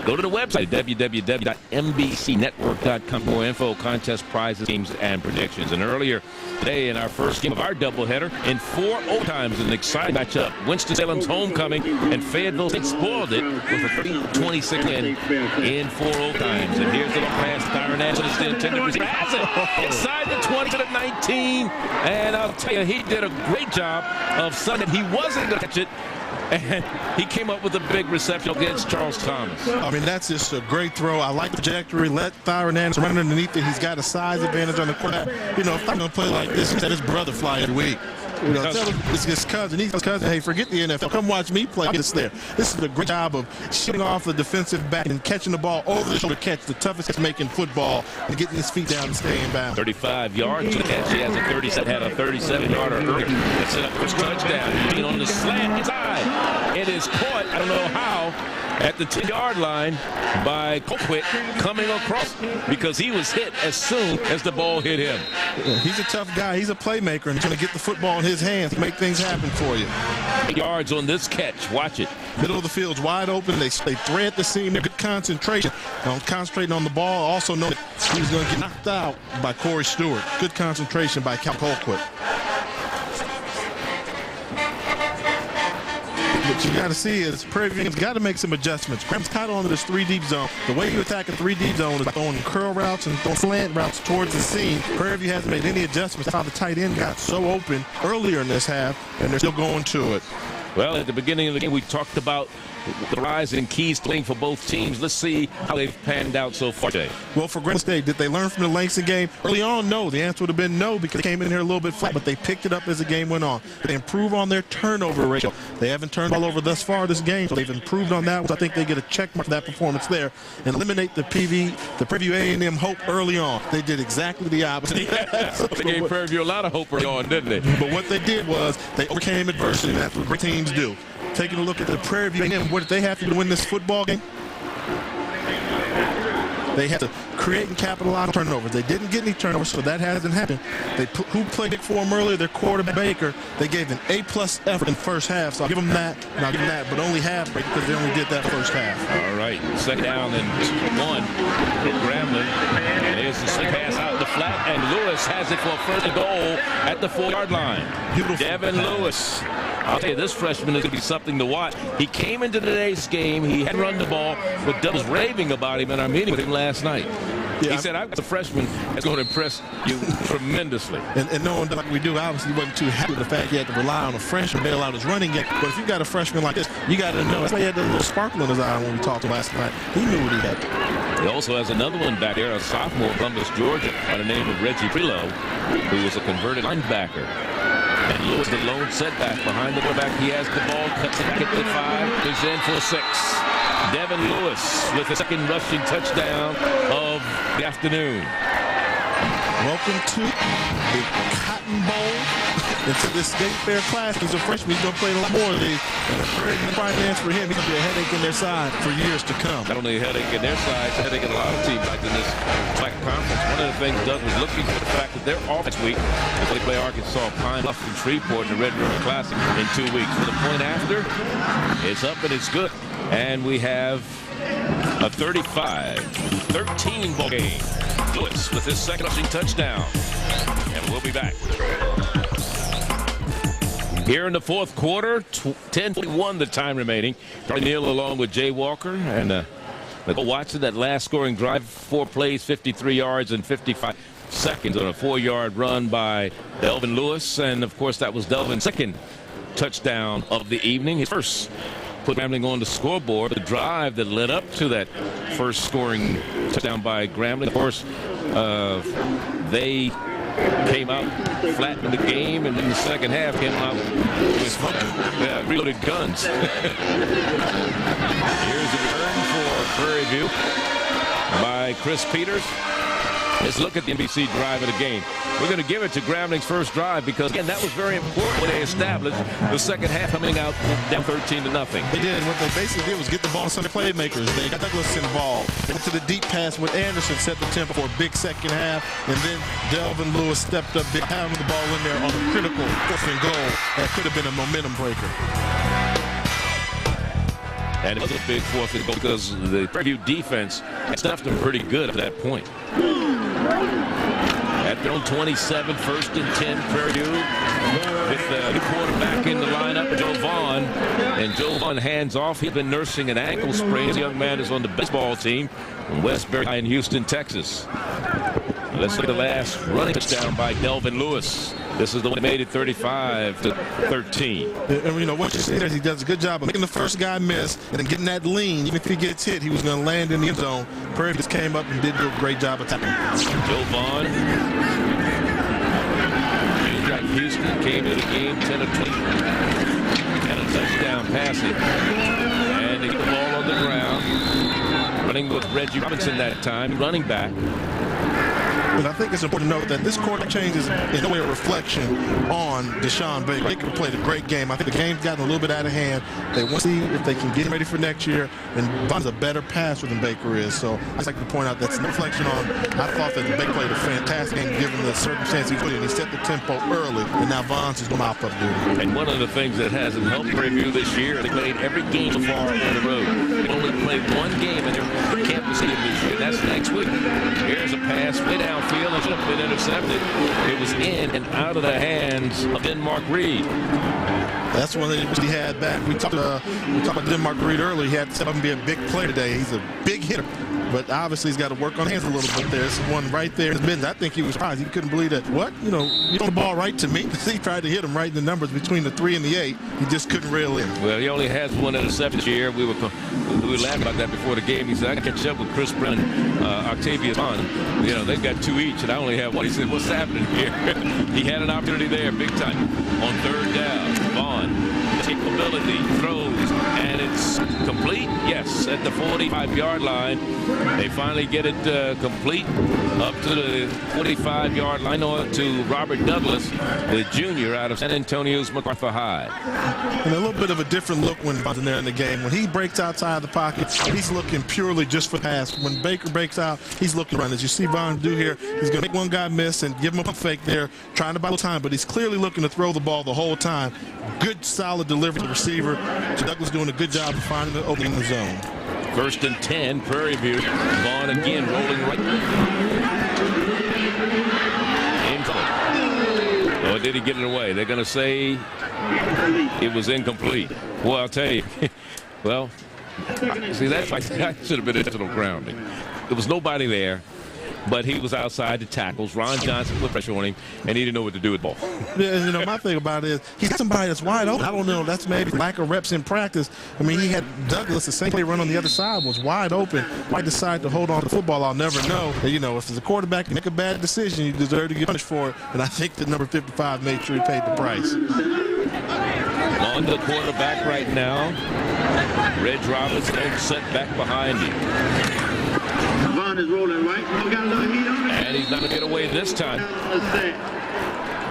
go to the website, www.mbcnetwork.com. More info, contest, prizes, teams, and predictions. And earlier today in our first game of our doubleheader, in 4 overtimes, an exciting matchup. Winston-Salem's homecoming, and Fayetteville State spoiled it with a 30-26 win in 4 overtimes. And here's the long pass. Tyron Anderson is the intended receiver. Has it inside the 20 to the 19. And I'll tell you, he did a great job of saying he wasn't going to catch it, and he came up with a big reception against Charles Thomas. I mean, that's just a great throw. I like the trajectory. Let Tyron Anderson run underneath it. He's got a size advantage on the quarterback. You know, if I'm going to play like this, let his brother fly every week. You know, tell him it's his cousin. He's his cousin. Hey, forget the NFL. Come watch me play this there. This is a great job of shooting off the defensive back and catching the ball over the shoulder catch. The toughest catch making football and getting his feet down and staying bound. 35 yards to catch. He has a 37-yarder early. That's set up for his touchdown. Being on the slant inside. It is caught. I don't know how. At the 10-yard line by Colquitt coming across because he was hit as soon as the ball hit him. Yeah, he's a tough guy. He's a playmaker and trying to get the football in his hands to make things happen for you. 8 yards on this catch. Watch it. Middle of the field's wide open. They thread the seam. Good concentration. Concentrating on the ball. Also know that he was going to get knocked out by Corey Stewart. Good concentration by Cal Colquitt. What you got to see is Prairie View's got to make some adjustments. Graham's caught on to this 3-deep zone. The way you attack a 3-deep zone is by throwing curl routes and throwing slant routes towards the seam. Prairie View hasn't made any adjustments. How the tight end got so open earlier in this half, and they're still going to it. Well, at the beginning of the game, we talked about the rise in keys playing for both teams. Let's see how they've panned out so far today. Well, for Grambling State, did they learn from the Langston game? Early on, no. The answer would have been no because they came in here a little bit flat, but they picked it up as the game went on. They improve on their turnover ratio. They haven't turned the ball over thus far this game, so they've improved on that. So I think they get a check mark for that performance there and eliminate the Prairie View A&M hope early on. They did exactly the opposite. They gave Prairie View a lot of hope early on, didn't they? But what they did was they overcame adversity, and that's what great teams do. Taking a look at the Prairie View A&M, what did they have to do to win this football game? They had to create and capitalize on turnovers. They didn't get any turnovers, so that hasn't happened. Who played big for them earlier? Their quarterback Baker. They gave an A+ effort in the first half, so I'll give them that, and I'll give them that, but only half because they only did that first half. All right, second down and 1 for Grambling. And here's the slick pass out the flat, and Lewis has it for a first goal at the 4-yard line. Beautiful. Devin Lewis. I'll tell you, this freshman is going to be something to watch. He came into today's game. He hadn't run the ball, but Doug was raving about him in our meeting with him last night. He said, "I was a freshman that's going to impress you tremendously." And knowing that like we do, obviously he wasn't too happy with the fact he had to rely on a freshman to bail out his running game. But if you got a freshman like this, you got to know. That's why he had that little sparkle in his eye when we talked last night. He knew what he had. He also has another one back there, a sophomore, Columbus, Georgia, by the name of Reggie Prilo, who was a converted linebacker. And Lewis, the lone setback behind the quarterback. He has the ball, cuts it, gets the 5, is in for 6. Devin Lewis with the second rushing touchdown of the afternoon. Welcome to the Cotton Bowl. Into this state fair class. He's a freshman. He's going to play a lot more of these. The finance for him, he's going to be a headache in their side for years to come. Not only a headache in their side, it's a headache in a lot of teams like in this track conference. One of the things Doug was looking for the fact that they're off next week as they play Arkansas, Pine Bluff, and Shreveport in the Red River Classic in 2 weeks. For the point after, it's up and it's good. And we have a 35-13 ball game. Lewis with his second rushing touchdown. And we'll be back. Here in the fourth quarter, 10:41 the time remaining. Charlie Neal along with Jay Walker and Nicole Watson. That last scoring drive, 4 plays, 53 yards and 55 seconds on a 4-yard run by Delvin Lewis. And, of course, that was Delvin's second touchdown of the evening. His first put Grambling on the scoreboard. The drive that led up to that first scoring touchdown by Grambling. Of course, they came out flat in the game, and in the second half came out with reloaded guns. Here's a return for Prairie View by Chris Peters. Let's look at the NBC drive of the game. We're going to give it to Grambling's first drive because, again, that was very important when they established the second half coming out down 13-0. They did, and what they basically did was get the ball to some of the playmakers. They got Douglas involved. They went to the deep pass with Anderson, set the tempo for a big second half, and then Delvin Lewis stepped up, big pounded the ball in there on a critical 4th and goal. That could have been a momentum breaker. And it was a big 4th and goal because the Prairie View defense had stuffed them pretty good at that point. At their own 27, 1st and 10, Prairie View with the quarterback in the lineup, Joe Vaughn. And Joe Vaughn hands off. He's been nursing an ankle sprain. This young man is on the baseball team from Westbury in Houston, Texas. Let's look at the last running touchdown by Delvin Lewis. This is the one that made it 35-13. And you know what you see there, he does a good job of making the first guy miss and then getting that lean. Even if he gets hit, he was going to land in the end zone. Prairie just came up and did do a great job of tackling. Joe Vaughn. Houston came to the game 10 of 20. And a touchdown passing. And they get the ball on the ground. Running with Reggie Robinson that time, running back. But I think it's important to note that this quarter change is in no way a reflection on Deshaun Baker. Baker played a great game. I think the game's gotten a little bit out of hand. They want to see if they can get him ready for next year. And Vaughn's a better passer than Baker is. So I'd just like to point out that's no reflection on. I thought that Baker played a fantastic game given the circumstances he put in. He set the tempo early, and now Vaughn's is going mouth up duty. And one of the things that hasn't helped Prairie View this year, they played every game so far on the road. They only played one game in their campus game this year. That's next week. Here's a pass way downfield. It should have been intercepted. It was in and out of the hands of Denmark Reed. That's one that he had back. We talked about Denmark Reed earlier. He had to step up and be a big player today. He's a big hitter. But obviously he's got to work on hands a little bit there. There's one right there in his business. I think he was surprised. He couldn't believe that. What? You know, you throw the ball right to me. He tried to hit him right in the numbers between the 3 and the 8. He just couldn't reel in. Well, he only has one interception this year. We were laughing about that before the game. He said, I can catch up with Chris Brennan, Octavius Vaughn. You know, they've got 2 each, and I only have one. He said, what's happening here? He had an opportunity there, big time, on 3rd down. Vaughn, capability, throws, and it's complete. Yes, at the 45-yard line. They finally get it complete up to the 45-yard line on to Robert Douglas, the junior out of San Antonio's MacArthur High. And a little bit of a different look when Vaughn's in there in the game. When he breaks outside the pocket, he's looking purely just for pass. When Baker breaks out, he's looking to run. As you see Vaughn do here, he's going to make one guy miss and give him a pump fake there, trying to buy time, but he's clearly looking to throw the ball the whole time. Good, solid delivery to the receiver. So Douglas doing a good job of finding the opening in the zone. 1st and 10, Prairie View. Vaughn again rolling right. Or did he get it away? They're going to say it was incomplete. Well, I'll tell you. Well, see, that should have been intentional grounding. There was nobody there. but he was outside the tackles. Ron Johnson put pressure on him, and he didn't know what to do with the ball. Yeah, you know, my thing about it is he's got somebody that's wide open. I don't know. That's maybe lack of reps in practice. I mean, he had Douglas, the same play run on the other side, was wide open. Why decide to hold on to the football? I'll never know. You know, if it's a quarterback, you make a bad decision, you deserve to get punished for it. And I think that number 55 made sure he paid the price. On the quarterback right now, Reg Robinson set back behind him. Vaughn is rolling right. Got a little heat on it. And he's not going to get away this time.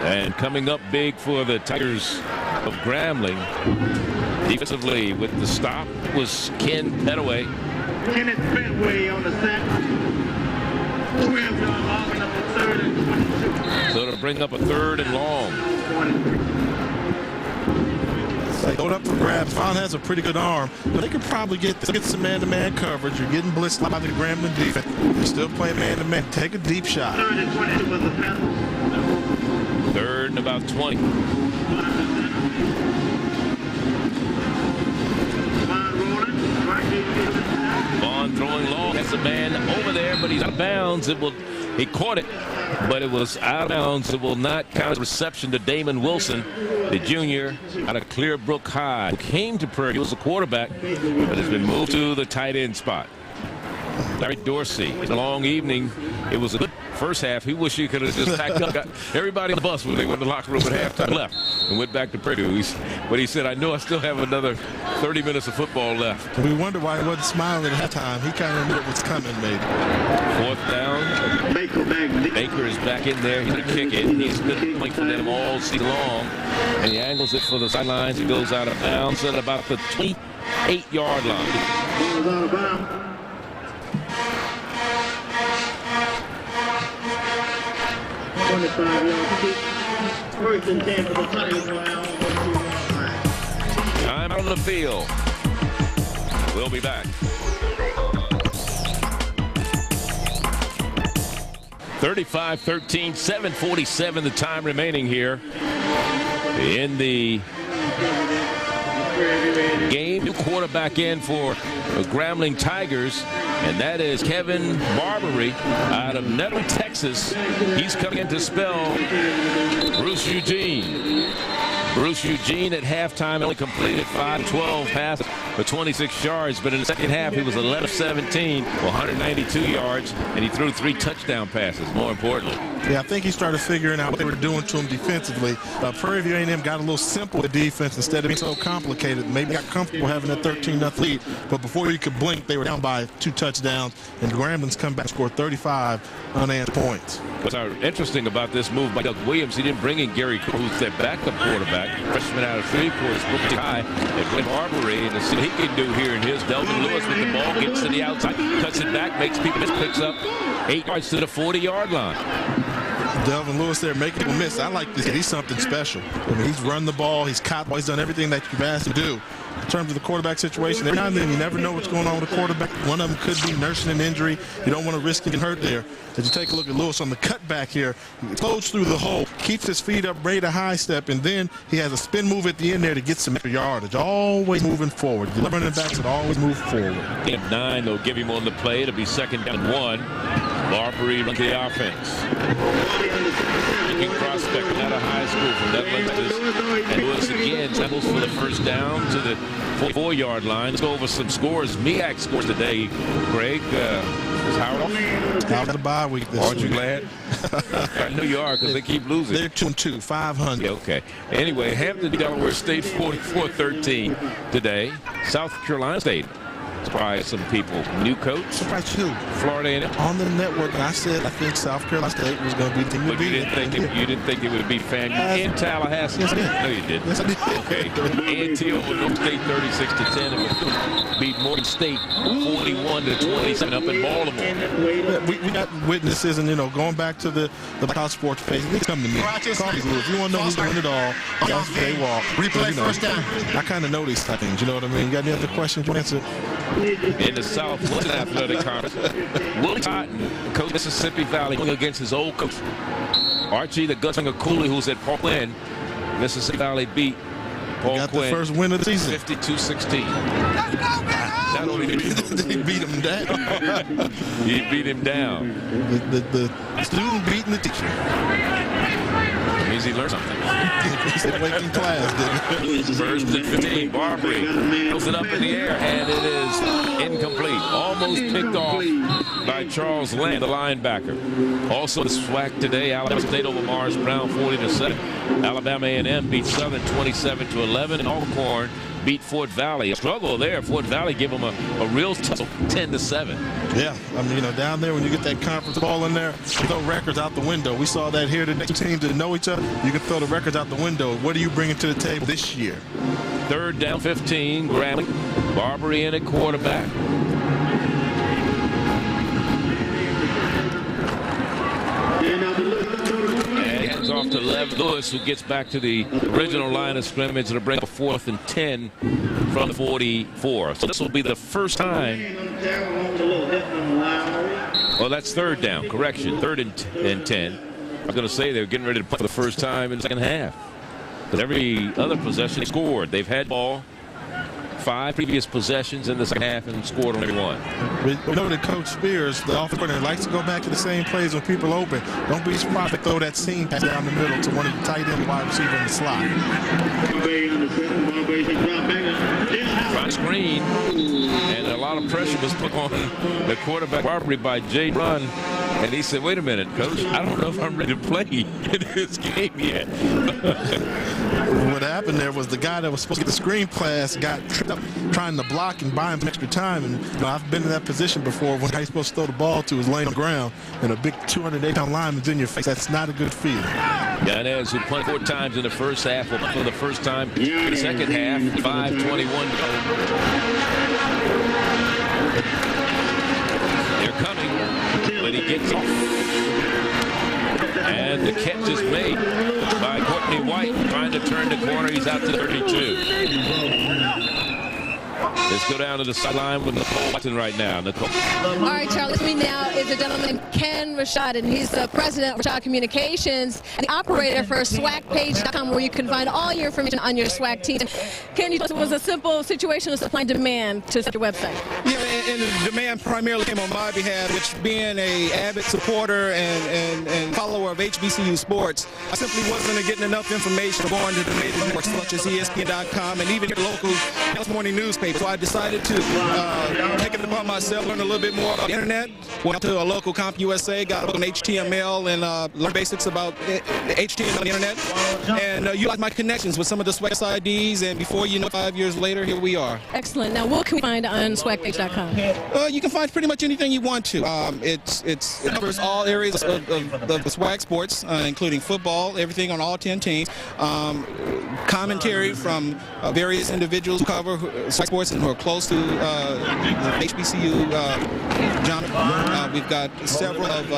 And coming up big for the Tigers of Grambling, defensively with the stop was Ken Petaway. Kenneth Petaway on the sack. So to bring up a 3rd and long. Going up for grabs. Vaughn has a pretty good arm, but they could probably get some man-to-man coverage. You're getting blitzed by the Grambling defense. They're still playing man-to-man. Take a deep shot. 3rd and about 20. Vaughn throwing long. That's a man over there, but he's out of bounds. He caught it, but it was out of bounds. It will not count as reception to Damon Wilson, the junior out of Clearbrook High, who came to Prairie View as a quarterback, but has been moved to the tight end spot. Larry Dorsey, it's a long evening. It was a good first half. He wished he could have just packed up, got everybody on the bus when they went to the locker room at halftime, left, and went back to Prairie View. But he said, I know I still have another 30 minutes of football left. We wonder why he wasn't smiling at halftime. He kind of knew it was coming, maybe. 4th down. Baker is back in there. He's going to kick it. He's been playing for them all season long. And he angles it for the sidelines. He goes out of bounds at about the 28-yard line. 25-yard kick. 1st and 10 for the Tigers. Time out on the field. We'll be back. 35-13, 7:47 the time remaining here in the game. New quarterback in for the Grambling Tigers, and that is Kevin Barbary out of Nettle, Texas. He's coming in to spell Bruce Eugene. Bruce Eugene at halftime only completed 5-12 passes for 26 yards, but in the second half he was 11 of 17 for 192 yards, and he threw 3 touchdown passes, more importantly. Yeah, I think he started figuring out what they were doing to him defensively. Prairie View A&M got a little simple with defense instead of being so complicated. Maybe got comfortable having that 13-0 lead, but before you could blink, they were down by 2 touchdowns, and Grambling's come back and scored 35 unanswered points. What's interesting about this move by Doug Williams, he didn't bring in Gary Cooper, who's their backup quarterback, freshman out of Shreveport, Brooklyn High, and Glenn Barbary, and to see what he can do here in his. Delvin Lewis with the ball, gets to the outside, cuts it back, makes people miss, picks up 8 yards to the 40-yard line. Delvin Lewis there making people miss. I like this. He's something special. I mean, he's run the ball. He's caught. He's done everything that you've asked to do. In terms of the quarterback situation, every now and then you never know what's going on with a quarterback. One of them could be nursing an injury. You don't want to risk getting hurt there. As you take a look at Lewis on the cutback here, he floats through the hole, keeps his feet up, ready to high step, and then he has a spin move at the end there to get some extra yardage. Always moving forward. The running backs would always move forward. Game 9, they'll give him on the play. It'll be 2nd down and 1. Barbary runs the offense. Looking prospect out of high school from Netherlands. And Lewis again tackles for the first down to the 4-yard line. Let's go over some scores. MEAC scores today. Greg, is Howard off? Out of the bye week this Aren't you week. glad? I know you are, because they keep losing. They're 2-2, 500. Yeah, okay. Anyway, Hampton, Delaware State 44-13 today. South Carolina State. Surprise some people. New coach. Surprise who? Florida A&M. On the network, and I said I think South Carolina State was going to be the team to beat. You didn't think it would be FAMU in Tallahassee? Yes, I did. No, you didn't. Yes, I did. Okay. A&T over North State 36-10, and beat Morgan State 41-27 up in Baltimore. We got witnesses, and going back to the college sports page. They come to me. Call me, Lou. If you want to know who's doing it all, that's they walk. Replay first down. I kind of know these things. You know what I mean? You got any other questions you answer? In the Southwestern Athletic Conference, Willie Cotton, coach Mississippi Valley, going against his old coach, Archie the Gunslinger Cooley, who's at Parkland. Mississippi Valley beat Paul got Quinn, the first win of the season. 52-16. Not only did they beat him down. He beat him down. The student beating the teacher. That means he learned something. He's awake in class, didn't he? First and 15, Barbary throws it up in the air, and it is incomplete. Almost picked off by Charles Land, the linebacker. Also the SWAC today, Alabama State over Morris Brown 40-7. Alabama A&M beat Southern 27-11, and Alcorn beat Fort Valley. A struggle there. Fort Valley gave them a real tussle, 10-7. Yeah, I mean, down there when you get that conference ball in there, throw records out the window. We saw that here today. Two teams that know each other, you can throw the records out the window. What are you bringing to the table this year? Third down, 15. Grambling. Barbary in at quarterback. And hands off to Lev Lewis, who gets back to the original line of scrimmage to bring a 4th and 10 from the 44. So this will be the first time. Well, that's third down. Correction. 3rd and 10. I was going to say they're getting ready to play for the first time in the second half. But every other possession they scored. They've had ball 5 previous possessions in the second half and scored on every one. We know that Coach Spears, the offensive coordinator, likes to go back to the same plays when people open. Don't be surprised to throw that seam pass down the middle to one of the tight end wide receiver in the slot. Front screen, and a lot of pressure was put on the quarterback Barbary by Jay Run. And he said, wait a minute, Coach, I don't know if I'm ready to play in this game yet. What happened there was the guy that was supposed to get the screen pass got tripped up trying to block and buy him some extra time. And I've been in that position before when he's supposed to throw the ball to is laying on the ground and a big 208-pound lineman's in your face. That's not a good feeling. Yanez, who punted 4 times in the first half, will punt for the first time in the second half. 5:21 to go. They're coming, but he gets off. And the catch is made by Courtney White, trying to turn the corner. He's out to 32. Let's go down to the sideline with Nicole Watson right now. Nicole. All right, Charlie. With me now is a gentleman, Ken Rashad, and he's the president of Rashad Communications and the operator for SWACpage.com, where you can find all your information on your SWAC team. Ken, you told us it was a simple situation of supply and demand to set your website. Yeah, and the demand primarily came on my behalf, which being an avid supporter and follower of HBCU sports, I simply wasn't getting enough information going to the major networks such as ESPN.com and even your local Dallas morning newspaper. So I decided to take it upon myself, learn a little bit more about the internet. Went out to a local CompUSA, got on HTML and learned basics about HTML on the internet, and utilized my connections with some of the SWAC IDs, and before you know, 5 years later, here we are. Excellent. Now, what can we find on SWACpage.com? You can find pretty much anything you want to. It covers all areas of the SWAC sports, including football, everything on all 10 teams. Commentary from various individuals who cover SWAC sports and who are close to HBCU genre. We've got several of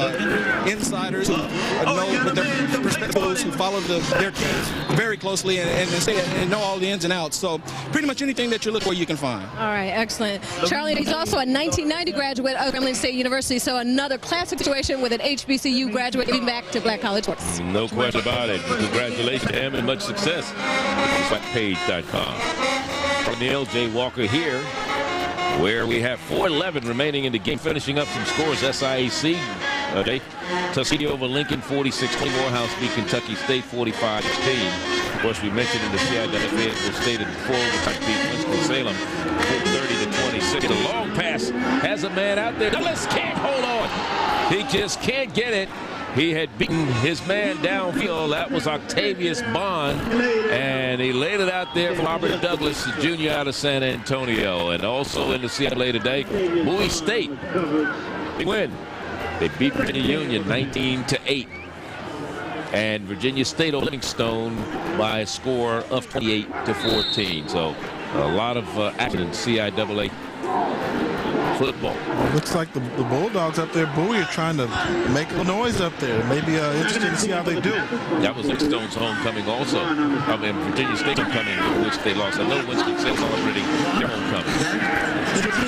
insiders who know with their perspectives, who follow their teams very closely and know all the ins and outs. So pretty much anything that you look for, you can find. All right, excellent. Charlie, he's also a 1990 graduate of Grambling State University, so another classic situation with an HBCU graduate giving back to black college sports. No question about it. Congratulations to him and much success at SWACpage.com. Neil J. Walker here, where we have 4:11 remaining in the game, finishing up some scores. SIAC, Tuskegee over Lincoln 46-20, Morehouse beat Kentucky State 45-16. Of course, we mentioned in the CIWA, it was stated before, overtime beat Winston-Salem 30-26. The long pass has a man out there. Douglas can't hold on. He just can't get it. He had beaten his man downfield. That was Octavius Bond, and he laid it out there for Robert Douglas, the junior out of San Antonio. And also in the CIAA today, Bowie State, big win. They beat Virginia Union 19-8. And Virginia State over Livingstone by a score of 28-14. So a lot of action in CIAA football. Looks like the Bulldogs up there, Bowie, are trying to make a noise up there. Maybe interesting to see how they do. That was Livingstone's homecoming also. I mean, Virginia State's homecoming, which they lost. I know Winston-Salem's already their homecoming.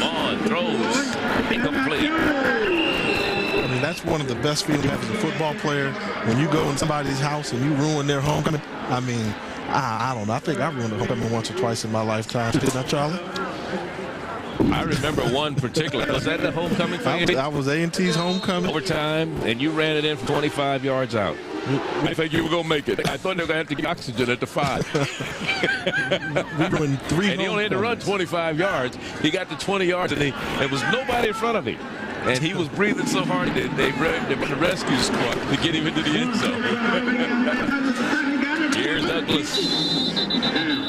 On, throws, incomplete. I mean, that's one of the best feelings you have as a football player. When you go in somebody's house and you ruin their homecoming, I mean, I don't know. I think I ruined a homecoming once or twice in my lifetime. Didn't I, Charlie? I remember one particular. Was that the homecoming for you? I was A&T's homecoming. Overtime, and you ran it in from 25 yards out. I think you were going to make it. I thought they were going to have to get oxygen at the 5. We were in 3 and he only had to run 25 yards. He got to 20 yards, and there was nobody in front of him. And he was breathing so hard that they brought the rescue squad to get him into the end zone. Here's Douglas.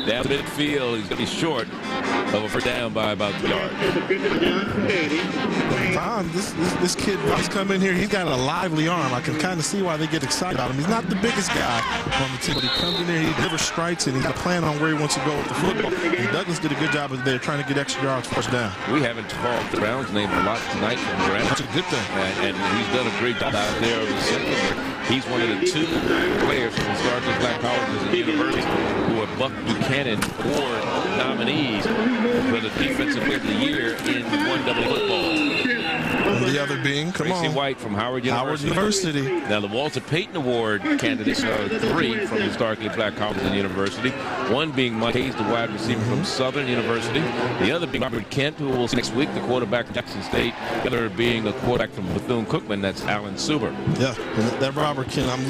Down midfield. He's going to be short of a first down by about 3 yards. Tom, this kid who's come in here, he's got a lively arm. I can kind of see why they get excited about him. He's not the biggest guy on the team, but he comes in there, he never strikes, and he's got a plan on where he wants to go with the football. And Douglas did a good job of there trying to get extra yards first down. We haven't called the Browns' name a lot tonight from Grambling. That's a good thing. And he's done a great job out there over the second. He's one of the 2 players from historically black colleges and universities who are Buck Buchanan Award nominees for the Defensive Player of the Year in 1AA football. And the other being, Tracy White from Howard University. Now, the Walter Payton Award candidates are 3 from historically black colleges and university. One being Mike Hayes, the wide receiver from Southern University. The other being Robert Kent, who will see next week, the quarterback from Jackson State. The other being a quarterback from Bethune-Cookman, that's Alan Suber. Yeah, and that Robert Kent, I'm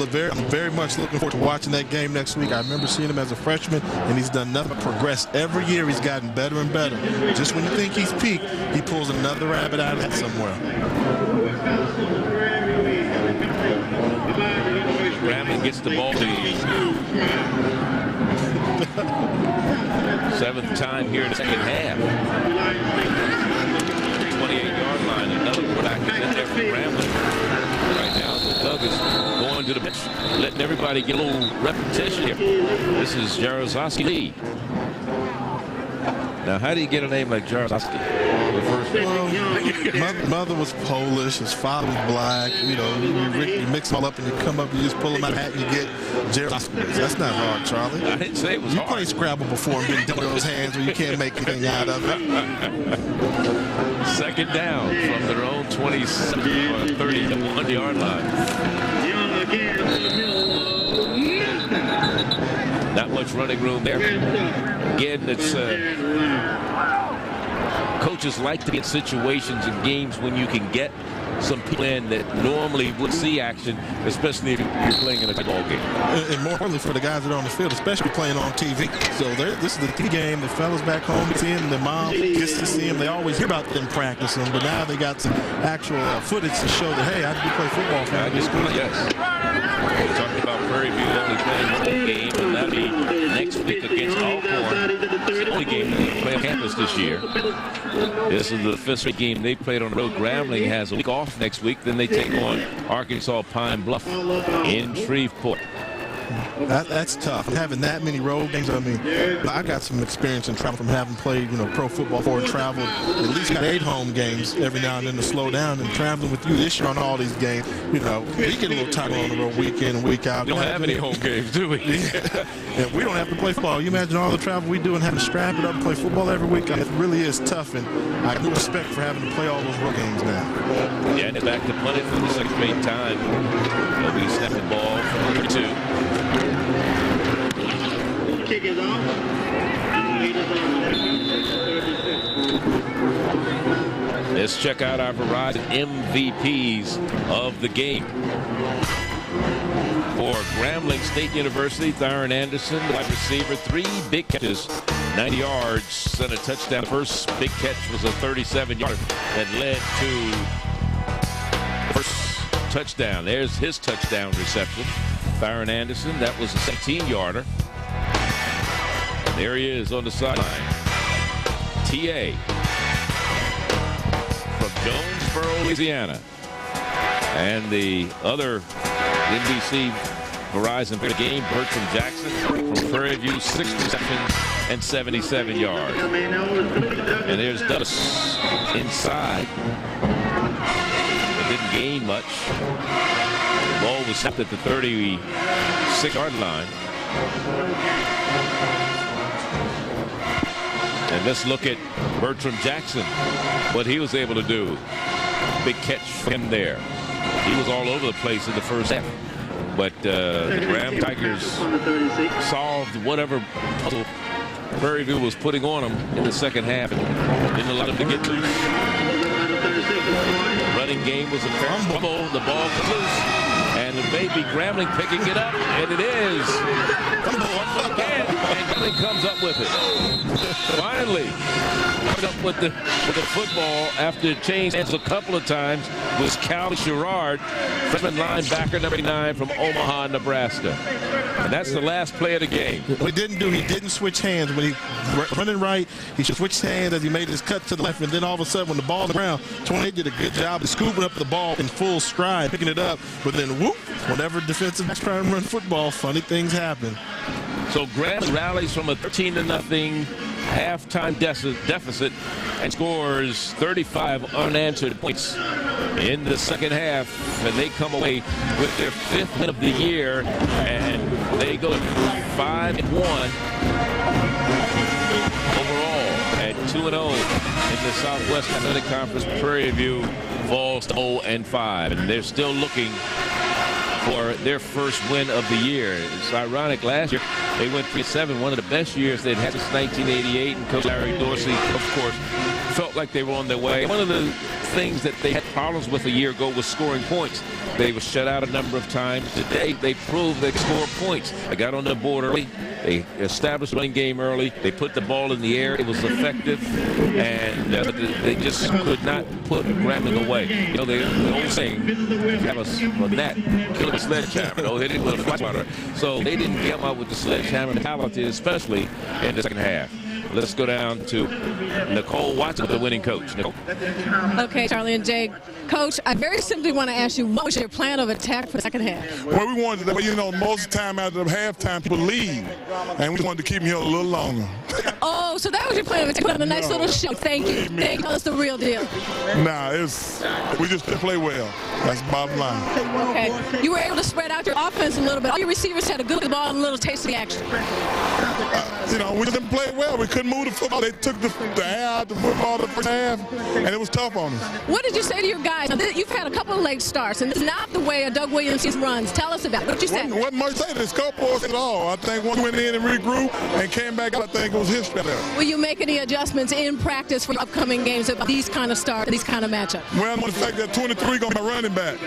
very much looking forward to watching that game next week. I remember seeing him as a freshman, and he's done nothing but progress. Every year he's gotten better and better. Just when you think he's peaked, he pulls another rabbit out of that somewhere. Grambling gets the ball to you. 7th time here in the second half. 28-yard line. Another quarterback is in there for Grambling. Right now, Douglas going to the bench, letting everybody get a little repetition here. This is Jaroszewski Lee. Now, how do you get a name like Jaroszewski? Well, mother was Polish, his father was black. You know, you mix them all up and you come up and you just pull them out of the hat and you get Jaroszewski. That's not hard, Charlie. I didn't say it was hard. You played Scrabble before and been dealt those hands where you can't make anything out of it. 2nd down from their own 31-yard line. Not much running room there. Again, it's coaches like to get situations in games when you can get some people in that normally would see action, especially if you're playing in a ball game. And more importantly for the guys that are on the field, especially playing on TV. So this is the TV game. The fellas back home see him, the mom gets to see him. They always hear about them practicing, but now they got some actual footage to show that, hey, I do play football for Yes. We're talking about Prairie View only playing one game, and that'll be next week against Alcorn. It's the only game they play on campus this year. This is the 5th straight game they played on the road. Grambling has a week off next week. Then they take on Arkansas Pine Bluff in Shreveport. That's tough. Having that many road games, I mean, I got some experience in travel from having played, pro football before and traveled. At least got 8 home games every now and then to slow down. And traveling with you this year on all these games, we get a little tired on the road week in and week out. We don't have any home games, do we? And we don't have to play football. You imagine all the travel we do and having to strap it up and play football every week. It really is tough, and I do respect for having to play all those road games now. Yeah, and they're back to punt it for the 6th straight time. They'll be snapping the ball from number 2. Kick is off. Let's check out our variety of MVPs of the game. For Grambling State University, Thyron Anderson, wide receiver, 3 big catches, 90 yards, and a touchdown. The first big catch was a 37-yarder that led to the first touchdown. There's his touchdown reception. Thyron Anderson, that was a 17-yarder. There he is on the sideline. TA from Jonesboro, Louisiana. And the other NBC Verizon game, Bertram Jackson from Prairie View, 6 receptions and 77 yards. And there's Douglas inside. But didn't gain much. The ball was snapped at the 36-yard line. And let's look at Bertram Jackson, what he was able to do. Big catch for him there. He was all over the place in the first half. But the Graham Tigers solved whatever puzzle Prairie View was putting on them in the second half and didn't allow them to get loose. The running game was a fumble. The ball comes loose. And the baby Grambling picking it up. And it is. Fumble again. And Grambling comes up with it. Finally. Up with the football after it changed hands a couple of times was Cal Sherrard, freshman linebacker number 9 from Omaha, Nebraska. And that's the last play of the game. What he didn't switch hands. When he running right, he switched hands as he made his cut to the left, and then all of a sudden when the ball on the ground, 28 did a good job of scooping up the ball in full stride, picking it up, but then whoop, whenever defensive backs try to run football, funny things happen. So Graham rallies from a 13-0 halftime deficit and scores 35 unanswered points in the second half, and they come away with their 5th win of the year, and they go 5-1 overall at 2-0 in the Southwest Athletic Conference. Prairie View falls to 0-5, and they're still looking for their first win of the year. It's ironic, last year they went 3-7, one of the best years they'd had since 1988, and Coach Larry Dorsey, of course, felt like they were on their way. One of the things that they had problems with a year ago was scoring points. They were shut out a number of times. Today, they proved they could score points. They got on the board early. They established the running game early. They put the ball in the air. It was effective, and they just could not put Grambling away. You know, the old saying, you have a gnat, kill it with a sledgehammer. No, hit it with a fly swatter. So they didn't come out with the sledgehammer mentality, especially in the second half. Let's go down to Nicole Watson, the winning coach. Nicole. Okay, Charlie and Jay. Coach, I very simply want to ask you, what was your plan of attack for the second half? Well, we wanted to, you know, most of the time after the halftime, people leave, and we wanted to keep them here a little longer. Oh, so that was your plan of attack. What a nice little show. Thank you. Thank you. That's the real deal. Nah, we just didn't play well. That's the bottom line. Okay. You were able to spread out your offense a little bit. All your receivers had a good ball and a little taste of the action. You know, we didn't play well. We couldn't move the football. They took the air out the football the first half, and it was tough on us. What did you say to your guys? Now, you've had a couple of late starts, and it's not the way a Doug Williams runs. Tell us about it. What did you say? Wasn't much to say to this couple at all. I think one went in and regrouped and came back out. I think it was history there. Will you make any adjustments in practice for upcoming games about these kind of starts, these kind of matchups? Well, the fact that 23 going to be my running back.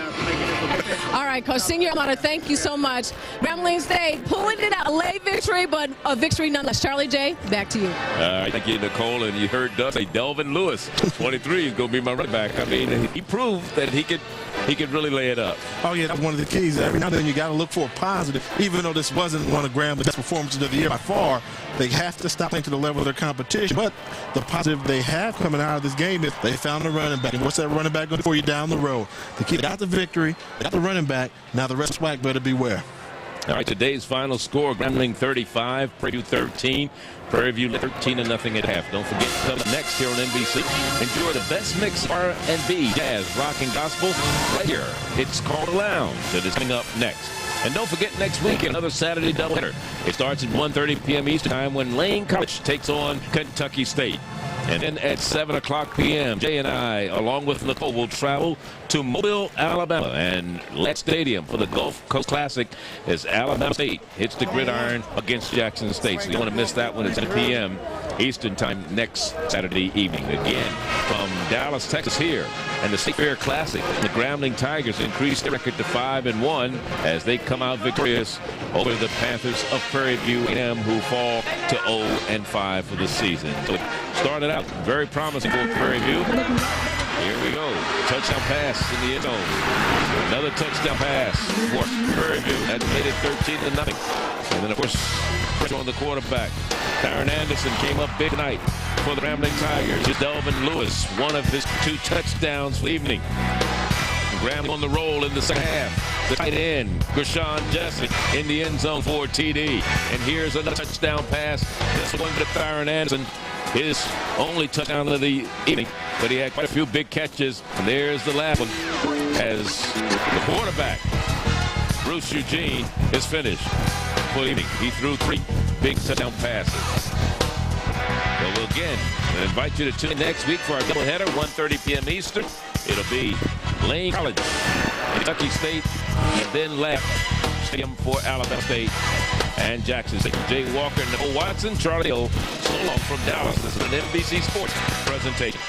All right, Coach. Senior Amata, thank you so much. Grambling State pulling it out. A late victory, but a victory nonetheless. Charlie J., back to you. Thank you, Nicole. And you heard Doug say Delvin Lewis, 23, is going to be my running back. I mean, he proved that he could really lay it up. Oh, yeah, that's one of the keys. Every now and then you got to look for a positive. Even though this wasn't one of Graham's best performances of the year by far, they have to stop playing to the level of their competition. But the positive they have coming out of this game is they found a running back. And what's that running back going to do for you down the road? The key, they got the victory, they got the running back. Now the rest of SWAC better beware. All right, today's final score, Grambling 35, Prairie View 13. Prairie View 13-0 at half. Don't forget, coming up next here on NBC, enjoy the best mix of R&B, jazz, rock, and gospel right here. It's called a Lounge that is coming up next. And don't forget, next week, another Saturday doubleheader. It starts at 1:30 p.m. Eastern Time when Lane College takes on Kentucky State. And then at 7 o'clock p.m., Jay and I, along with Nicole, will travel to Mobile, Alabama, and Lett Stadium for the Gulf Coast Classic as Alabama State hits the gridiron against Jackson State. So you don't want to miss that one. It's 10 p.m. Eastern Time next Saturday evening. Again, from Dallas, Texas here, and the State Fair Classic, the Grambling Tigers increased their record to 5-1 as they come out victorious over the Panthers of Prairie View A&M, who fall to 0-5 for the season. So it started out very promising for Prairie View. Here we go. Touchdown pass in the end zone. Another touchdown pass for Prairie View. That made it 13-0. And then, of course, pressure on the quarterback. Darren Anderson came up big tonight for the Grambling Tigers. Just Delvin Lewis, one of his 2 touchdowns for the evening. Grambling on the roll in the second half. The tight end, Gershawn Jesse, in the end zone for TD. And here's another touchdown pass. This one to Darren Anderson. His only touchdown of the evening, but he had quite a few big catches. And there's the last one as the quarterback, Bruce Eugene, is finished for the evening. He threw 3 big touchdown passes. So again, I invite you to tune in next week for our doubleheader, 1:30 p.m. Eastern. It'll be Lane College, Kentucky State, and then left Stadium for Alabama State and Jackson State. Jay Walker, Nicole Watson, Charlie O. So long from Dallas. This is an NBC Sports presentation.